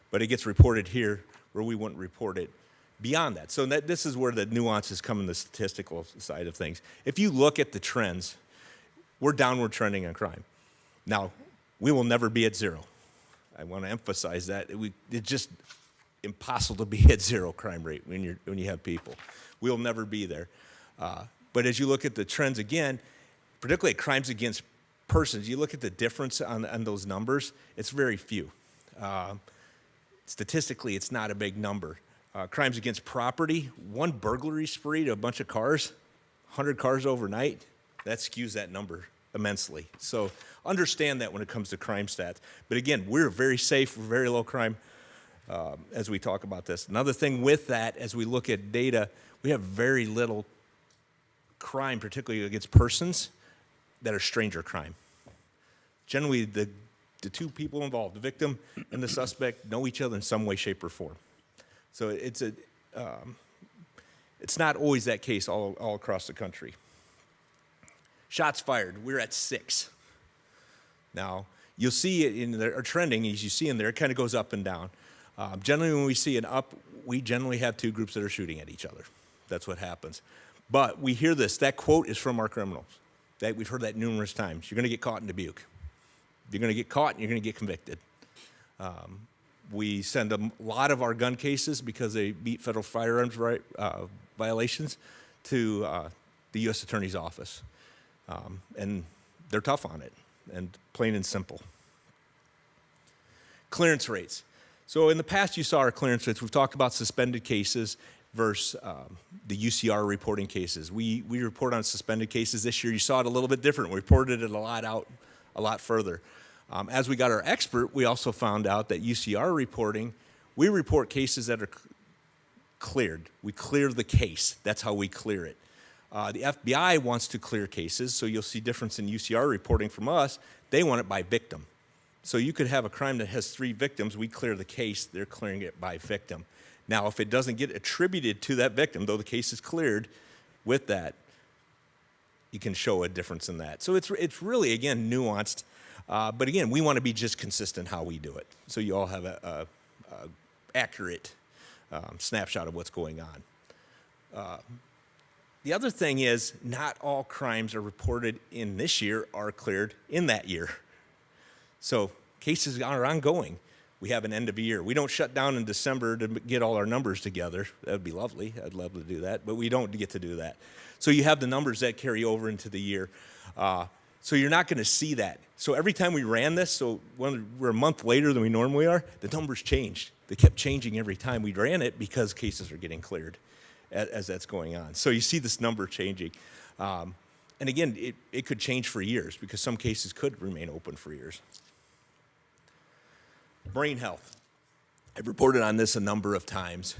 but it gets reported here where we wouldn't report it beyond that. So this is where the nuances come in the statistical side of things. If you look at the trends, we're downward trending on crime. Now, we will never be at 0. I want to emphasize that. It's just impossible to be at 0 crime rate when you have people. We'll never be there. But as you look at the trends again, particularly crimes against persons, you look at the difference on those numbers, it's very few. Statistically, it's not a big number. Crimes against property, one burglary spree to a bunch of cars, 100 cars overnight, that skews that number immensely. So understand that when it comes to crime stats. But again, we're very safe, we're very low crime as we talk about this. Another thing with that, as we look at data, we have very little crime, particularly against persons, that are stranger crime. Generally, the 2 people involved, the victim and the suspect, know each other in some way, shape, or form. So it's not always that case all across the country. Shots fired, we're at 6. Now, you'll see it in there, or trending, as you see in there, it kind of goes up and down. Generally, when we see an up, we generally have 2 groups that are shooting at each other. That's what happens. But we hear this, that quote is from our criminals. We've heard that numerous times. You're going to get caught in Dubuque. You're going to get caught and you're going to get convicted. We send a lot of our gun cases, because they meet federal firearms violations, to the U.S. Attorney's Office. And they're tough on it, and plain and simple. Clearance rates. So in the past, you saw our clearance rates. We've talked about suspended cases versus the UCR reporting cases. We report on suspended cases. This year, you saw it a little bit different. We reported it a lot further. As we got our expert, we also found out that UCR reporting, we report cases that are cleared. We clear the case. That's how we clear it. The FBI wants to clear cases, so you'll see difference in UCR reporting from us. They want it by victim. So you could have a crime that has 3 victims. We clear the case. They're clearing it by victim. Now, if it doesn't get attributed to that victim, though the case is cleared with that, you can show a difference in that. So it's really, again, nuanced. But again, we want to be just consistent how we do it, so you all have a accurate snapshot of what's going on. The other thing is, not all crimes are reported in this year are cleared in that year. So cases are ongoing. We have an end of year. We don't shut down in December to get all our numbers together. That would be lovely. I'd love to do that, but we don't get to do that. So you have the numbers that carry over into the year. So you're not going to see that. So every time we ran this, so when we're a month later than we normally are, the numbers changed. They kept changing every time we ran it because cases are getting cleared as that's going on. So you see this number changing. And again, it could change for years because some cases could remain open for years. Brain health. I've reported on this a number of times.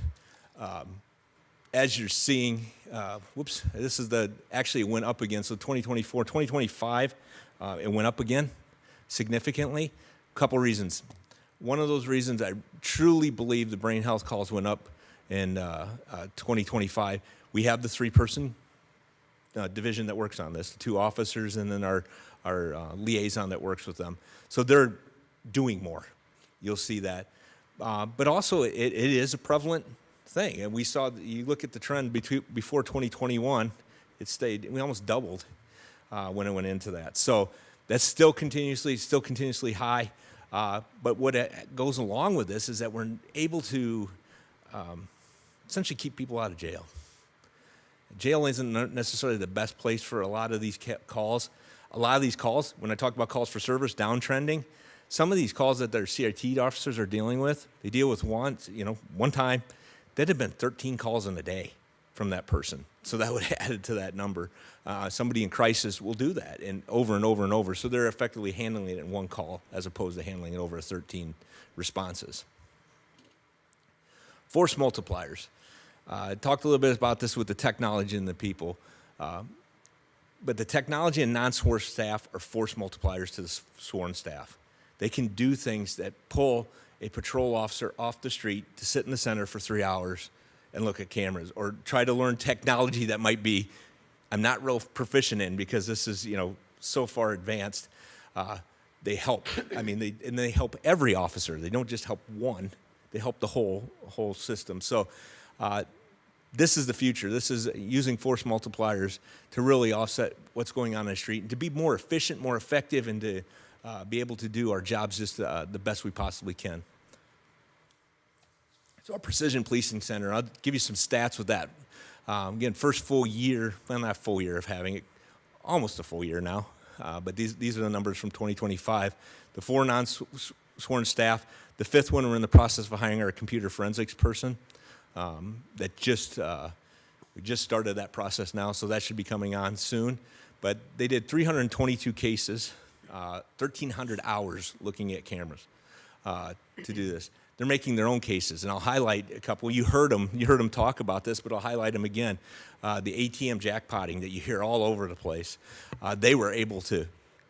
As you're seeing, this is actually it went up again. So 2024, 2025, it went up again significantly. A couple reasons. One of those reasons, I truly believe the brain health calls went up in 2025. We have the 3-person division that works on this, 2 officers, and then our liaison that works with them. So they're doing more. You'll see that. But also, it is a prevalent thing. And we saw, you look at the trend before 2021, we almost doubled when it went into that. So that's still continuously high. But what goes along with this is that we're able to essentially keep people out of jail. Jail isn't necessarily the best place for a lot of these calls. A lot of these calls, when I talk about calls for service, downtrending, some of these calls that their CRT officers are dealing with, they deal with one time. That'd have been 13 calls in a day from that person. So that would have added to that number. Somebody in crisis will do that and over and over and over. So they're effectively handling it in one call as opposed to handling it over 13 responses. Force multipliers. I talked a little bit about this with the technology and the people. But the technology and non-sworn staff are force multipliers to the sworn staff. They can do things that pull a patrol officer off the street to sit in the center for 3 hours and look at cameras, or try to learn technology that might be I'm not real proficient in because this is so far advanced. They help. I mean, they help every officer. They don't just help one. They help the whole system. So this is the future. This is using force multipliers to really offset what's going on the street and to be more efficient, more effective, and to be able to do our jobs just the best we possibly can. So our Precision Policing Center, I'll give you some stats with that. Again, first full year, well, not full year of having it, almost a full year now, but these are the numbers from 2025. The 4 non-sworn staff, the 5th one, we're in the process of hiring our computer forensics person. We just started that process now, so that should be coming on soon. But they did 322 cases, 1,300 hours looking at cameras to do this. They're making their own cases, and I'll highlight a couple. You heard them talk about this, but I'll highlight them again. The ATM jackpotting that you hear all over the place, they were able to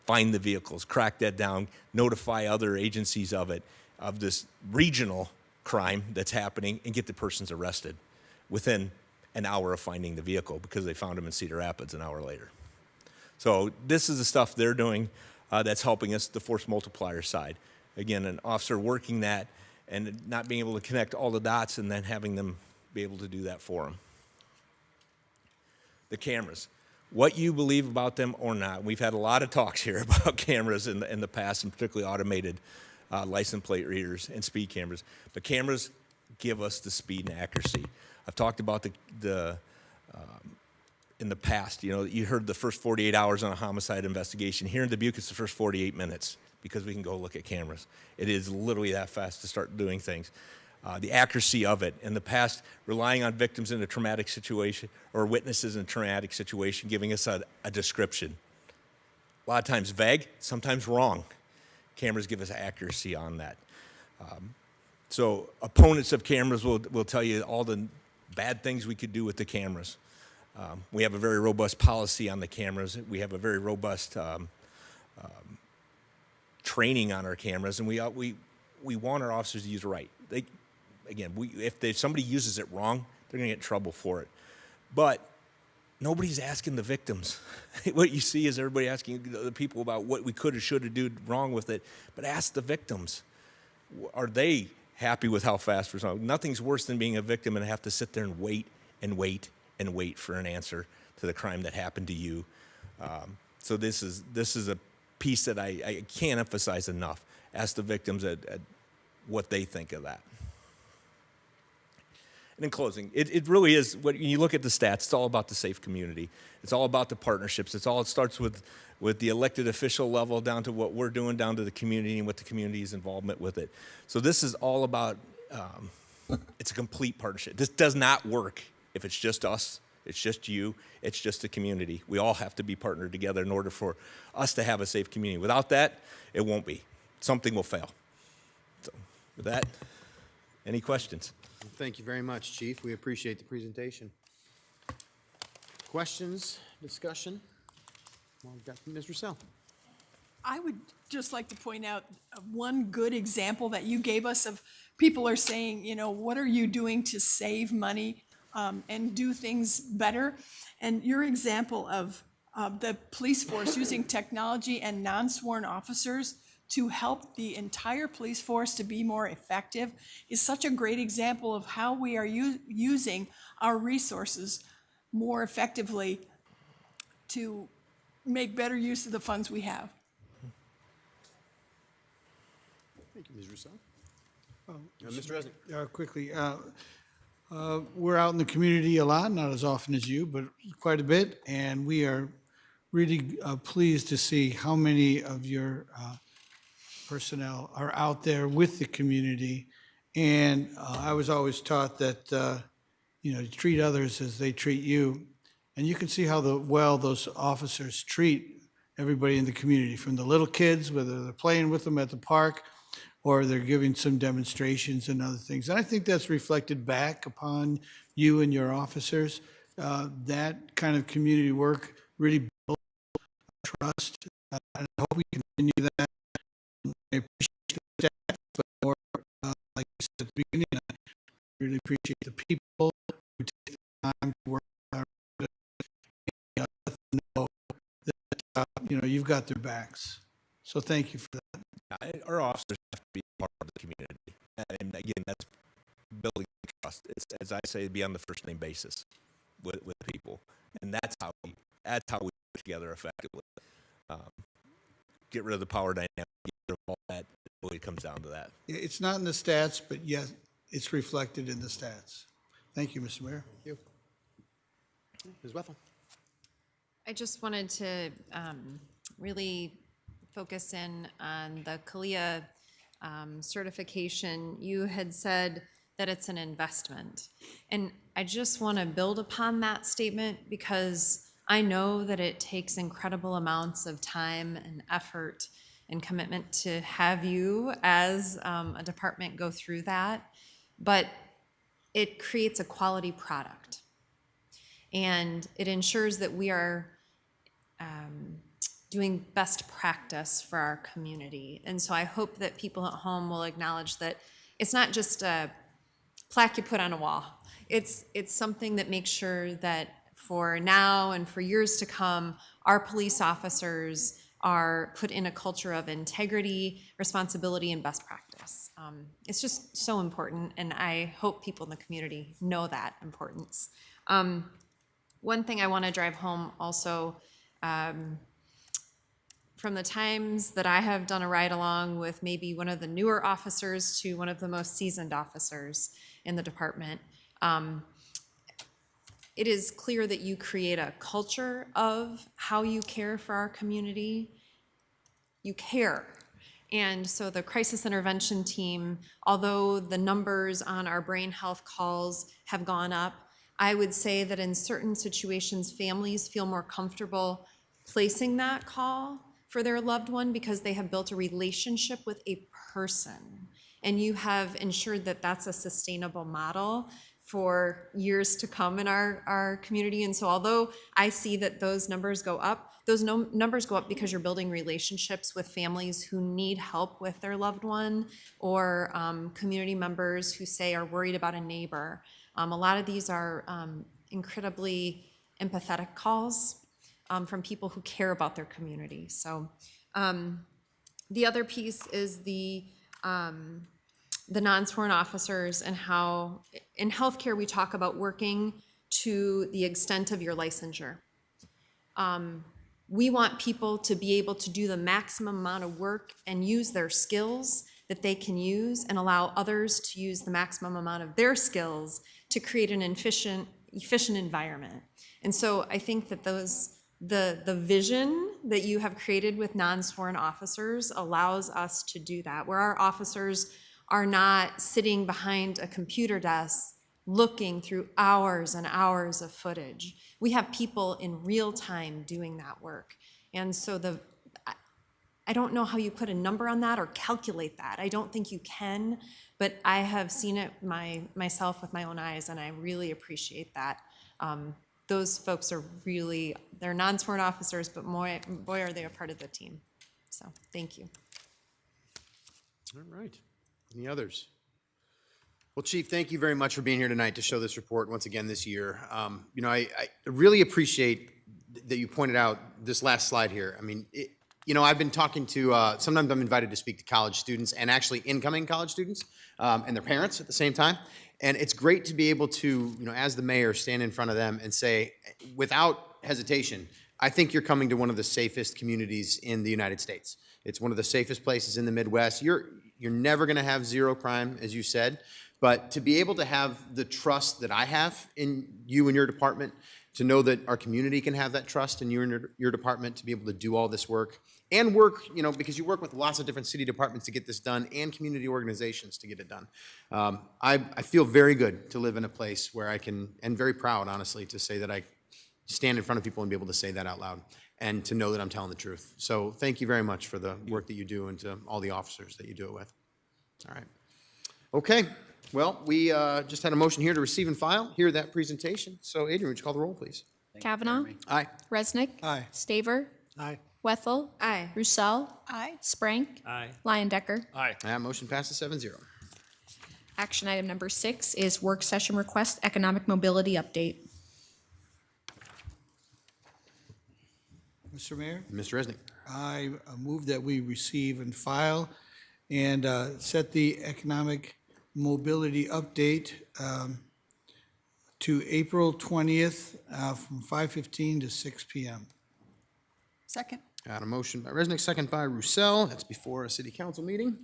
find the vehicles, crack that down, notify other agencies of this regional crime that's happening, and get the persons arrested within an hour of finding the vehicle because they found them in Cedar Rapids an hour later. So this is the stuff they're doing that's helping us, the force multiplier side. Again, an officer working that and not being able to connect all the dots and then having them be able to do that for them. The cameras. What you believe about them or not, we've had a lot of talks here about cameras in the past, and particularly automated license plate readers and speed cameras. But cameras give us the speed and accuracy. I've talked about in the past, you heard the first 48 hours on a homicide investigation. Here in Dubuque, it's the first 48 minutes because we can go look at cameras. It is literally that fast to start doing things. The accuracy of it. In the past, relying on victims in a traumatic situation or witnesses in a traumatic situation, giving us a description. A lot of times vague, sometimes wrong. Cameras give us accuracy on that. So opponents of cameras will tell you all the bad things we could do with the cameras. We have a very robust policy on the cameras. We have a very robust training on our cameras, and we want our officers to use it right. If somebody uses it wrong, they're going to get in trouble for it. But nobody's asking the victims. What you see is everybody asking the people about what we could or should have done wrong with it. But ask the victims. Are they happy with how fast we're going? Nothing's worse than being a victim and have to sit there and wait and wait and wait for an answer to the crime that happened to you. So this is a piece that I can't emphasize enough. Ask the victims what they think of that. And in closing, it really is, when you look at the stats, it's all about the safe community. It's all about the partnerships. It starts with the elected official level down to what we're doing, down to the community and what the community's involvement with it. So this is all about, it's a complete partnership. This does not work if it's just us, it's just you, it's just the community. We all have to be partnered together in order for us to have a safe community. Without that, it won't be. Something will fail. So with that, any questions?
Thank you very much, Chief. We appreciate the presentation. Questions, discussion? Well, we've got Ms. Russell.
I would just like to point out one good example that you gave us of people are saying, you know, what are you doing to save money and do things better? And your example of the police force using technology and non-sworn officers to help the entire police force to be more effective is such a great example of how we are using our resources more effectively to make better use of the funds we have.
Thank you, Ms. Russo. Mr. Resnick.
Quickly, we're out in the community a lot, not as often as you, but quite a bit, and we are really pleased to see how many of your personnel are out there with the community. And I was always taught that, you know, you treat others as they treat you. And you can see how well those officers treat everybody in the community, from the little kids, whether they're playing with them at the park or they're giving some demonstrations and other things. And I think that's reflected back upon you and your officers. That kind of community work really builds trust. And I hope we continue that. I appreciate the staff, but more, like I said at the beginning, I really appreciate the people who take the time to work with our and let them know that, you know, you've got their backs. So thank you for that.
Our officers have to be part of the community. And again, that's building trust. It's, as I say, be on the first name basis with people. And that's how we work together effectively. Get rid of the power dynamic, get rid of all that. It comes down to that.
It's not in the stats, but yes, it's reflected in the stats. Thank you, Mr. Mayor.
Thank you. Ms. Wethel.
I just wanted to really focus in on the CALIA certification. You had said that it's an investment. And I just want to build upon that statement because I know that it takes incredible amounts of time and effort and commitment to have you as a department go through that, but it creates a quality product. And it ensures that we are doing best practice for our community. And so I hope that people at home will acknowledge that it's not just a plaque you put on a wall. It's something that makes sure that for now and for years to come, our police officers are put in a culture of integrity, responsibility, and best practice. It's just so important, and I hope people in the community know that importance. One thing I want to drive home also, from the times that I have done a ride along with maybe one of the newer officers to one of the most seasoned officers in the department, it is clear that you create a culture of how you care for our community. You care. And so the crisis intervention team, although the numbers on our brain health calls have gone up, I would say that in certain situations, families feel more comfortable placing that call for their loved one because they have built a relationship with a person. And you have ensured that that's a sustainable model for years to come in our community. And so although I see that those numbers go up, those numbers go up because you're building relationships with families who need help with their loved one, or community members who say are worried about a neighbor. A lot of these are incredibly empathetic calls from people who care about their community. So the other piece is the non-sworn officers, and how in healthcare we talk about working to the extent of your licensure. We want people to be able to do the maximum amount of work and use their skills that they can use and allow others to use the maximum amount of their skills to create an efficient environment. And so I think that the vision that you have created with non-sworn officers allows us to do that, where our officers are not sitting behind a computer desk looking through hours and hours of footage. We have people in real time doing that work. And so I don't know how you put a number on that or calculate that. I don't think you can, but I have seen it myself with my own eyes, and I really appreciate that. Those folks are really, they're non-sworn officers, but boy, are they a part of the team. So, thank you.
All right. Any others? Well, Chief, thank you very much for being here tonight to show this report once again this year. You know, I really appreciate that you pointed out this last slide here. I mean, you know, I've been talking to, sometimes I'm invited to speak to college students and actually incoming college students and their parents at the same time. And it's great to be able to, you know, as the mayor, stand in front of them and say, without hesitation, I think you're coming to one of the safest communities in the United States. It's one of the safest places in the Midwest. You're never going to have zero crime, as you said, but to be able to have the trust that I have in you and your department, to know that our community can have that trust in you and your department to be able to do all this work and work, you know, because you work with lots of different city departments to get this done and community organizations to get it done. I feel very good to live in a place where I can, and very proud, honestly, to say that I stand in front of people and be able to say that out loud and to know that I'm telling the truth. So thank you very much for the work that you do and to all the officers that you do it with. All right. Okay. Well, we just had a motion here to receive and file, hear that presentation. So Adrian, would you call the roll, please?
Kavanaugh.
Aye.
Resnick.
Aye.
Staver.
Aye.
Wethel.
Aye.
Roussel.
Aye.
Sprank.
Aye.
Leyendecker.
Aye.
That motion passes 7-0.
Action item number 6 is work session request, economic mobility update.
Mr. Mayor,
Mr. Resnick.
I move that we receive and file and set the economic mobility update to April 20th from 5:15 to 6 p.m.
Second.
Got a motion by Resnick, second by Roussel. That's before a city council meeting.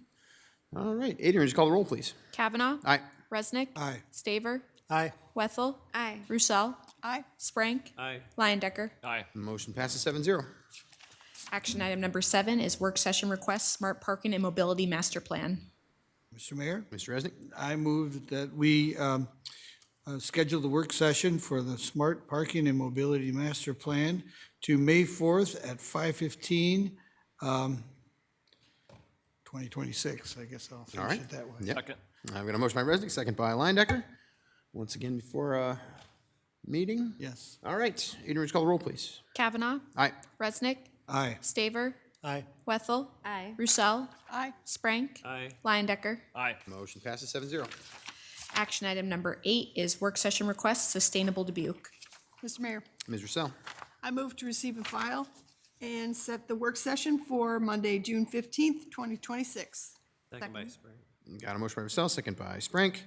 All right. Adrian, would you call the roll, please?
Kavanaugh.
Aye.
Resnick.
Aye.
Staver.
Aye.
Wethel.
Aye.
Roussel.
Aye.
Sprank.
Aye.
Leyendecker.
Aye.
Motion passes 7-0.
Action item number 7 is work session request, smart parking and mobility master plan.
Mr. Mayor,
Mr. Resnick.
I move that we schedule the work session for the Smart Parking and Mobility Master Plan to May 4th at 5:15, 2026. I guess I'll
All
finish
right.
it that way.
Yep.
Second.
I've got a motion by Resnick, second by Leyendecker. Once again, before meeting.
Yes.
All right. Adrian, would you call the roll, please?
Kavanaugh.
Aye.
Resnick.
Aye.
Staver.
Aye.
Wethel.
Aye.
Roussel.
Aye.
Sprank.
Aye.
Leyendecker.
Aye.
Motion passes 7-0.
Action item number 8 is work session request, sustainable Dubuque.
Mr. Mayor,
Ms. Roussel.
I move to receive and file and set the work session for Monday, June 15th, 2026.
Second by Spring.
Got a motion by Roussel, second by Sprank.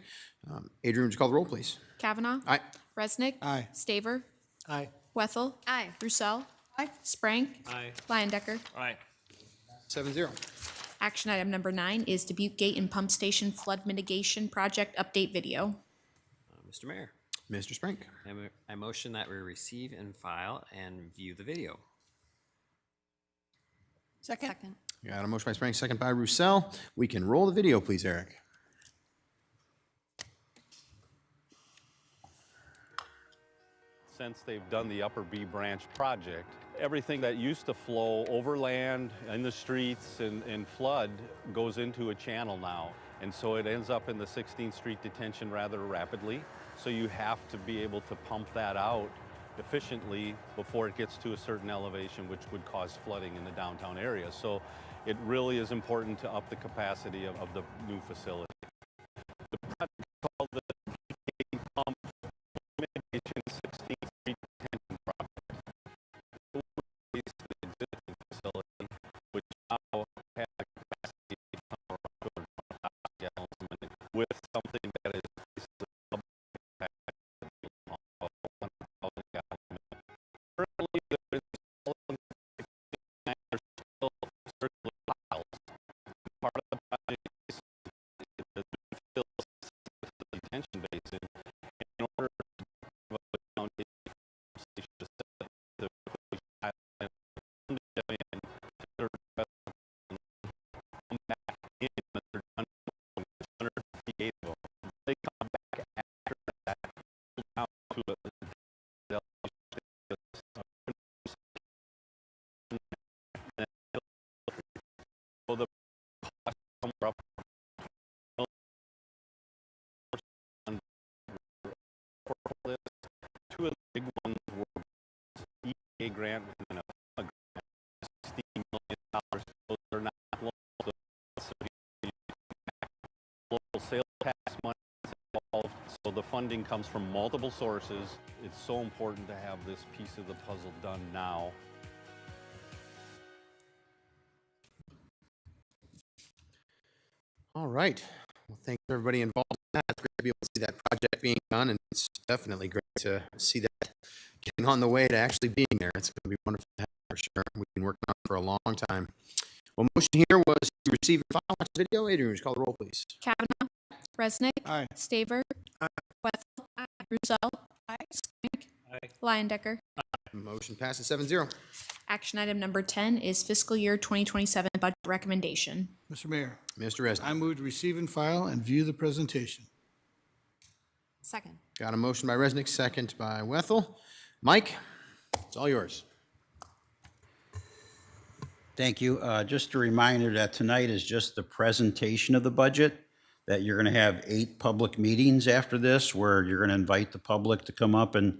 Adrian, would you call the roll, please?
Kavanaugh.
Aye.
Resnick.
Aye.
Staver.
Aye.
Wethel.
Aye.
Roussel.
Aye.
Sprank.
Aye.
Leyendecker.
Aye.
7-0.
Action item number 9 is Dubuque Gate and Pump Station Flood Mitigation Project Update Video.
Mr. Mayor,
Mr. Sprank.
I motion that we receive and file and view the video.
Second.
Second.
Got a motion by Sprank, second by Roussel. We can roll the video, please, Eric.
Since they've done the Upper B Branch project, everything that used to flow overland in the streets and flood goes into a channel now. And so it ends up in the 16th Street detention rather rapidly. So you have to be able to pump that out efficiently before it gets to a certain elevation, which would cause flooding in the downtown area. So it really is important to up the capacity of the new facility. The project called the Gate Pump Mitigation 16th Street Detention Project. It will replace the existing facility, which now has a capacity of around 200,000 gallons a minute, with something that is double capacity of 100,000 gallons a minute. Currently, there is still circular piles. Part of the project is for this. Two of the big ones were EPA grant and a grant, $60 million. Those are not local, local sales tax money is involved, so the funding comes from multiple sources. It's so important to have this piece of the puzzle done now.
All right. Well, thanks for everybody involved in that. It's great to be able to see that project being done, and it's definitely great to see that getting on the way to actually being there. It's going to be wonderful to have for sure. We've been working on it for a long time. Well, motion here was to receive and file watch video. Adrian, would you call the roll, please?
Kavanaugh. Resnick.
Aye.
Staver. Wethel. Roussel. Skank. Leyendecker.
Motion passes 7-0.
Action item number 10 is fiscal year 2027 budget recommendation.
Mr. Mayor,
Mr. Resnick.
I move to receive and file and view the presentation.
Second.
Got a motion by Resnick, second by Wethel. Mike, it's all yours.
Thank you. Just a reminder that tonight is just the presentation of the budget, that you're going to have 8 public meetings after this where you're going to invite the public to come up and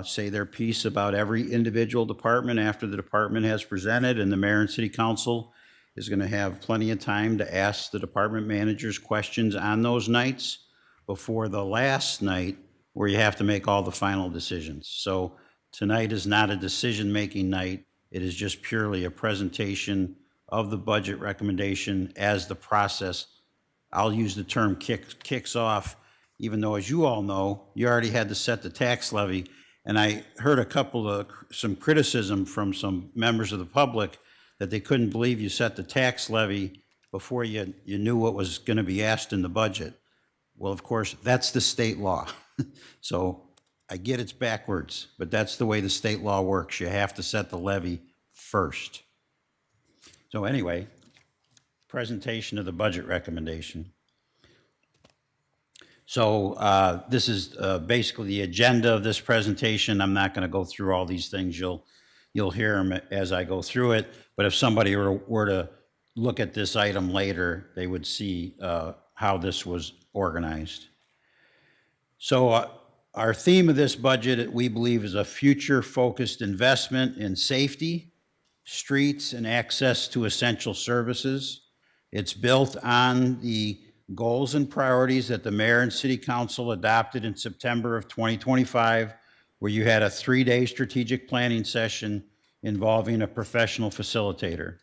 say their piece about every individual department after the department has presented, and the mayor and city council is going to have plenty of time to ask the department managers questions on those nights before the last night where you have to make all the final decisions. So tonight is not a decision-making night. It is just purely a presentation of the budget recommendation as the process, I'll use the term kicks off, even though, as you all know, you already had to set the tax levy. And I heard some criticism from some members of the public that they couldn't believe you set the tax levy before you knew what was going to be asked in the budget. Well, of course, that's the state law. So I get it's backwards, but that's the way the state law works. You have to set the levy first. So anyway, presentation of the budget recommendation. So this is basically the agenda of this presentation. I'm not going to go through all these things. You'll hear them as I go through it. But if somebody were to look at this item later, they would see how this was organized. So our theme of this budget, we believe, is a future-focused investment in safety, streets, and access to essential services. It's built on the goals and priorities that the mayor and city council adopted in September of 2025, where you had a 3-day strategic planning session involving a professional facilitator.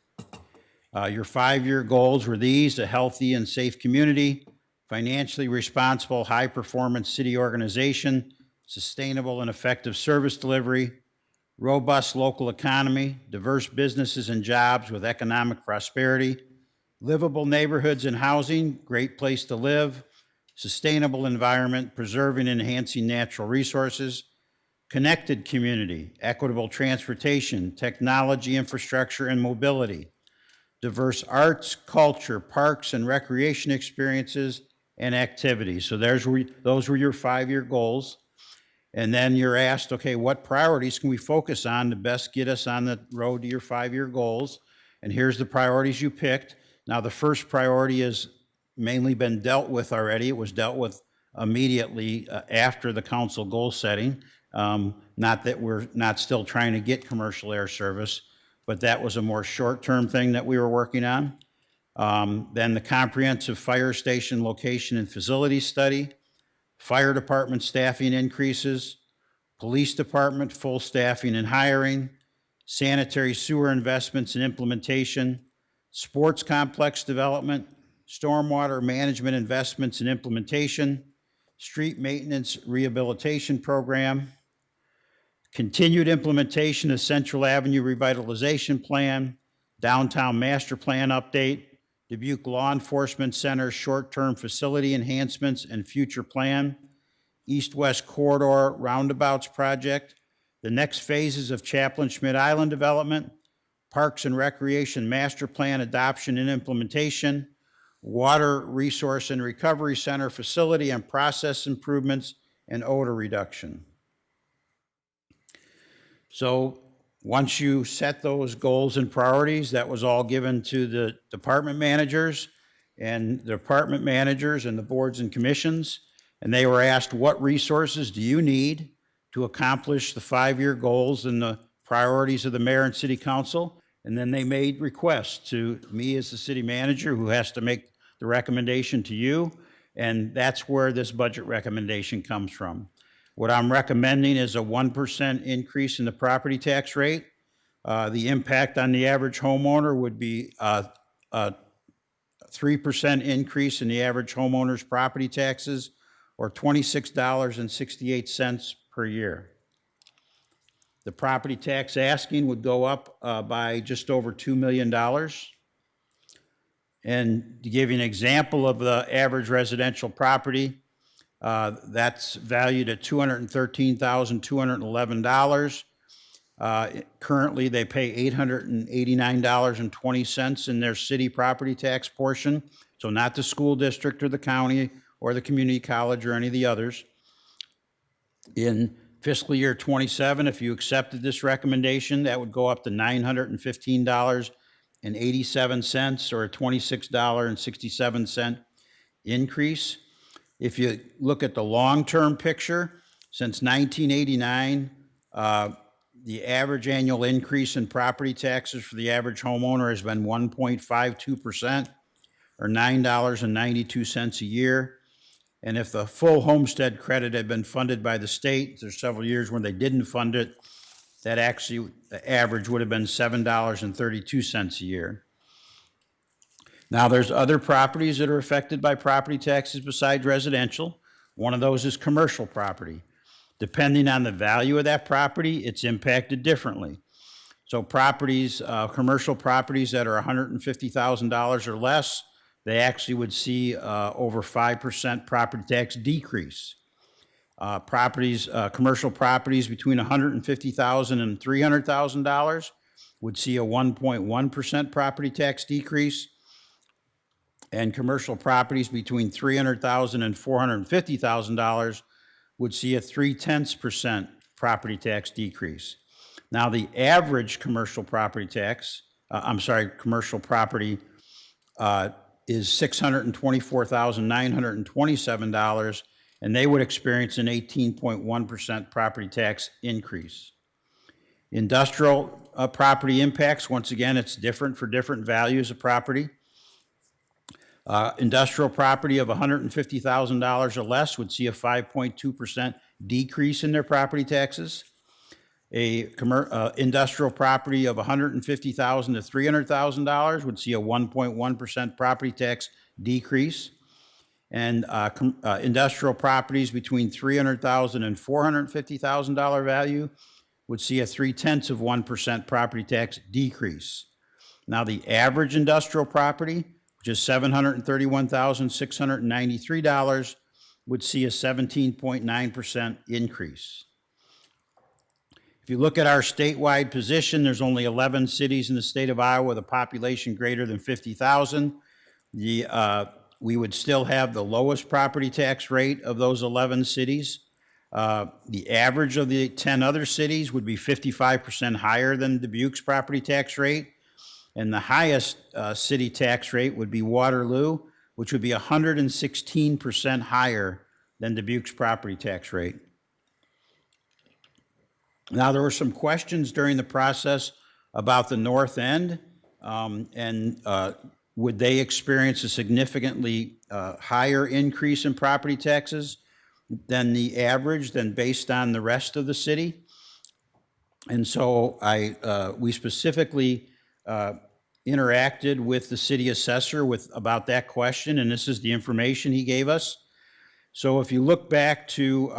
Your 5-year goals were these: a healthy and safe community, financially responsible, high-performance city organization, sustainable and effective service delivery, robust local economy, diverse businesses and jobs with economic prosperity, livable neighborhoods and housing, great place to live, sustainable environment, preserving and enhancing natural resources, connected community, equitable transportation, technology, infrastructure, and mobility, diverse arts, culture, parks, and recreation experiences and activities. So those were your 5-year goals. And then you're asked, okay, what priorities can we focus on to best get us on the road to your 5-year goals? And here's the priorities you picked. Now, the first priority has mainly been dealt with already. It was dealt with immediately after the council goal setting. Not that we're not still trying to get commercial air service, but that was a more short-term thing that we were working on. Then the comprehensive fire station location and facility study, fire department staffing increases, police department full staffing and hiring, sanitary sewer investments and implementation, sports complex development, stormwater management investments and implementation, street maintenance rehabilitation program, continued implementation of Central Avenue revitalization plan, downtown master plan update, Dubuque Law Enforcement Center short-term facility enhancements and future plan, East-West Corridor roundabouts project, the next phases of Chaplain Schmidt Island development, Parks and Recreation Master Plan adoption and implementation, Water Resource and Recovery Center facility and process improvements, and odor reduction. So once you set those goals and priorities, that was all given to the department managers and the department managers and the boards and commissions. And they were asked, what resources do you need to accomplish the 5-year goals and the priorities of the mayor and city council? And then they made requests to me as the city manager, who has to make the recommendation to you. And that's where this budget recommendation comes from. What I'm recommending is a 1% increase in the property tax rate. The impact on the average homeowner would be a 3% increase in the average homeowner's property taxes, or $26.68 per year. The property tax asking would go up by just over $2 million. And to give you an example of the average residential property, that's valued at $213,211. Currently, they pay $889.20 in their city property tax portion, so not the school district or the county or the community college or any of the others. In fiscal year 27, if you accepted this recommendation, that would go up to $915.87, or a $26.67 increase. If you look at the long-term picture, since 1989, the average annual increase in property taxes for the average homeowner has been 1.52%, or $9.92 a year. And if the full homestead credit had been funded by the state, there's several years when they didn't fund it, that actually, the average would have been $7.32 a year. Now, there's other properties that are affected by property taxes besides residential. One of those is commercial property. Depending on the value of that property, it's impacted differently. So properties, commercial properties that are $150,000 or less, they actually would see over 5% property tax decrease. Commercial properties between $150,000 and $300,000 would see a 1.1% property tax decrease. And commercial properties between $300,000 and $450,000 would see a 0.3% property tax decrease. Now, the average commercial property tax, commercial property is $624,927, and they would experience an 18.1% property tax increase. Industrial property impacts, once again, it's different for different values of property. Industrial property of $150,000 or less would see a 5.2% decrease in their property taxes. Industrial property of $150,000 to $300,000 would see a 1.1% property tax decrease. And industrial properties between $300,000 and $450,000 value would see a 0.3% property tax decrease. Now, the average industrial property, which is $731,693, would see a 17.9% increase. If you look at our statewide position, there's only 11 cities in the state of Iowa with a population greater than 50,000. We would still have the lowest property tax rate of those 11 cities. The average of the 10 other cities would be 55% higher than Dubuque's property tax rate. And the highest city tax rate would be Waterloo, which would be 116% higher than Dubuque's property tax rate. Now, there were some questions during the process about the North End, and would they experience a significantly higher increase in property taxes than the average, than based on the rest of the city? And so we specifically interacted with the city assessor about that question, and this is the information he gave us. So if you look back to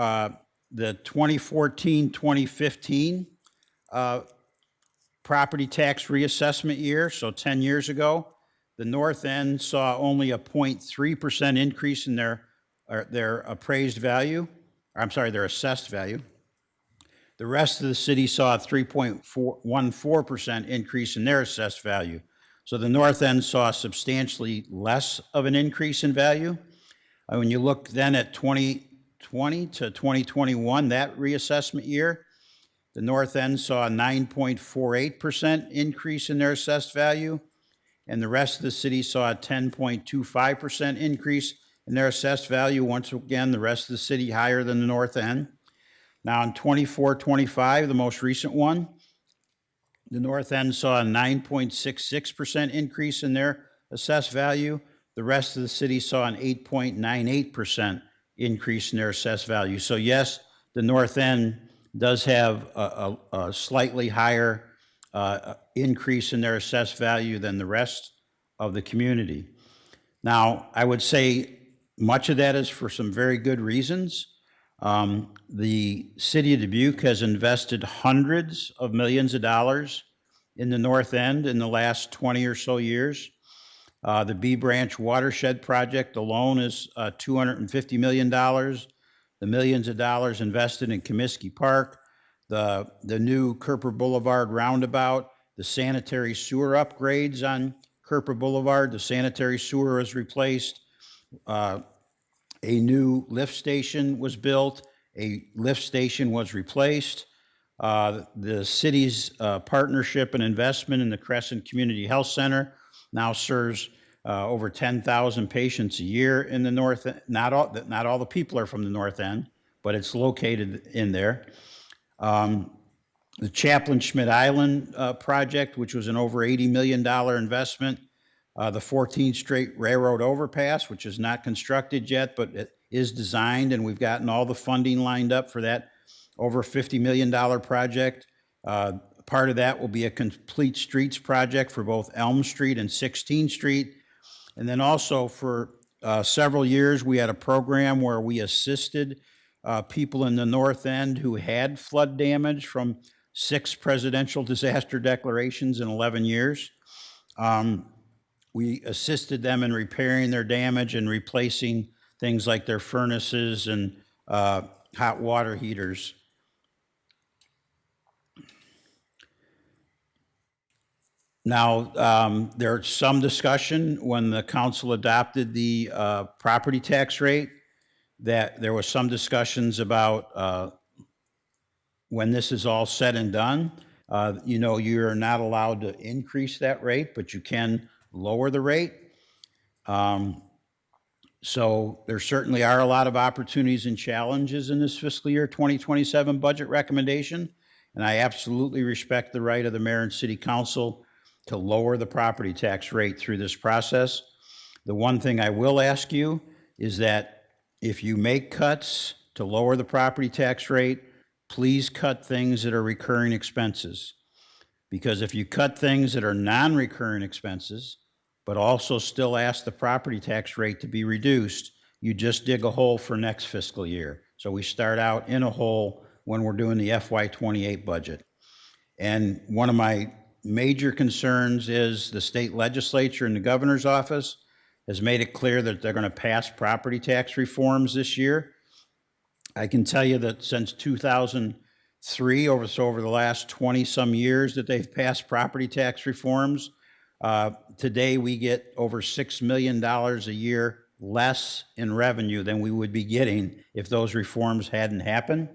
the 2014-2015 property tax reassessment year, so 10 years ago, the North End saw only a 0.3% increase in their appraised value, their assessed value. The rest of the city saw a 3.14% increase in their assessed value. So the North End saw substantially less of an increase in value. When you look then at 2020 to 2021, that reassessment year, the North End saw a 9.48% increase in their assessed value, and the rest of the city saw a 10.25% increase in their assessed value. Once again, the rest of the city higher than the north end. Now in 24-25, the most recent one, the north end saw a 9.66% increase in their assessed value. The rest of the city saw an 8.98% increase in their assessed value. So yes, the north end does have a slightly higher increase in their assessed value than the rest of the community. Now, I would say much of that is for some very good reasons. The city of Dubuque has invested hundreds of millions of dollars in the north end in the last 20 or so years. The B Branch Watershed Project alone is $250 million. The millions of dollars invested in Comiskey Park, the new Kerper Boulevard roundabout, the sanitary sewer upgrades on Kerper Boulevard. The sanitary sewer was replaced. A new lift station was built. A lift station was replaced. The city's partnership and investment in the Crescent Community Health Center now serves over 10,000 patients a year in the north. Not all the people are from the north end, but it's located in there. The Chaplain Schmidt Island project, which was an over $80 million investment. The 14th Street Railroad Overpass, which is not constructed yet, but it is designed, and we've gotten all the funding lined up for that over $50 million project. Part of that will be a complete streets project for both Elm Street and 16th Street. And then also for several years, we had a program where we assisted people in the north end who had flood damage from 6 presidential disaster declarations in 11 years. We assisted them in repairing their damage and replacing things like their furnaces and hot water heaters. Now, there's some discussion when the council adopted the property tax rate that there was some discussions about when this is all said and done. You know, you're not allowed to increase that rate, but you can lower the rate. So there certainly are a lot of opportunities and challenges in this fiscal year 2027 budget recommendation, and I absolutely respect the right of the mayor and city council to lower the property tax rate through this process. The one thing I will ask you is that if you make cuts to lower the property tax rate, please cut things that are recurring expenses. Because if you cut things that are non-recurring expenses, but also still ask the property tax rate to be reduced, you just dig a hole for next fiscal year. So we start out in a hole when we're doing the FY28 budget. And one of my major concerns is the state legislature and the governor's office has made it clear that they're going to pass property tax reforms this year. I can tell you that since 2003, over the last 20-some years that they've passed property tax reforms, today we get over $6 million a year less in revenue than we would be getting if those reforms hadn't happened.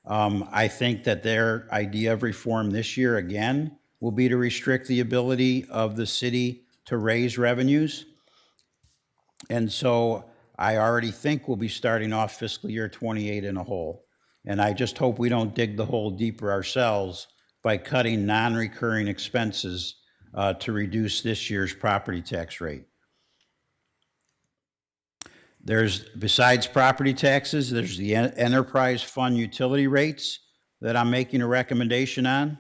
I think that their idea of reform this year, again, will be to restrict the ability of the city to raise revenues. And so I already think we'll be starting off fiscal year 28 in a hole. And I just hope we don't dig the hole deeper ourselves by cutting non-recurring expenses to reduce this year's property tax rate. Besides property taxes, there's the enterprise fund utility rates that I'm making a recommendation on.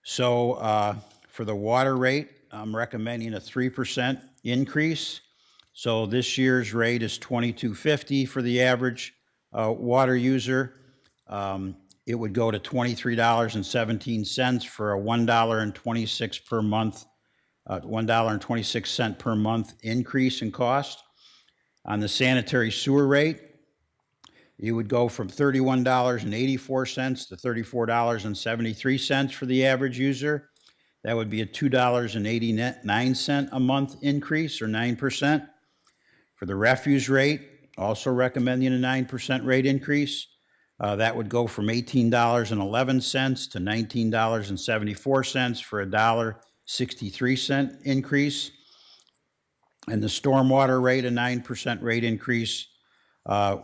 So for the water rate, I'm recommending a 3% increase. So this year's rate is $22.50 for the average water user. It would go to $23.17 for a $1.26 per month, $1.26 per month increase in cost. On the sanitary sewer rate, you would go from $31.84 to $34.73 for the average user. That would be a $2.89 a month increase, or 9%. For the refuse rate, also recommending a 9% rate increase. That would go from $18.11 to $19.74 for a $1.63 increase. And the stormwater rate, a 9% rate increase,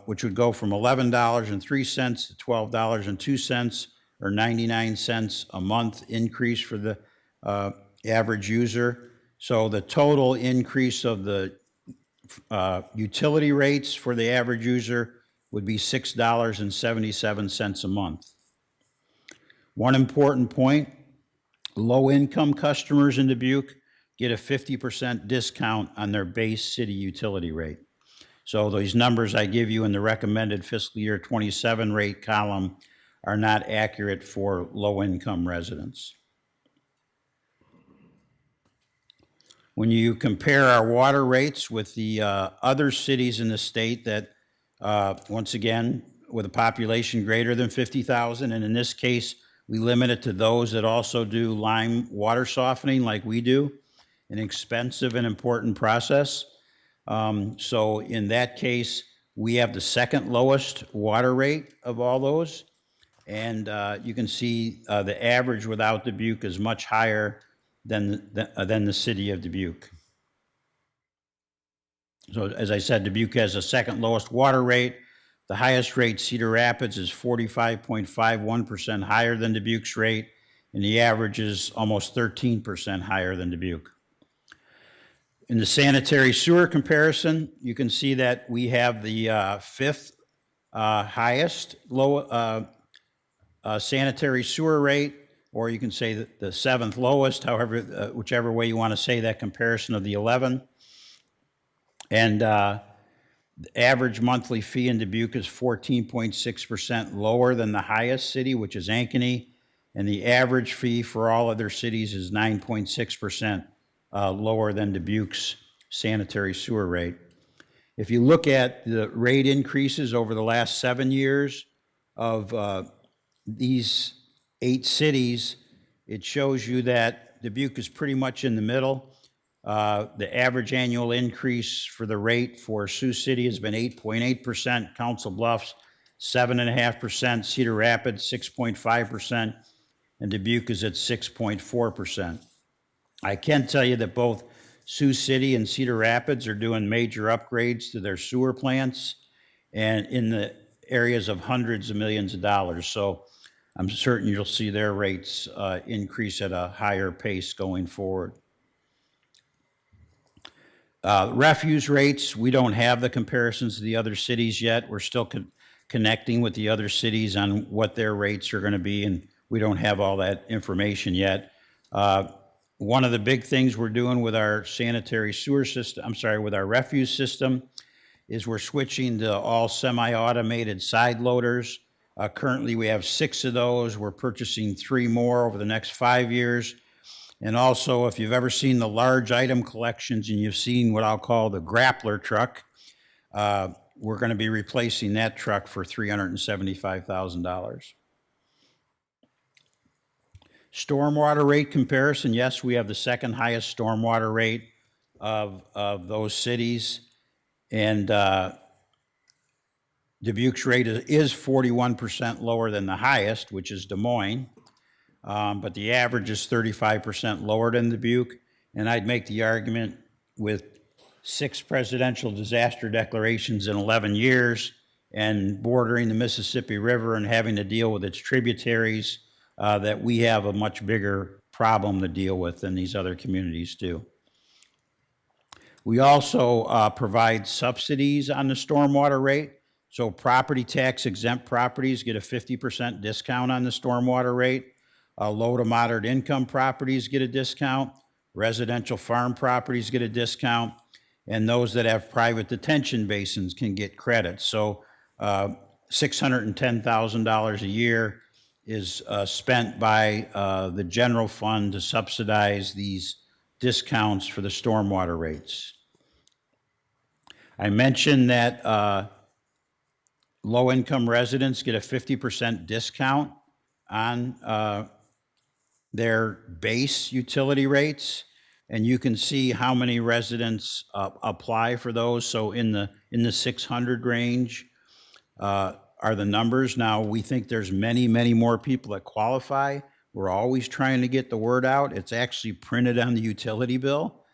which would go from $11.03 to $12.02, or 99 cents a month increase for the average user. So the total increase of the utility rates for the average user would be $6.77 a month. One important point, low-income customers in Dubuque get a 50% discount on their base city utility rate. So these numbers I give you in the recommended fiscal year 27 rate column are not accurate for low-income residents. When you compare our water rates with the other cities in the state that, once again, with a population greater than 50,000, and in this case, we limit it to those that also do lime water softening like we do, an expensive and important process. So in that case, we have the second lowest water rate of all those. And you can see the average without Dubuque is much higher than the city of Dubuque. So as I said, Dubuque has the second lowest water rate. The highest rate, Cedar Rapids, is 45.51% higher than Dubuque's rate, and the average is almost 13% higher than Dubuque. In the sanitary sewer comparison, you can see that we have the fifth highest sanitary sewer rate, or you can say that the seventh lowest, however, whichever way you want to say that comparison of the 11. And the average monthly fee in Dubuque is 14.6% lower than the highest city, which is Ankeny, and the average fee for all other cities is 9.6% lower than Dubuque's sanitary sewer rate. If you look at the rate increases over the last 7 years of these 8 cities, it shows you that Dubuque is pretty much in the middle. The average annual increase for the rate for Sioux City has been 8.8%, Council Bluffs 7.5%, Cedar Rapids 6.5%, and Dubuque is at 6.4%. I can tell you that both Sioux City and Cedar Rapids are doing major upgrades to their sewer plants and in the areas of hundreds of millions of dollars. So I'm certain you'll see their rates increase at a higher pace going forward. Refuse rates, we don't have the comparisons to the other cities yet. We're still connecting with the other cities on what their rates are going to be, and we don't have all that information yet. One of the big things we're doing with our sanitary sewer system, with our refuse system, is we're switching to all semi-automated side loaders. Currently, we have 6 of those. We're purchasing 3 more over the next 5 years. And also, if you've ever seen the large item collections and you've seen what I'll call the grappler truck, we're going to be replacing that truck for $375,000. Stormwater rate comparison, yes, we have the second highest stormwater rate of those cities. And Dubuque's rate is 41% lower than the highest, which is Des Moines. But the average is 35% lower than Dubuque. And I'd make the argument with 6 presidential disaster declarations in 11 years and bordering the Mississippi River and having to deal with its tributaries, that we have a much bigger problem to deal with than these other communities do. We also provide subsidies on the stormwater rate. So property tax exempt properties get a 50% discount on the stormwater rate. Low to moderate income properties get a discount. Residential farm properties get a discount. And those that have private detention basins can get credit. So $610,000 a year is spent by the general fund to subsidize these discounts for the stormwater rates. I mentioned that low-income residents get a 50% discount on their base utility rates, and you can see how many residents apply for those. So in the 600 range are the numbers. Now, we think there's many, many more people that qualify. We're always trying to get the word out. It's actually printed on the utility bill.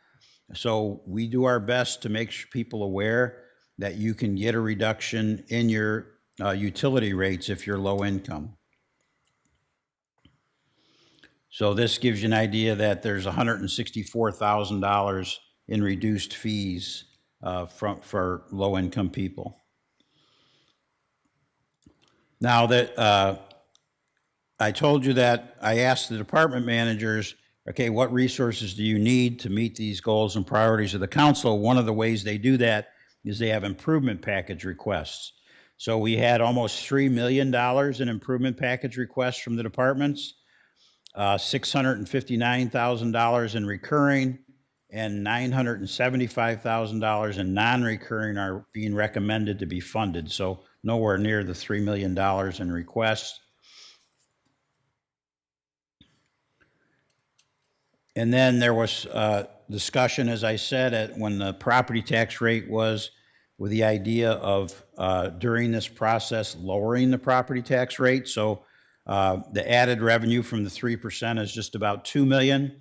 So we do our best to make people aware that you can get a reduction in your utility rates if you're low income. So this gives you an idea that there's $164,000 in reduced fees for low income people. Now that I told you that I asked the department managers, okay, what resources do you need to meet these goals and priorities of the council? One of the ways they do that is they have improvement package requests. So we had almost $3 million in improvement package requests from the departments, $659,000 in recurring, and $975,000 in non-recurring are being recommended to be funded. So nowhere near the $3 million in requests. And then there was discussion, as I said, when the property tax rate was, with the idea of during this process lowering the property tax rate. So the added revenue from the 3% is just about $2 million.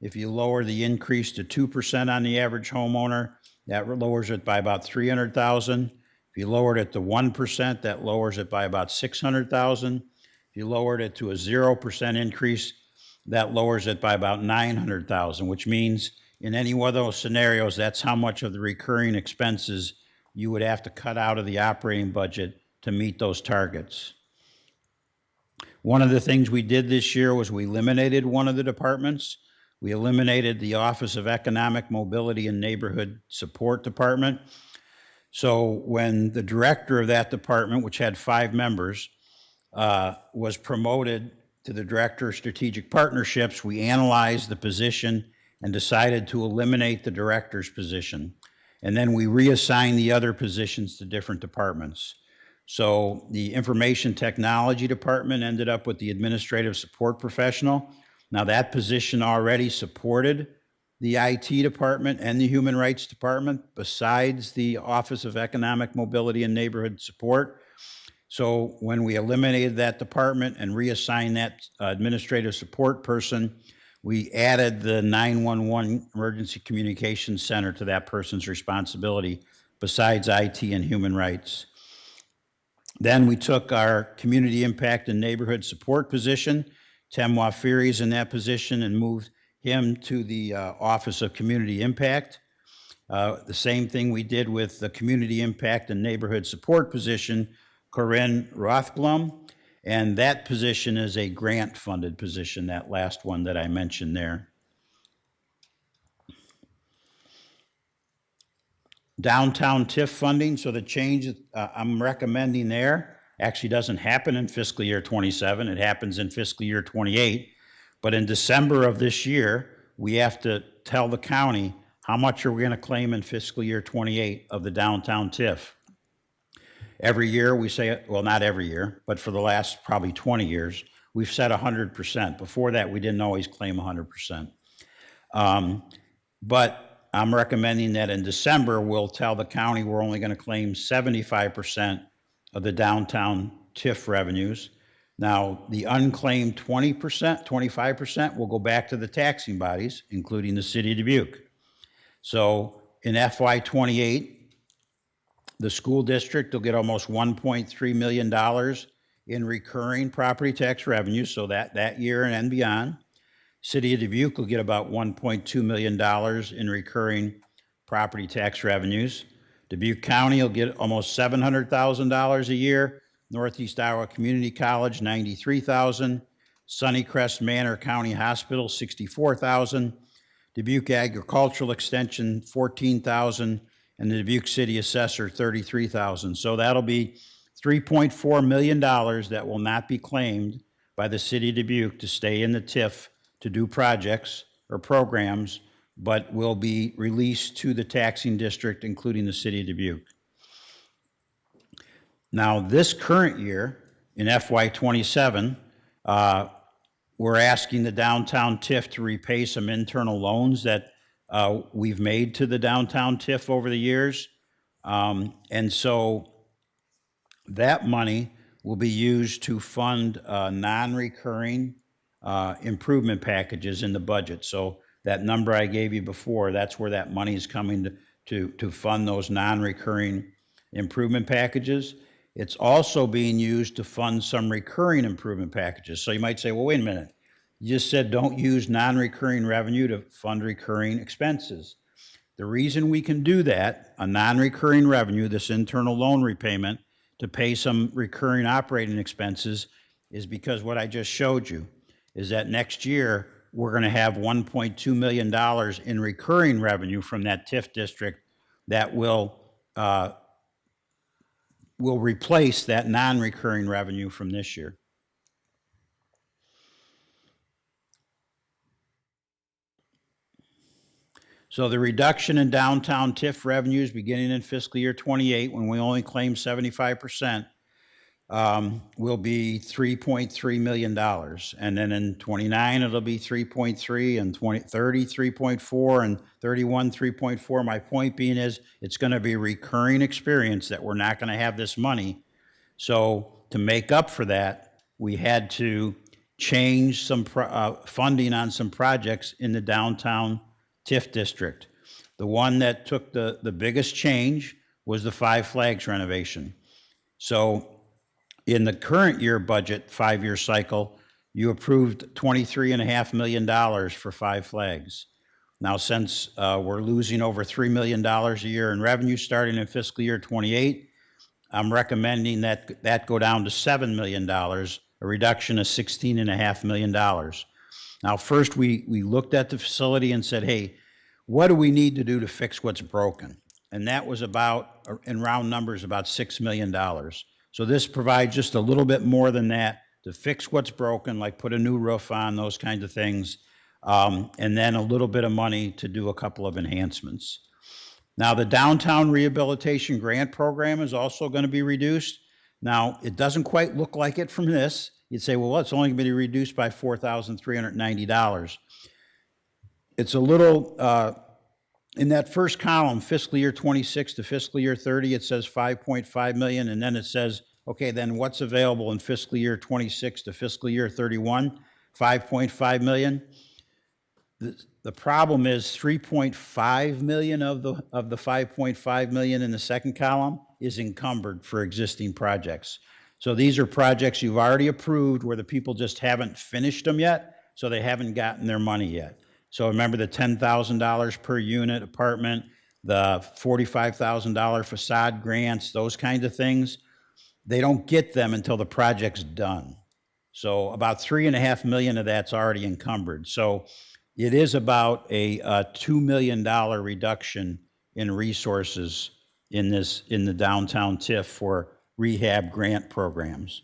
If you lower the increase to 2% on the average homeowner, that lowers it by about $300,000. If you lowered it to 1%, that lowers it by about $600,000. If you lowered it to a 0% increase, that lowers it by about $900,000, which means in any one of those scenarios, that's how much of the recurring expenses you would have to cut out of the operating budget to meet those targets. One of the things we did this year was we eliminated one of the departments. We eliminated the Office of Economic Mobility and Neighborhood Support Department. So when the director of that department, which had 5 members, was promoted to the Director of Strategic Partnerships, we analyzed the position and decided to eliminate the director's position. And then we reassigned the other positions to different departments. So the Information Technology Department ended up with the Administrative Support Professional. Now that position already supported the IT department and the Human Rights Department, besides the Office of Economic Mobility and Neighborhood Support. So when we eliminated that department and reassigned that administrative support person, we added the 911 Emergency Communications Center to that person's responsibility, besides IT and human rights. Then we took our Community Impact and Neighborhood Support position, Tim Wafiri's in that position, and moved him to the Office of Community Impact. The same thing we did with the Community Impact and Neighborhood Support position, Corinne Rothblum, and that position is a grant-funded position, that last one that I mentioned there. Downtown TIF funding, so the change I'm recommending there actually doesn't happen in fiscal year 27, it happens in fiscal year 28. But in December of this year, we have to tell the county how much are we going to claim in fiscal year 28 of the downtown TIF. Every year we say, well, not every year, but for the last probably 20 years, we've said 100%. Before that, we didn't always claim 100%. But I'm recommending that in December, we'll tell the county we're only going to claim 75% of the downtown TIF revenues. Now, the unclaimed 20%, 25% will go back to the taxing bodies, including the city of Dubuque. So in FY28, the school district will get almost $1.3 million in recurring property tax revenue, so that year and beyond. City of Dubuque will get about $1.2 million in recurring property tax revenues. Dubuque County will get almost $700,000 a year. Northeast Iowa Community College, $93,000. Sunnycrest Manor County Hospital, $64,000. Dubuque Agricultural Extension, $14,000. And the Dubuque City Assessor, $33,000. So that'll be $3.4 million that will not be claimed by the city of Dubuque to stay in the TIF to do projects or programs, but will be released to the taxing district, including the city of Dubuque. Now, this current year, in FY27, we're asking the downtown TIF to repay some internal loans that we've made to the downtown TIF over the years. And so that money will be used to fund non-recurring improvement packages in the budget. So that number I gave you before, that's where that money is coming to fund those non-recurring improvement packages. It's also being used to fund some recurring improvement packages. So you might say, well, wait a minute. You just said don't use non-recurring revenue to fund recurring expenses. The reason we can do that, a non-recurring revenue, this internal loan repayment, to pay some recurring operating expenses, is because what I just showed you is that next year we're going to have $1.2 million in recurring revenue from that TIF district that will replace that non-recurring revenue from this year. So the reduction in downtown TIF revenues beginning in fiscal year 28, when we only claim 75%, will be $3.3 million. And then in 29, it'll be 3.3, and 30, 3.4, and 31, 3.4. My point being is it's going to be recurring experience that we're not going to have this money. So to make up for that, we had to change some funding on some projects in the downtown TIF district. The one that took the biggest change was the Five Flags renovation. So in the current year budget, 5-year cycle, you approved $23.5 million for Five Flags. Now, since we're losing over $3 million a year in revenue starting in fiscal year 28, I'm recommending that go down to $7 million, a reduction of $16.5 million. Now, first, we looked at the facility and said, hey, what do we need to do to fix what's broken? And that was about, in round numbers, about $6 million. So this provides just a little bit more than that to fix what's broken, like put a new roof on, those kinds of things, and then a little bit of money to do a couple of enhancements. Now, the Downtown Rehabilitation Grant Program is also going to be reduced. Now, it doesn't quite look like it from this. You'd say, well, it's only going to be reduced by $4,390. It's a little, in that first column, fiscal year 26 to fiscal year 30, it says 5.5 million, and then it says, okay, then what's available in fiscal year 26 to fiscal year 31? 5.5 million. The problem is 3.5 million of the 5.5 million in the second column is encumbered for existing projects. So these are projects you've already approved where the people just haven't finished them yet, so they haven't gotten their money yet. So remember the $10,000 per unit apartment, the $45,000 facade grants, those kinds of things. They don't get them until the project's done. So about $3.5 million of that's already encumbered. So it is about a $2 million reduction in resources in the downtown TIF for rehab grant programs.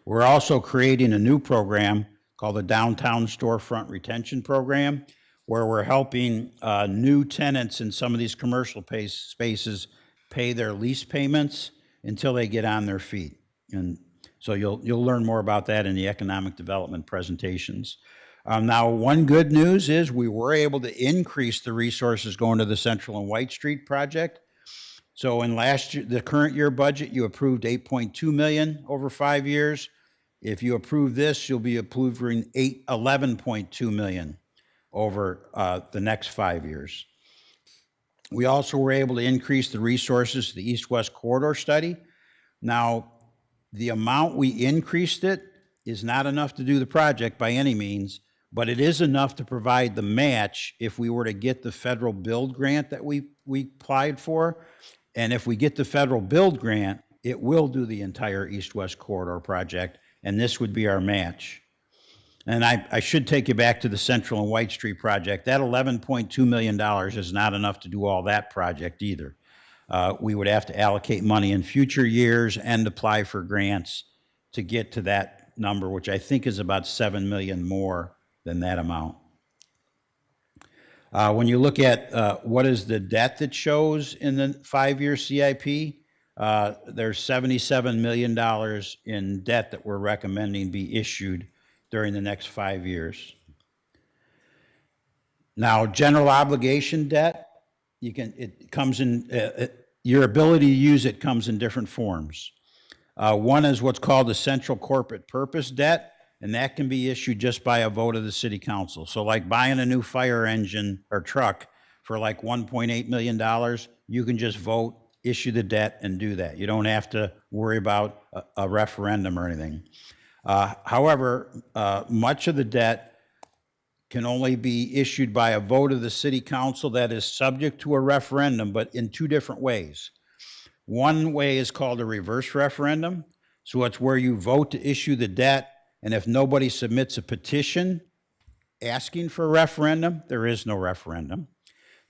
We're also creating a new program called the Downtown Storefront Retention Program, where we're helping new tenants in some of these commercial spaces pay their lease payments until they get on their feet. And so you'll learn more about that in the economic development presentations. Now, one good news is we were able to increase the resources going to the Central and White Street project. So in the current year budget, you approved $8.2 million over 5 years. If you approve this, you'll be approving $11.2 million over the next 5 years. We also were able to increase the resources to the East-West Corridor study. Now, the amount we increased it is not enough to do the project by any means, but it is enough to provide the match if we were to get the federal build grant that we applied for. And if we get the federal build grant, it will do the entire East-West Corridor project, and this would be our match. And I should take you back to the Central and White Street project. That $11.2 million is not enough to do all that project either. We would have to allocate money in future years and apply for grants to get to that number, which I think is about $7 million more than that amount. When you look at what is the debt that shows in the 5-year CIP, there's $77 million in debt that we're recommending be issued during the next 5 years. Now, general obligation debt, it comes in, your ability to use it comes in different forms. One is what's called the central corporate purpose debt, and that can be issued just by a vote of the city council. So like buying a new fire engine or truck for like $1.8 million, you can just vote, issue the debt, and do that. You don't have to worry about a referendum or anything. However, much of the debt can only be issued by a vote of the city council that is subject to a referendum, but in two different ways. One way is called a reverse referendum. So it's where you vote to issue the debt, and if nobody submits a petition asking for a referendum, there is no referendum.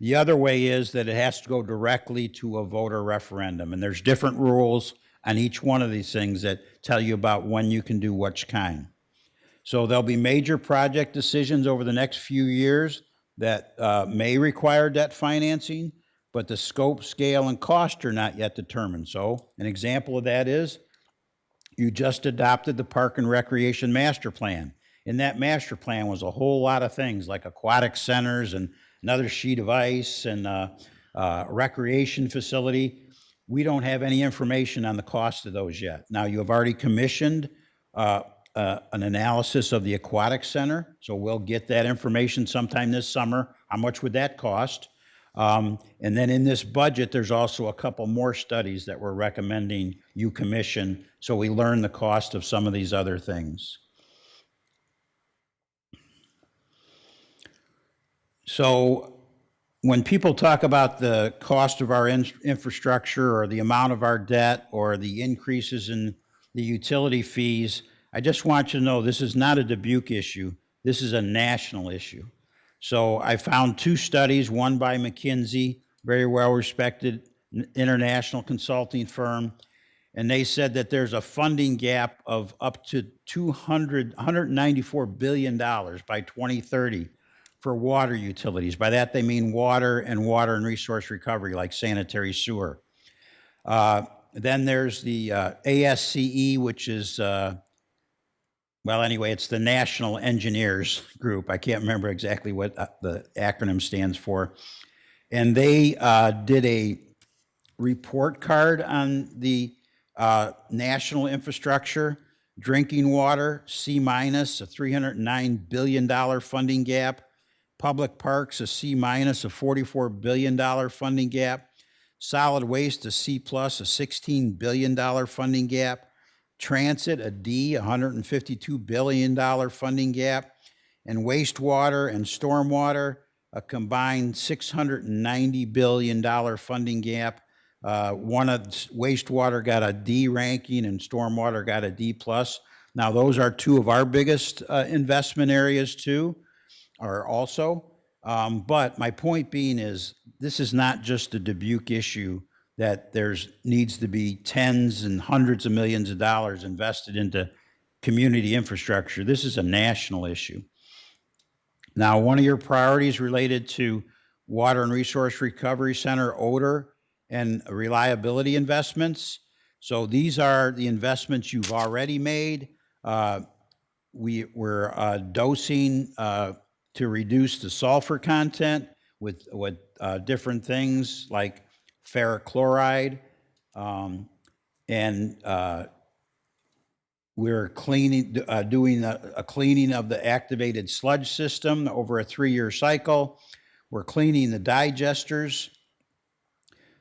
The other way is that it has to go directly to a voter referendum, and there's different rules on each one of these things that tell you about when you can do which kind. So there'll be major project decisions over the next few years that may require debt financing, but the scope, scale, and cost are not yet determined. So an example of that is you just adopted the Park and Recreation Master Plan. In that master plan was a whole lot of things like aquatic centers and another sheet of ice and a recreation facility. We don't have any information on the cost of those yet. Now, you have already commissioned an analysis of the aquatic center, so we'll get that information sometime this summer. How much would that cost? And then in this budget, there's also a couple more studies that we're recommending you commission, so we learn the cost of some of these other things. So when people talk about the cost of our infrastructure or the amount of our debt or the increases in the utility fees, I just want you to know this is not a Dubuque issue. This is a national issue. So I found two studies, one by McKinsey, very well-respected international consulting firm, and they said that there's a funding gap of up to $194 billion by 2030 for water utilities. By that, they mean water and resource recovery, like sanitary sewer. Then there's the ASCE, which is, well, anyway, it's the National Engineers Group. I can't remember exactly what the acronym stands for. And they did a report card on the national infrastructure, drinking water, C-, a $309 billion funding gap. Public parks, a C-, a $44 billion funding gap. Solid waste, a C+, a $16 billion funding gap. Transit, a D, $152 billion funding gap. And wastewater and stormwater, a combined $690 billion funding gap. One of wastewater got a D ranking and stormwater got a D+. Now, those are two of our biggest investment areas too, or also. But my point being is this is not just a Dubuque issue, that needs to be tens and hundreds of millions of dollars invested into community infrastructure. This is a national issue. Now, one of your priorities related to Water and Resource Recovery Center, odor, and reliability investments. So these are the investments you've already made. We're dosing to reduce the sulfur content with different things like ferric chloride, and we're doing a cleaning of the activated sludge system over a 3-year cycle. We're cleaning the digesters.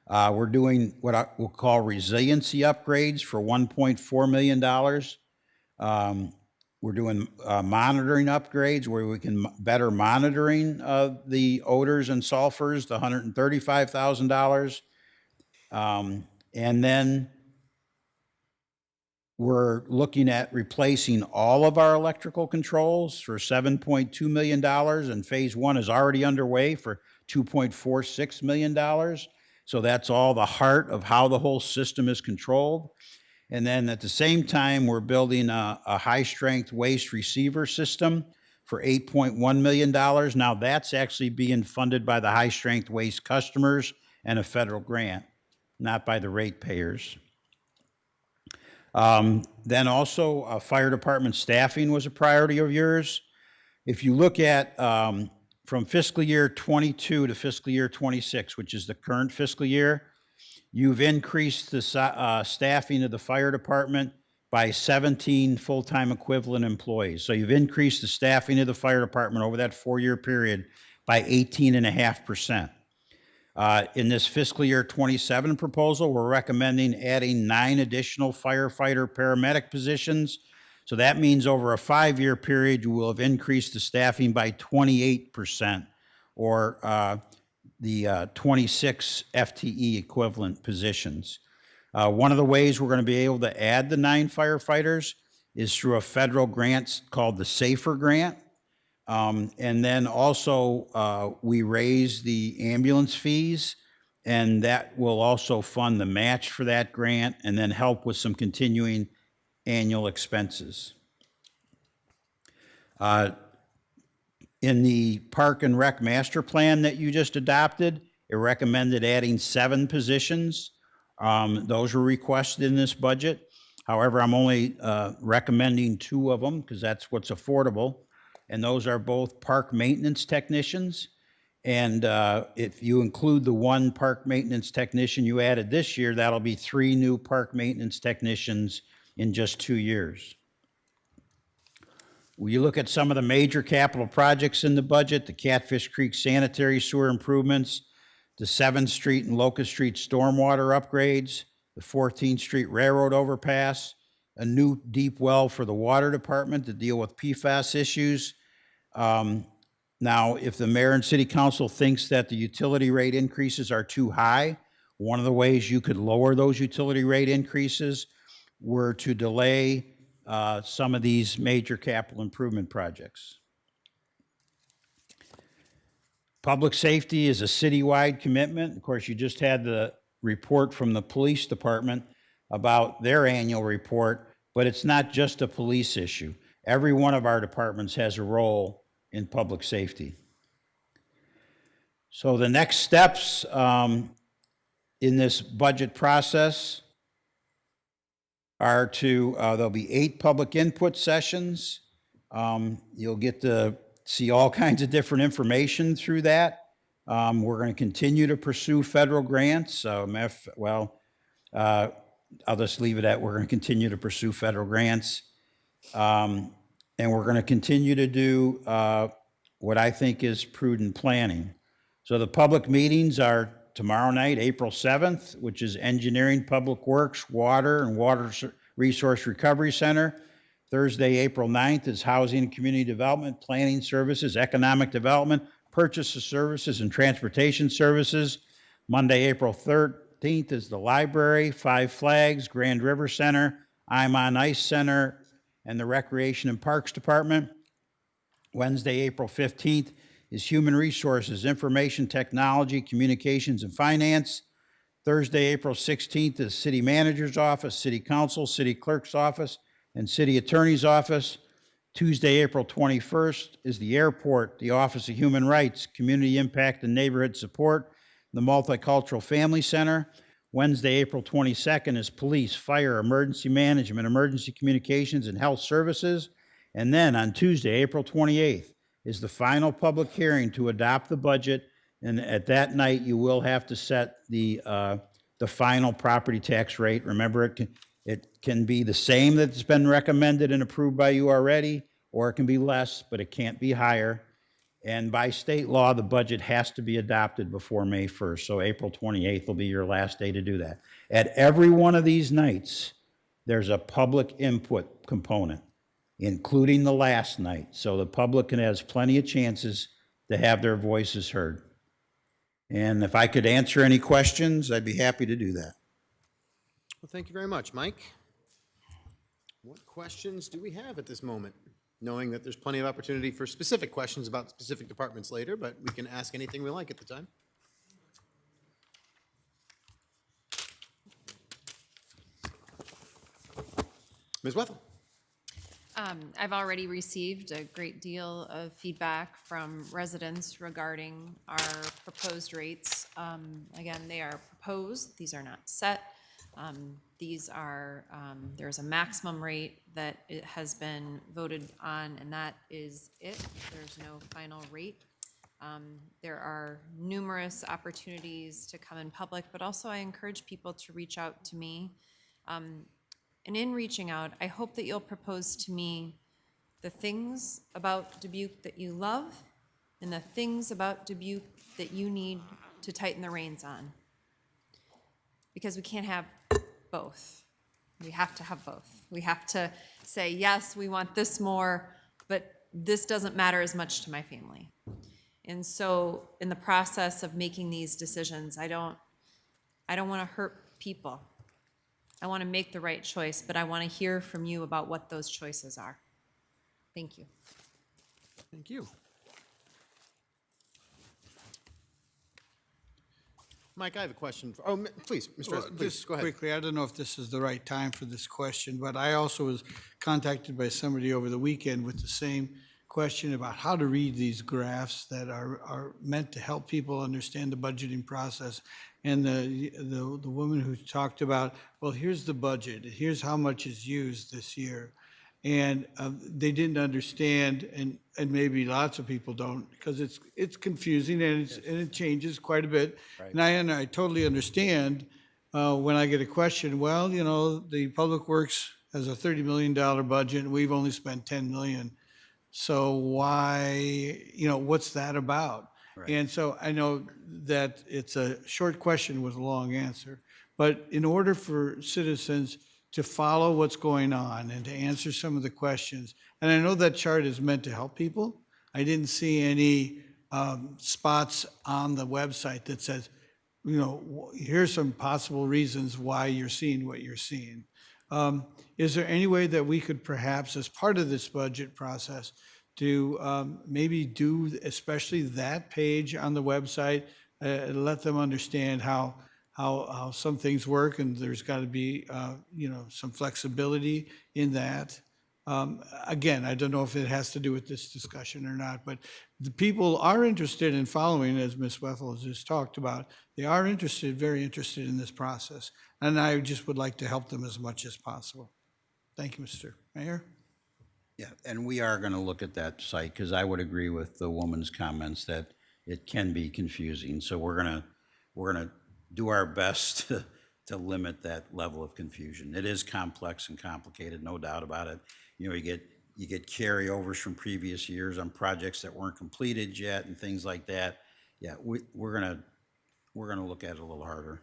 We're doing what we'll call resiliency upgrades for $1.4 million. We're doing monitoring upgrades where we can better monitoring the odors and sulfurs, the $135,000. And then we're looking at replacing all of our electrical controls for $7.2 million, and phase 1 is already underway for $2.46 million. So that's all the heart of how the whole system is controlled. And then at the same time, we're building a high-strength waste receiver system for $8.1 million. Now, that's actually being funded by the high-strength waste customers and a federal grant, not by the ratepayers. Then also, fire department staffing was a priority of yours. If you look at from fiscal year 22 to fiscal year 26, which is the current fiscal year, you've increased the staffing of the fire department by 17 full-time equivalent employees. So you've increased the staffing of the fire department over that 4-year period by 18.5%. In this fiscal year 27 proposal, we're recommending adding 9 additional firefighter paramedic positions. So that means over a 5-year period, you will have increased the staffing by 28%, or the 26 FTE equivalent positions. One of the ways we're going to be able to add the 9 firefighters is through a federal grant called the SAFER grant. And then also we raise the ambulance fees, and that will also fund the match for that grant and then help with some continuing annual expenses. In the Park and Rec Master Plan that you just adopted, it recommended adding 7 positions. Those were requested in this budget. However, I'm only recommending 2 of them because that's what's affordable. And those are both park maintenance technicians. And if you include the 1 park maintenance technician you added this year, that'll be 3 new park maintenance technicians in just 2 years. When you look at some of the major capital projects in the budget, the Catfish Creek sanitary sewer improvements, the 7th Street and Locust Street stormwater upgrades, the 14th Street railroad overpass, a new deep well for the water department to deal with PFAS issues. Now, if the mayor and city council thinks that the utility rate increases are too high, one of the ways you could lower those utility rate increases were to delay some of these major capital improvement projects. Public safety is a citywide commitment. Of course, you just had the report from the police department about their annual report, but it's not just a police issue. Every one of our departments has a role in public safety. So the next steps in this budget process are to, there'll be 8 public input sessions. You'll get to see all kinds of different information through that. We're going to continue to pursue federal grants. I'll just leave it at we're going to continue to pursue federal grants. And we're going to continue to do what I think is prudent planning. So the public meetings are tomorrow night, April 7th, which is Engineering, Public Works, Water, and Water Resource Recovery Center. Thursday, April 9th is Housing and Community Development, Planning Services, Economic Development, Purchase of Services, and Transportation Services. Monday, April 13th is the Library, Five Flags, Grand River Center, I'm on Ice Center, and the Recreation and Parks Department. Wednesday, April 15th is Human Resources, Information Technology, Communications, and Finance. Thursday, April 16th is City Manager's Office, City Council, City Clerk's Office, and City Attorney's Office. Tuesday, April 21st is the Airport, the Office of Human Rights, Community Impact and Neighborhood Support, the Multicultural Family Center. Wednesday, April 22nd is Police, Fire, Emergency Management, Emergency Communications, and Health Services. And then on Tuesday, April 28th, is the final public hearing to adopt the budget. And at that night, you will have to set the final property tax rate. Remember, it can be the same that's been recommended and approved by you already, or it can be less, but it can't be higher. And by state law, the budget has to be adopted before May 1st. So April 28th will be your last day to do that. At every one of these nights, there's a public input component, including the last night. So the public has plenty of chances to have their voices heard. And if I could answer any questions, I'd be happy to do that.
Well, thank you very much, Mike. What questions do we have at this moment? Knowing that there's plenty of opportunity for specific questions about specific departments later, but we can ask anything we like at the time. Ms. Wethel.
I've already received a great deal of feedback from residents regarding our proposed rates. Again, they are proposed, these are not set. These are, there's a maximum rate that it has been voted on, and that is it. There's no final rate. There are numerous opportunities to come in public, but also I encourage people to reach out to me. And in reaching out, I hope that you'll propose to me the things about Dubuque that you love and the things about Dubuque that you need to tighten the reins on. Because we can't have both. We have to have both. We have to say, yes, we want this more, but this doesn't matter as much to my family. And so in the process of making these decisions, I don't want to hurt people. I want to make the right choice, but I want to hear from you about what those choices are. Thank you.
Thank you. Mike, I have a question. Please, Mr.
Well,
President, please,
just
go ahead.
quickly, I don't know if this is the right time for this question, but I also was contacted by somebody over the weekend with the same question about how to read these graphs that are meant to help people understand the budgeting process. And the woman who talked about, well, here's the budget, here's how much is used this year. And they didn't understand, and maybe lots of people don't, because it's confusing and it changes quite a bit.
Right.
And I totally understand when I get a question, well, you know, the Public Works has a $30 million budget and we've only spent 10 million. So why, you know, what's that about?
Right.
And so I know that it's a short question with a long answer, but in order for citizens to follow what's going on and to answer some of the questions, and I know that chart is meant to help people. I didn't see any spots on the website that says, you know, here's some possible reasons why you're seeing what you're seeing. Is there any way that we could perhaps, as part of this budget process, to maybe do especially that page on the website, let them understand how some things work, and there's got to be, you know, some flexibility in that. Again, I don't know if it has to do with this discussion or not, but the people are interested in following, as Ms. Wethel has just talked about. They are interested, very interested in this process, and I just would like to help them as much as possible. Thank you, Mr. Mayor.
Yeah, and we are going to look at that site, because I would agree with the woman's comments that it can be confusing. So we're gonna do our best to limit that level of confusion. It is complex and complicated, no doubt about it. You know, you get carryovers from previous years on projects that weren't completed yet and things like that. Yeah, we're gonna look at it a little harder.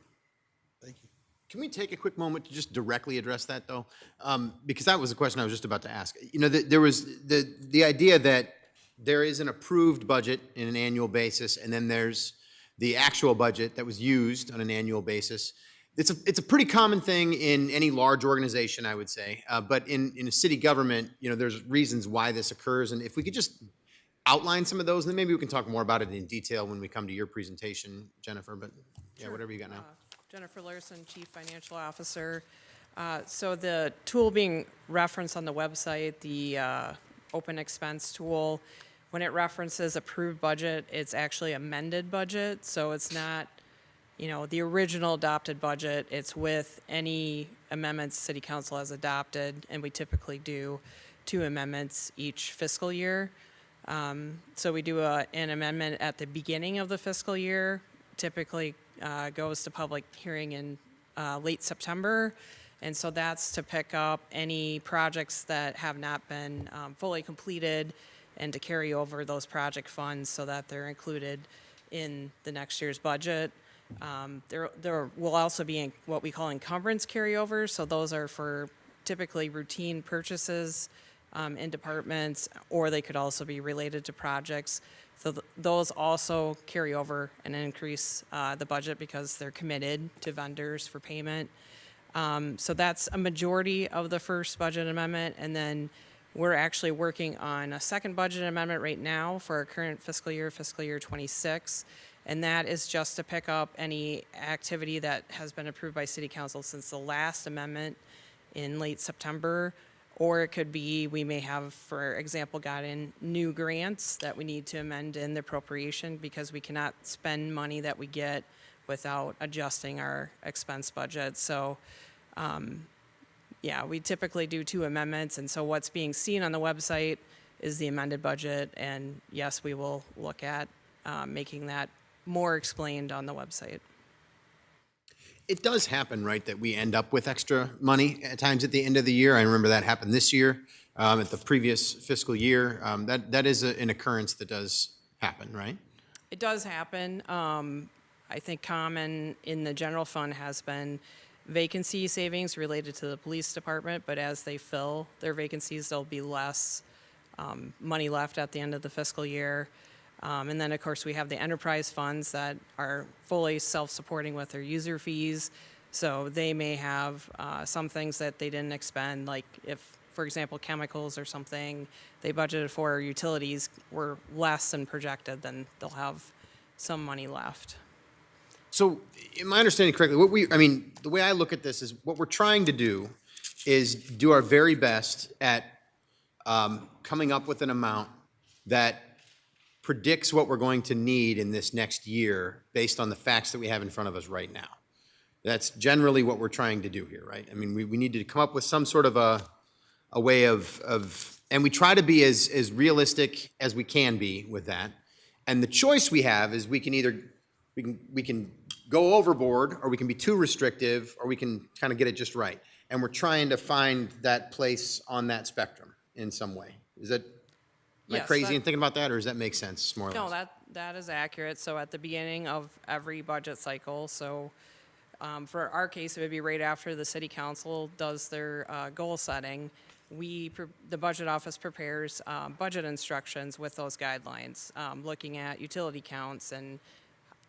Thank you. Can we take a quick moment to just directly address that, though? Because that was a question I was just about to ask. You know, there was the idea that there is an approved budget in an annual basis, and then there's the actual budget that was used on an annual basis. It's a pretty common thing in any large organization, I would say. But in a city government, you know, there's reasons why this occurs. And if we could just outline some of those, then maybe we can talk more about it in detail when we come to your presentation, Jennifer. But yeah,
Sure.
whatever you got now.
Jennifer Larson, Chief Financial Officer. So the tool being referenced on the website, the open expense tool, when it references approved budget, it's actually amended budget. So it's not, you know, the original adopted budget. It's with any amendments City Council has adopted, and we typically do 2 amendments each fiscal year. So we do an amendment at the beginning of the fiscal year, typically goes to public hearing in late September. And so that's to pick up any projects that have not been fully completed and to carry over those project funds so that they're included in the next year's budget. There will also be what we call encumbrance carryovers. So those are for typically routine purchases in departments, or they could also be related to projects. So those also carry over and increase the budget because they're committed to vendors for payment. So that's a majority of the first budget amendment. And then we're actually working on a second budget amendment right now for our current fiscal year 26. And that is just to pick up any activity that has been approved by City Council since the last amendment in late September. Or it could be, we may have, for example, gotten new grants that we need to amend in the appropriation because we cannot spend money that we get without adjusting our expense budget. So, yeah, we typically do 2 amendments. And so what's being seen on the website is the amended budget. And yes, we will look at making that more explained on the website.
it does happen, right, that we end up with extra money at times at the end of the year. I remember that happened this year, at the previous fiscal year. That is an occurrence that does happen, right?
It does happen. I think common in the general fund has been vacancy savings related to the police department, but as they fill their vacancies, there'll be less money left at the end of the fiscal year. And then, of course, we have the enterprise funds that are fully self-supporting with their user fees. So they may have some things that they didn't expend, like if, for example, chemicals or something they budgeted for, or utilities were less than projected, then they'll have some money left.
So, am I understanding correctly? The way I look at this is what we're trying to do is do our very best at coming up with an amount that predicts what we're going to need in this next year based on the facts that we have in front of us right now. That's generally what we're trying to do here, right? I mean, we need to come up with some sort of a way of, and we try to be as realistic as we can be with that. And the choice we have is we can either, we can go overboard, or we can be too restrictive, or we can kind of get it just right. And we're trying to find that place on that spectrum in some way. Is that, am I
Yes,
crazy
that-
in thinking about that, or does that make sense more or
No,
less?
that is accurate. So at the beginning of every budget cycle, so for our case, it would be right after the city council does their goal setting. The budget office prepares budget instructions with those guidelines, looking at utility counts and,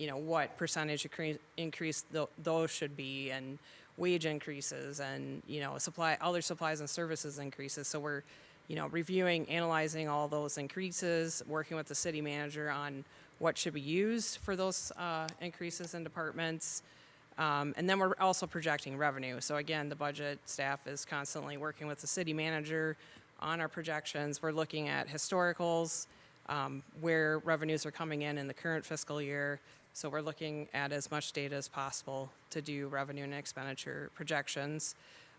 what percentage increase those should be, and wage increases, and, other supplies and services increases. So we're, reviewing, analyzing all those increases, working with the city manager on what should be used for those increases in departments. And then we're also projecting revenue. So again, the budget staff is constantly working with the city manager on our projections. We're looking at historicals, where revenues are coming in the current fiscal year. So we're looking at as much data as possible to do revenue and expenditure projections.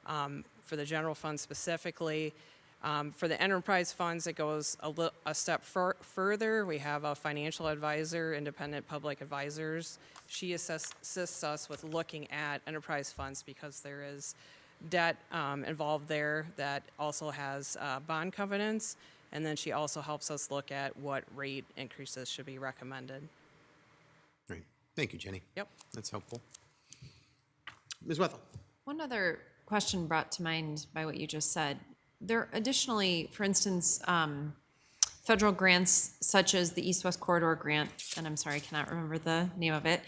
For the general fund specifically, for the enterprise funds, it goes a step further. We have a financial advisor, independent public advisors. She assists us with looking at enterprise funds because there is debt involved there that also has bond covenants. And then she also helps us look at what rate increases should be recommended.
Great. Thank you, Jenny.
Yep.
That's helpful. Ms. Wethel?
One other question brought to mind by what you just said. There additionally, for instance, federal grants such as the East-West Corridor Grant, and I'm sorry, I cannot remember the name of it.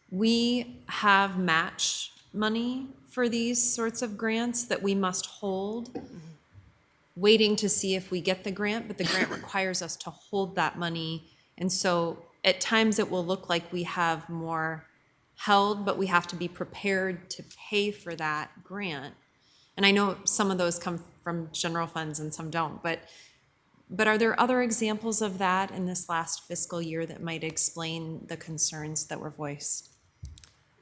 We have match money for these sorts of grants that we must hold, waiting to see if we get the grant, but the grant requires us to hold that money. And so at times it will look like we have more held, but we have to be prepared to pay for that grant. And I know some of those come from general funds and some don't, but are there other examples of that in this last fiscal year that might explain the concerns that were voiced?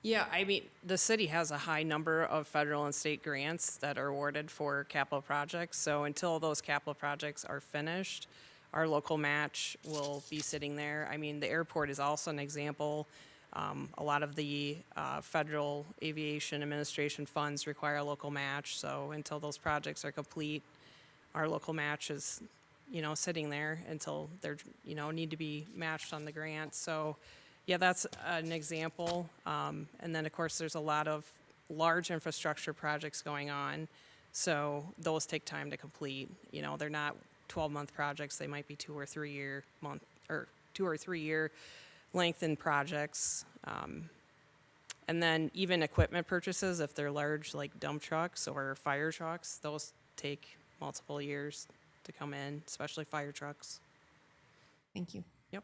Yeah, I mean, the city has a high number of federal and state grants that are awarded for capital projects. So until those capital projects are finished, our local match will be sitting there. I mean, the airport is also an example. A lot of the Federal Aviation Administration funds require a local match. So until those projects are complete, our local match is, sitting there until they're, need to be matched on the grant. So, yeah, that's an example. And then, of course, there's a lot of large infrastructure projects going on. So those take time to complete. They're not 12-month projects. They might be 2 or 3 year lengthened projects. And then even equipment purchases, if they're large, like dump trucks or fire trucks, those take multiple years to come in, especially fire trucks.
Thank you.
Yep.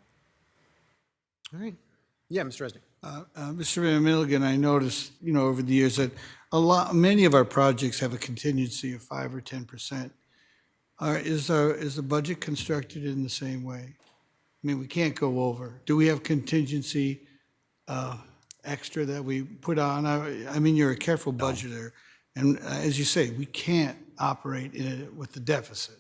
All right. Yeah, Mr. Resnick.
Mr. Milligan, I noticed, over the years that many of our projects have a contingency of 5 or 10%. Is the budget constructed in the same way? I mean, we can't go over. Do we have contingency extra that we put on? I mean, you're a careful budgeter, and as you say, we can't operate with the deficit.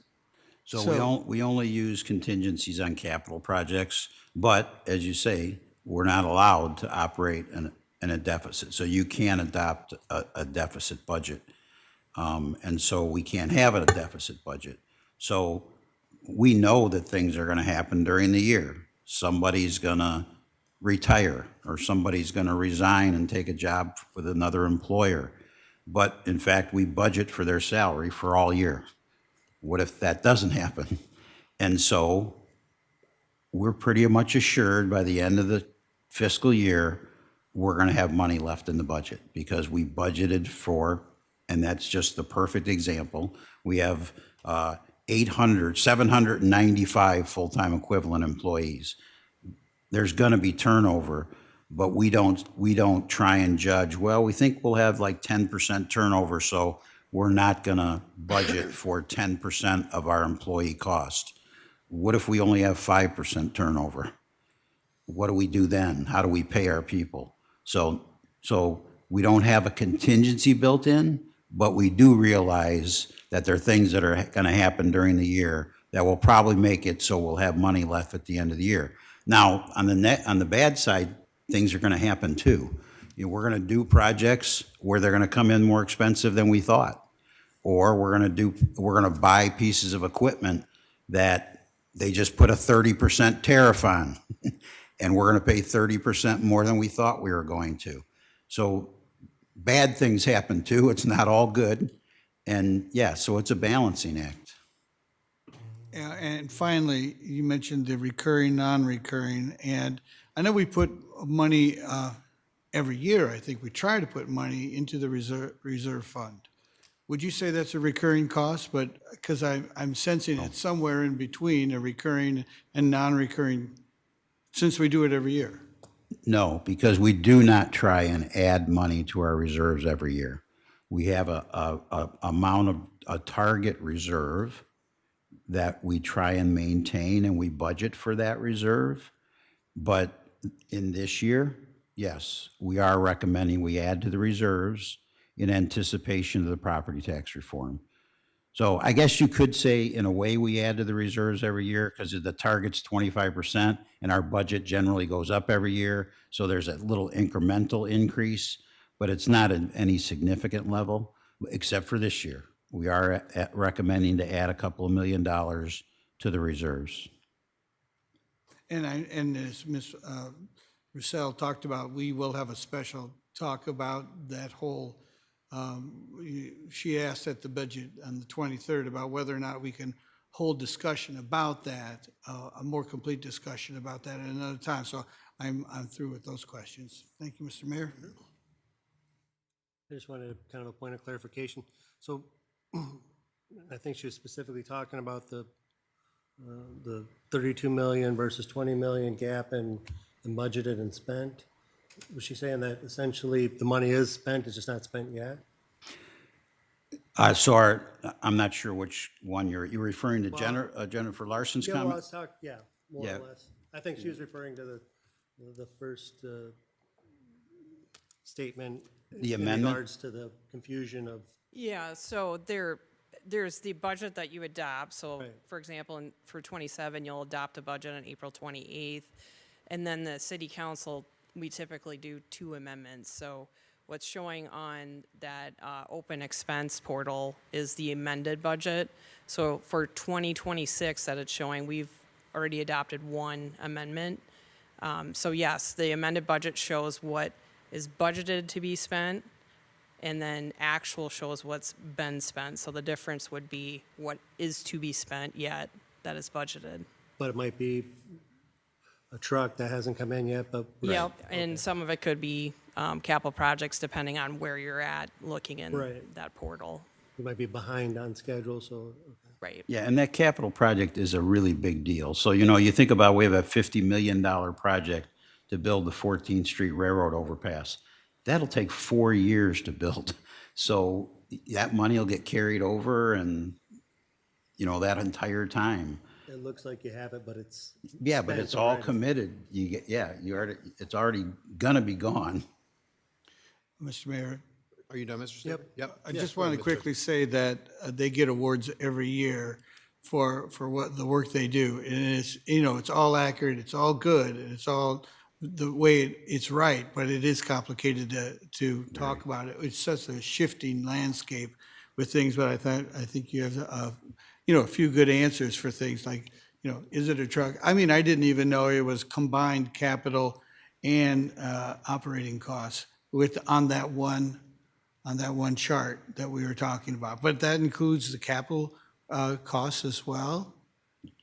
So we only use contingencies on capital projects, but as you say, we're not allowed to operate and a deficit. So you can adopt a deficit budget. And so we can't have a deficit budget. So we know that things are going to happen during the year. Somebody's going to retire, or somebody's going to resign and take a job with another employer. But in fact, we budget for their salary for all year. What if that doesn't happen? And so we're pretty much assured by the end of the fiscal year, we're going to have money left in the budget because we budgeted for, and that's just the perfect example. We have 795 full-time equivalent employees. There's going to be turnover, but we don't try and judge, well, we think we'll have like 10% turnover, so we're not going to budget for 10% of our employee cost. What if we only have 5% turnover? What do we do then? How do we pay our people? So we don't have a contingency built in, but we do realize that there are things that are going to happen during the year that will probably make it so we'll have money left at the end of the year. Now, on the bad side, things are going to happen too. You know, we're going to do projects where they're going to come in more expensive than we thought, or we're going to buy pieces of equipment that they just put a 30% tariff on, and we're going to pay 30% more than we thought we were going to. So bad things happen too. It's not all good. And yeah, so it's a balancing act.
Yeah, and finally, you mentioned the recurring, non-recurring, and I know we put money every year. I think we try to put money into the reserve fund. Would you say that's a recurring cost? But because I'm sensing it's somewhere in between a recurring and non-recurring, since we do it every year.
No, because we do not try and add money to our reserves every year. We have a target reserve that we try and maintain, and we budget for that reserve. But in this year, yes, we are recommending we add to the reserves in anticipation of the property tax reform. So I guess you could say, in a way, we add to the reserves every year because the target's 25%, and our budget generally goes up every year. So there's a little incremental increase, but it's not at any significant level, except for this year. We are recommending to add a couple of $1 million to the reserves.
And as Ms. Roussel talked about, we will have a special talk about that whole, she asked at the budget on the 23rd about whether or not we can hold discussion about that, a more complete discussion about that at another time. So I'm through with those questions. Thank you, Mr. Mayor.
I just wanted kind of a point of clarification. So I think she was specifically talking about the 32 million versus 20 million gap in budgeted and spent. Was she saying that essentially the money is spent, it's just not spent yet?
So I'm not sure which one you're referring to, Jennifer Larson's
Yeah,
comment?
well, let's talk, more or less. I think she was referring to the first statement.
The amendment?
In regards to the confusion of.
Yeah, so there's the budget that you adopt. So, for example, for 27, you'll adopt a budget on April 28th. And then the city council, we typically do 2 amendments. So what's showing on that open expense portal is the amended budget. So for 2026 that it's showing, we've already adopted 1 amendment. So yes, the amended budget shows what is budgeted to be spent, and then actual shows what's been spent. So the difference would be what is to be spent yet that is budgeted.
But it might be a truck that hasn't come in yet, but.
Yep, and some of it could be capital projects depending on where you're at looking in that portal.
You might be behind on schedule, so.
Right.
Yeah, and that capital project is a really big deal. So, you think about, we have a $50 million project to build the 14th Street Railroad overpass. That'll take 4 years to build. So that money will get carried over and, that entire time.
It looks like you have it, but it's.
Yeah, but it's all committed. It's already gonna be gone.
Mr. Mayor.
Are you done, Mr. Stewart? Yep.
I just want to quickly say that they get awards every year for what the work they do. And it's, it's all accurate, it's all good, and it's all the way it's right, but it is complicated to talk about it. It's such a shifting landscape with things, but I think you have, a few good answers for things like, is it a truck? I mean, I didn't even know it was combined capital and operating costs on that one chart that we were talking about. But that includes the capital costs as well?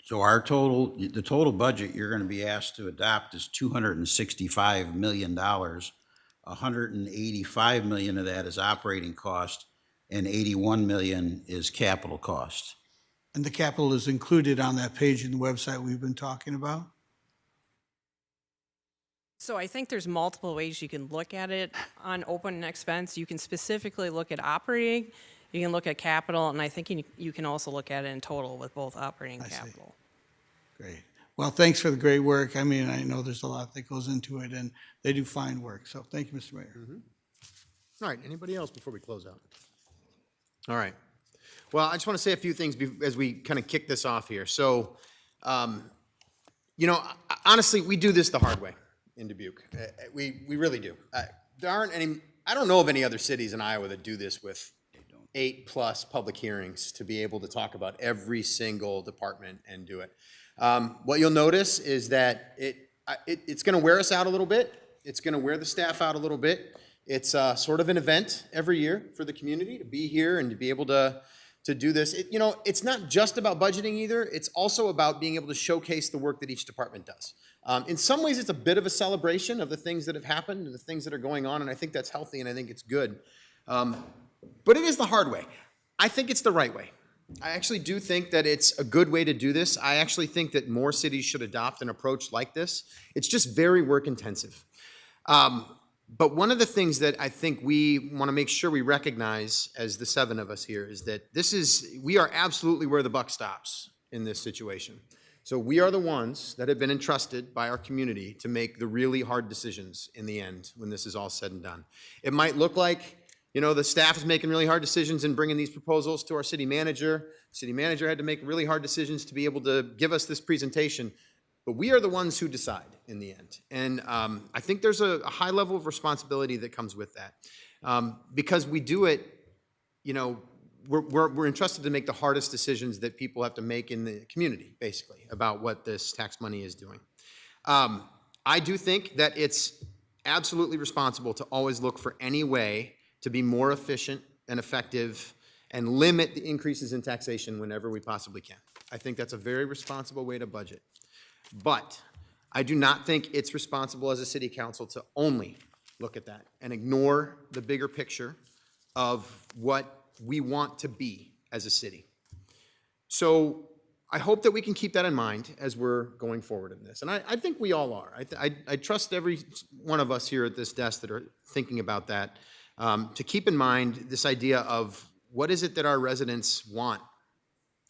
So the total budget you're going to be asked to adopt is $265 million. $185 million of that is operating cost, and $81 million is capital cost.
And the capital is included on that page in the website we've been talking about?
So I think there's multiple ways you can look at it on open expense. You can specifically look at operating, you can look at capital, and I think you can also look at it in total with both operating and capital.
Great. Well, thanks for the great work. I mean, I know there's a lot that goes into it, and they do fine work. So thank you, Mr. Mayor.
All right, anybody else before we close out? All right. Well, I just want to say a few things as we kind of kick this off here. So, honestly, we do this the hard way in Dubuque. We really do. There aren't any, I don't know of any other cities in Iowa that do this with 8+ public hearings to be able to talk about every single department and do it. What you'll notice is that it's going to wear us out a little bit. It's going to wear the staff out a little bit. It's sort of an event every year for the community to be here and to be able to do this. It's not just about budgeting either. It's also about being able to showcase the work that each department does. In some ways, it's a bit of a celebration of the things that have happened and the things that are going on, and I think that's healthy and I think it's good. But it is the hard way. I think it's the right way. I actually do think that it's a good way to do this. I actually think that more cities should adopt an approach like this. It's just very work intensive. But one of the things that I think we want to make sure we recognize as the 7 of us here is that we are absolutely where the buck stops in this situation. So we are the ones that have been entrusted by our community to make the really hard decisions in the end when this is all said and done. It might look like the staff is making really hard decisions and bringing these proposals to our city manager. City manager had to make really hard decisions to be able to give us this presentation. But we are the ones who decide in the end. And I think there's a high level of responsibility that comes with that. Because we do it, we're entrusted to make the hardest decisions that people have to make in the community, basically, about what this tax money is doing. I do think that it's absolutely responsible to always look for any way to be more efficient and effective and limit the increases in taxation whenever we possibly can. I think that's a very responsible way to budget. But I do not think it's responsible as a city council to only look at that and ignore the bigger picture of what we want to be as a city. So I hope that we can keep that in mind as we're going forward in this. And I think we all are. I trust every one of us here at this desk that are thinking about that, to keep in mind this idea of what is it that our residents want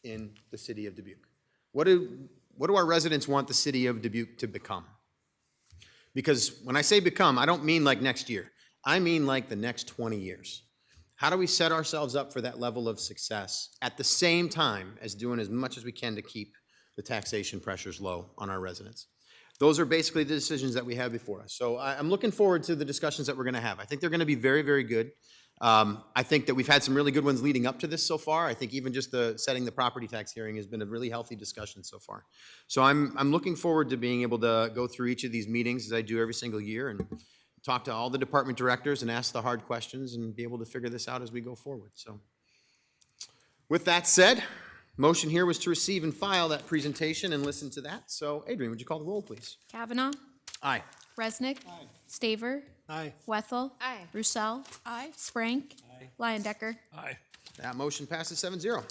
in the city of Dubuque? What do our residents want the city of Dubuque to become? Because when I say become, I don't mean like next year. I mean like the next 20 years. How do we set ourselves up for that level of success at the same time as doing as much as we can to keep the taxation pressures low on our residents? Those are basically the decisions that we have before us. So I'm looking forward to the discussions that we're going to have. I think they're going to be very, very good. I think that we've had some really good ones leading up to this so far. I think even just setting the property tax hearing has been a really healthy discussion so far. So I'm looking forward to being able to go through each of these meetings as I do every single year and talk to all the department directors and ask the hard questions and be able to figure this out as we go forward. So with that said, motion here was to receive and file that presentation and listen to that. So Adrian, would you call the roll, please?
Kavanaugh.
Aye.
Resnick. Staver.
Aye.
Wethel.
Aye.
Roussel. Aye. Sprank.
Aye.
Liondecker.
Aye.
That motion passes 7-0.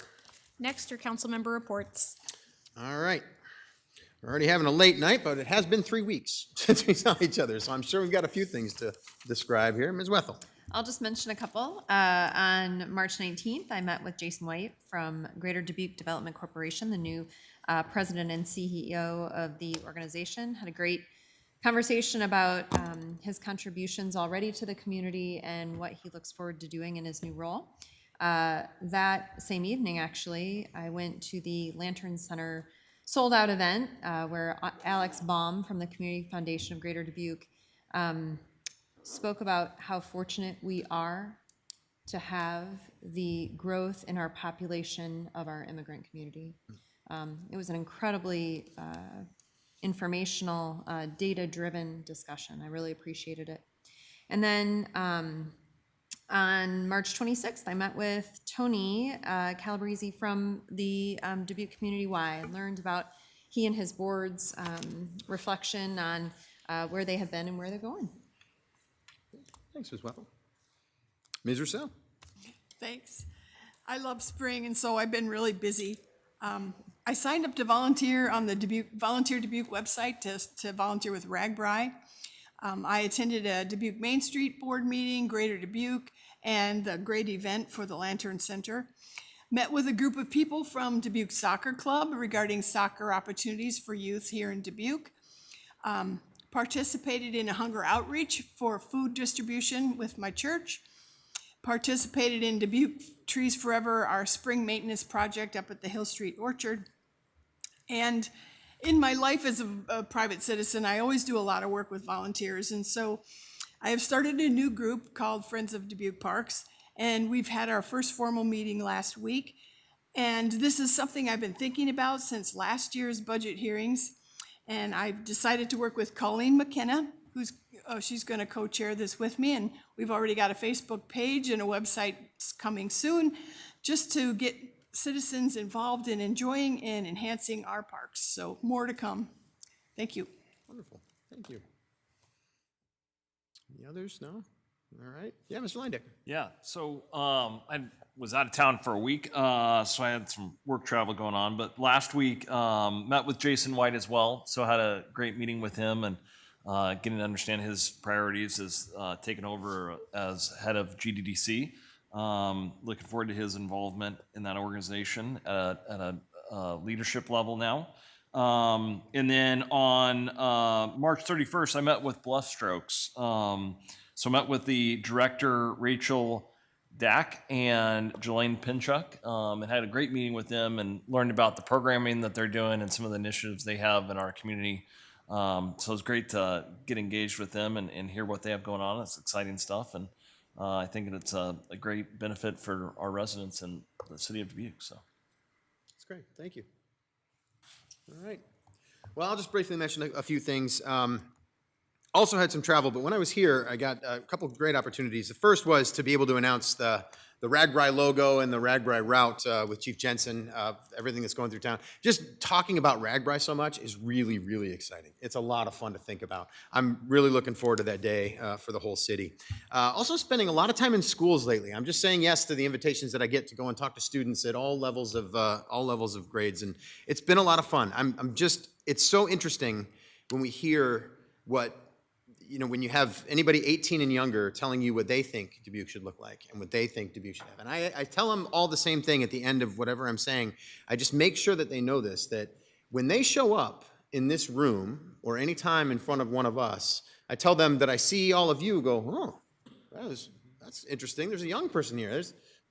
Next are council member reports.
All right. We're already having a late night, but it has been 3 weeks since we saw each other, so I'm sure we've got a few things to describe here. Ms. Wethel.
I'll just mention a couple. On March 19th, I met with Jason White from Greater Dubuque Development Corporation, the new president and CEO of the organization. Had a great conversation about his contributions already to the community and what he looks forward to doing in his new role. That same evening, actually, I went to the Lantern Center sold-out event where Alex Baum from the Community Foundation of Greater Dubuque spoke about how fortunate we are to have the growth in our population of our immigrant community. It was an incredibly informational, data-driven discussion. I really appreciated it. And then on March 26th, I met with Tony Calabrese from the Dubuque Community Y and learned about he and his board's reflection on where they have been and where they're going.
Thanks, Ms. Weppel. Ms. Rousseau.
Thanks. I love spring, and so I've been really busy. I signed up to volunteer on the Volunteer Dubuque website to volunteer with RAGBRAI. I attended a Dubuque Main Street Board meeting, Greater Dubuque, and the great event for the Lantern Center. Met with a group of people from Dubuque Soccer Club regarding soccer opportunities for youth here in Dubuque. Participated in a hunger outreach for food distribution with my church. Participated in Dubuque Trees Forever, our spring maintenance project up at the Hill Street Orchard. And in my life as a private citizen, I always do a lot of work with volunteers. And so I have started a new group called Friends of Dubuque Parks, and we've had our first formal meeting last week. And this is something I've been thinking about since last year's budget hearings. And I've decided to work with Colleen McKenna, she's going to co-chair this with me. And we've already got a Facebook page and a website coming soon, just to get citizens involved in enjoying and enhancing our parks. So more to come. Thank you.
Wonderful. Thank you. Any others? No? All right. Yeah, Mr. Lindeck.
Yeah, so I was out of town for a week, so I had some work travel going on. But last week, met with Jason White as well, so I had a great meeting with him and getting to understand his priorities as taking over as head of GDDC. Looking forward to his involvement in that organization at a leadership level now. And then on March 31st, I met with Bluff Strokes. So I met with the director, Rachel Dack, and Jelaine Pinchuk, and had a great meeting with them and learned about the programming that they're doing and some of the initiatives they have in our community. So it's great to get engaged with them and hear what they have going on. It's exciting stuff, and I think it's a great benefit for our residents in the city of Dubuque. So
That's great. Thank you. All right. Well, I'll just briefly mention a few things. Also had some travel, but when I was here, I got a couple of great opportunities. The first was to be able to announce the RAGBRAI logo and the RAGBRAI route with Chief Jensen, everything that's going through town. Just talking about RAGBRAI so much is really, really exciting. It's a lot of fun to think about. I'm really looking forward to that day for the whole city. Also spending a lot of time in schools lately. I'm just saying yes to the invitations that I get to go and talk to students at all levels of grades, and it's been a lot of fun. It's so interesting when we hear when you have anybody 18 and younger telling you what they think Dubuque should look like and what they think Dubuque should have. And I tell them all the same thing at the end of whatever I'm saying. I just make sure that they know this, that when they show up in this room or any time in front of one of us, I tell them that I see all of you go, oh, that's interesting. There's a young person here.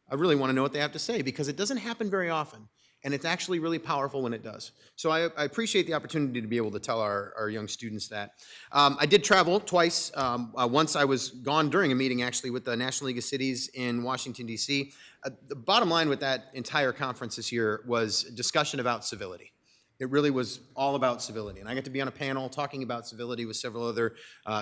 I really want to know what they have to say, because it doesn't happen very often. And it's actually really powerful when it does. So I appreciate the opportunity to be able to tell our young students that. I did travel twice. Once I was gone during a meeting, actually, with the National League of Cities in Washington, D.C. The bottom line with that entire conference this year was discussion about civility. It really was all about civility. And I got to be on a panel talking about civility with several other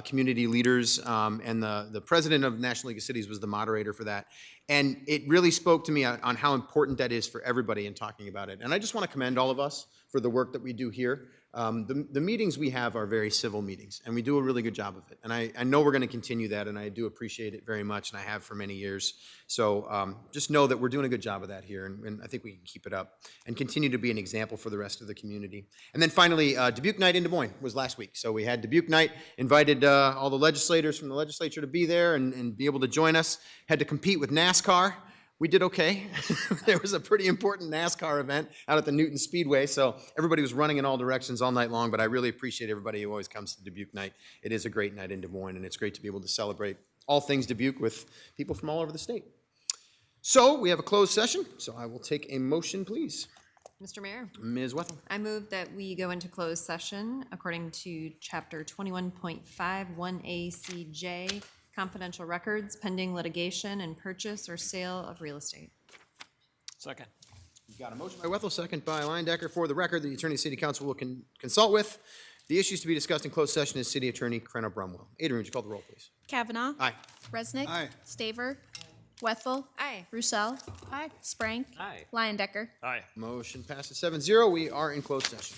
community leaders, and the president of National League of Cities was the moderator for that. And it really spoke to me on how important that is for everybody in talking about it. And I just want to commend all of us for the work that we do here. The meetings we have are very civil meetings, and we do a really good job of it. And I know we're going to continue that, and I do appreciate it very much, and I have for many years. So just know that we're doing a good job of that here, and I think we can keep it up and continue to be an example for the rest of the community. And then finally, Dubuque Night in Des Moines was last week. So we had Dubuque Night, invited all the legislators from the legislature to be there and be able to join us. Had to compete with NASCAR. We did okay. There was a pretty important NASCAR event out at the Newton Speedway, so everybody was running in all directions all night long, but I really appreciate everybody who always comes to Dubuque Night. It is a great night in Des Moines, and it's great to be able to celebrate all things Dubuque with people from all over the state. So we have a closed session, so I will take a motion, please.
Mr. Mayor,
Ms. Wethel.
I move that we go into closed session according to Chapter 21.51A CJ, confidential records pending litigation and purchase or sale of real estate.
Second.
You've got a motion by Wethel, second by Leindecker. For the record, the Attorney City Council will consult with. The issues to be discussed in closed session is City Attorney Krenna Brumwell. Adrian, would you call the roll, please?
Kavanaugh.
Aye.
Resnick.
Aye.
Staver. Wethel.
Aye.
Roussel. Sprank.
Aye.
Leindecker.
Aye.
Motion passes 7-0. We are in closed session.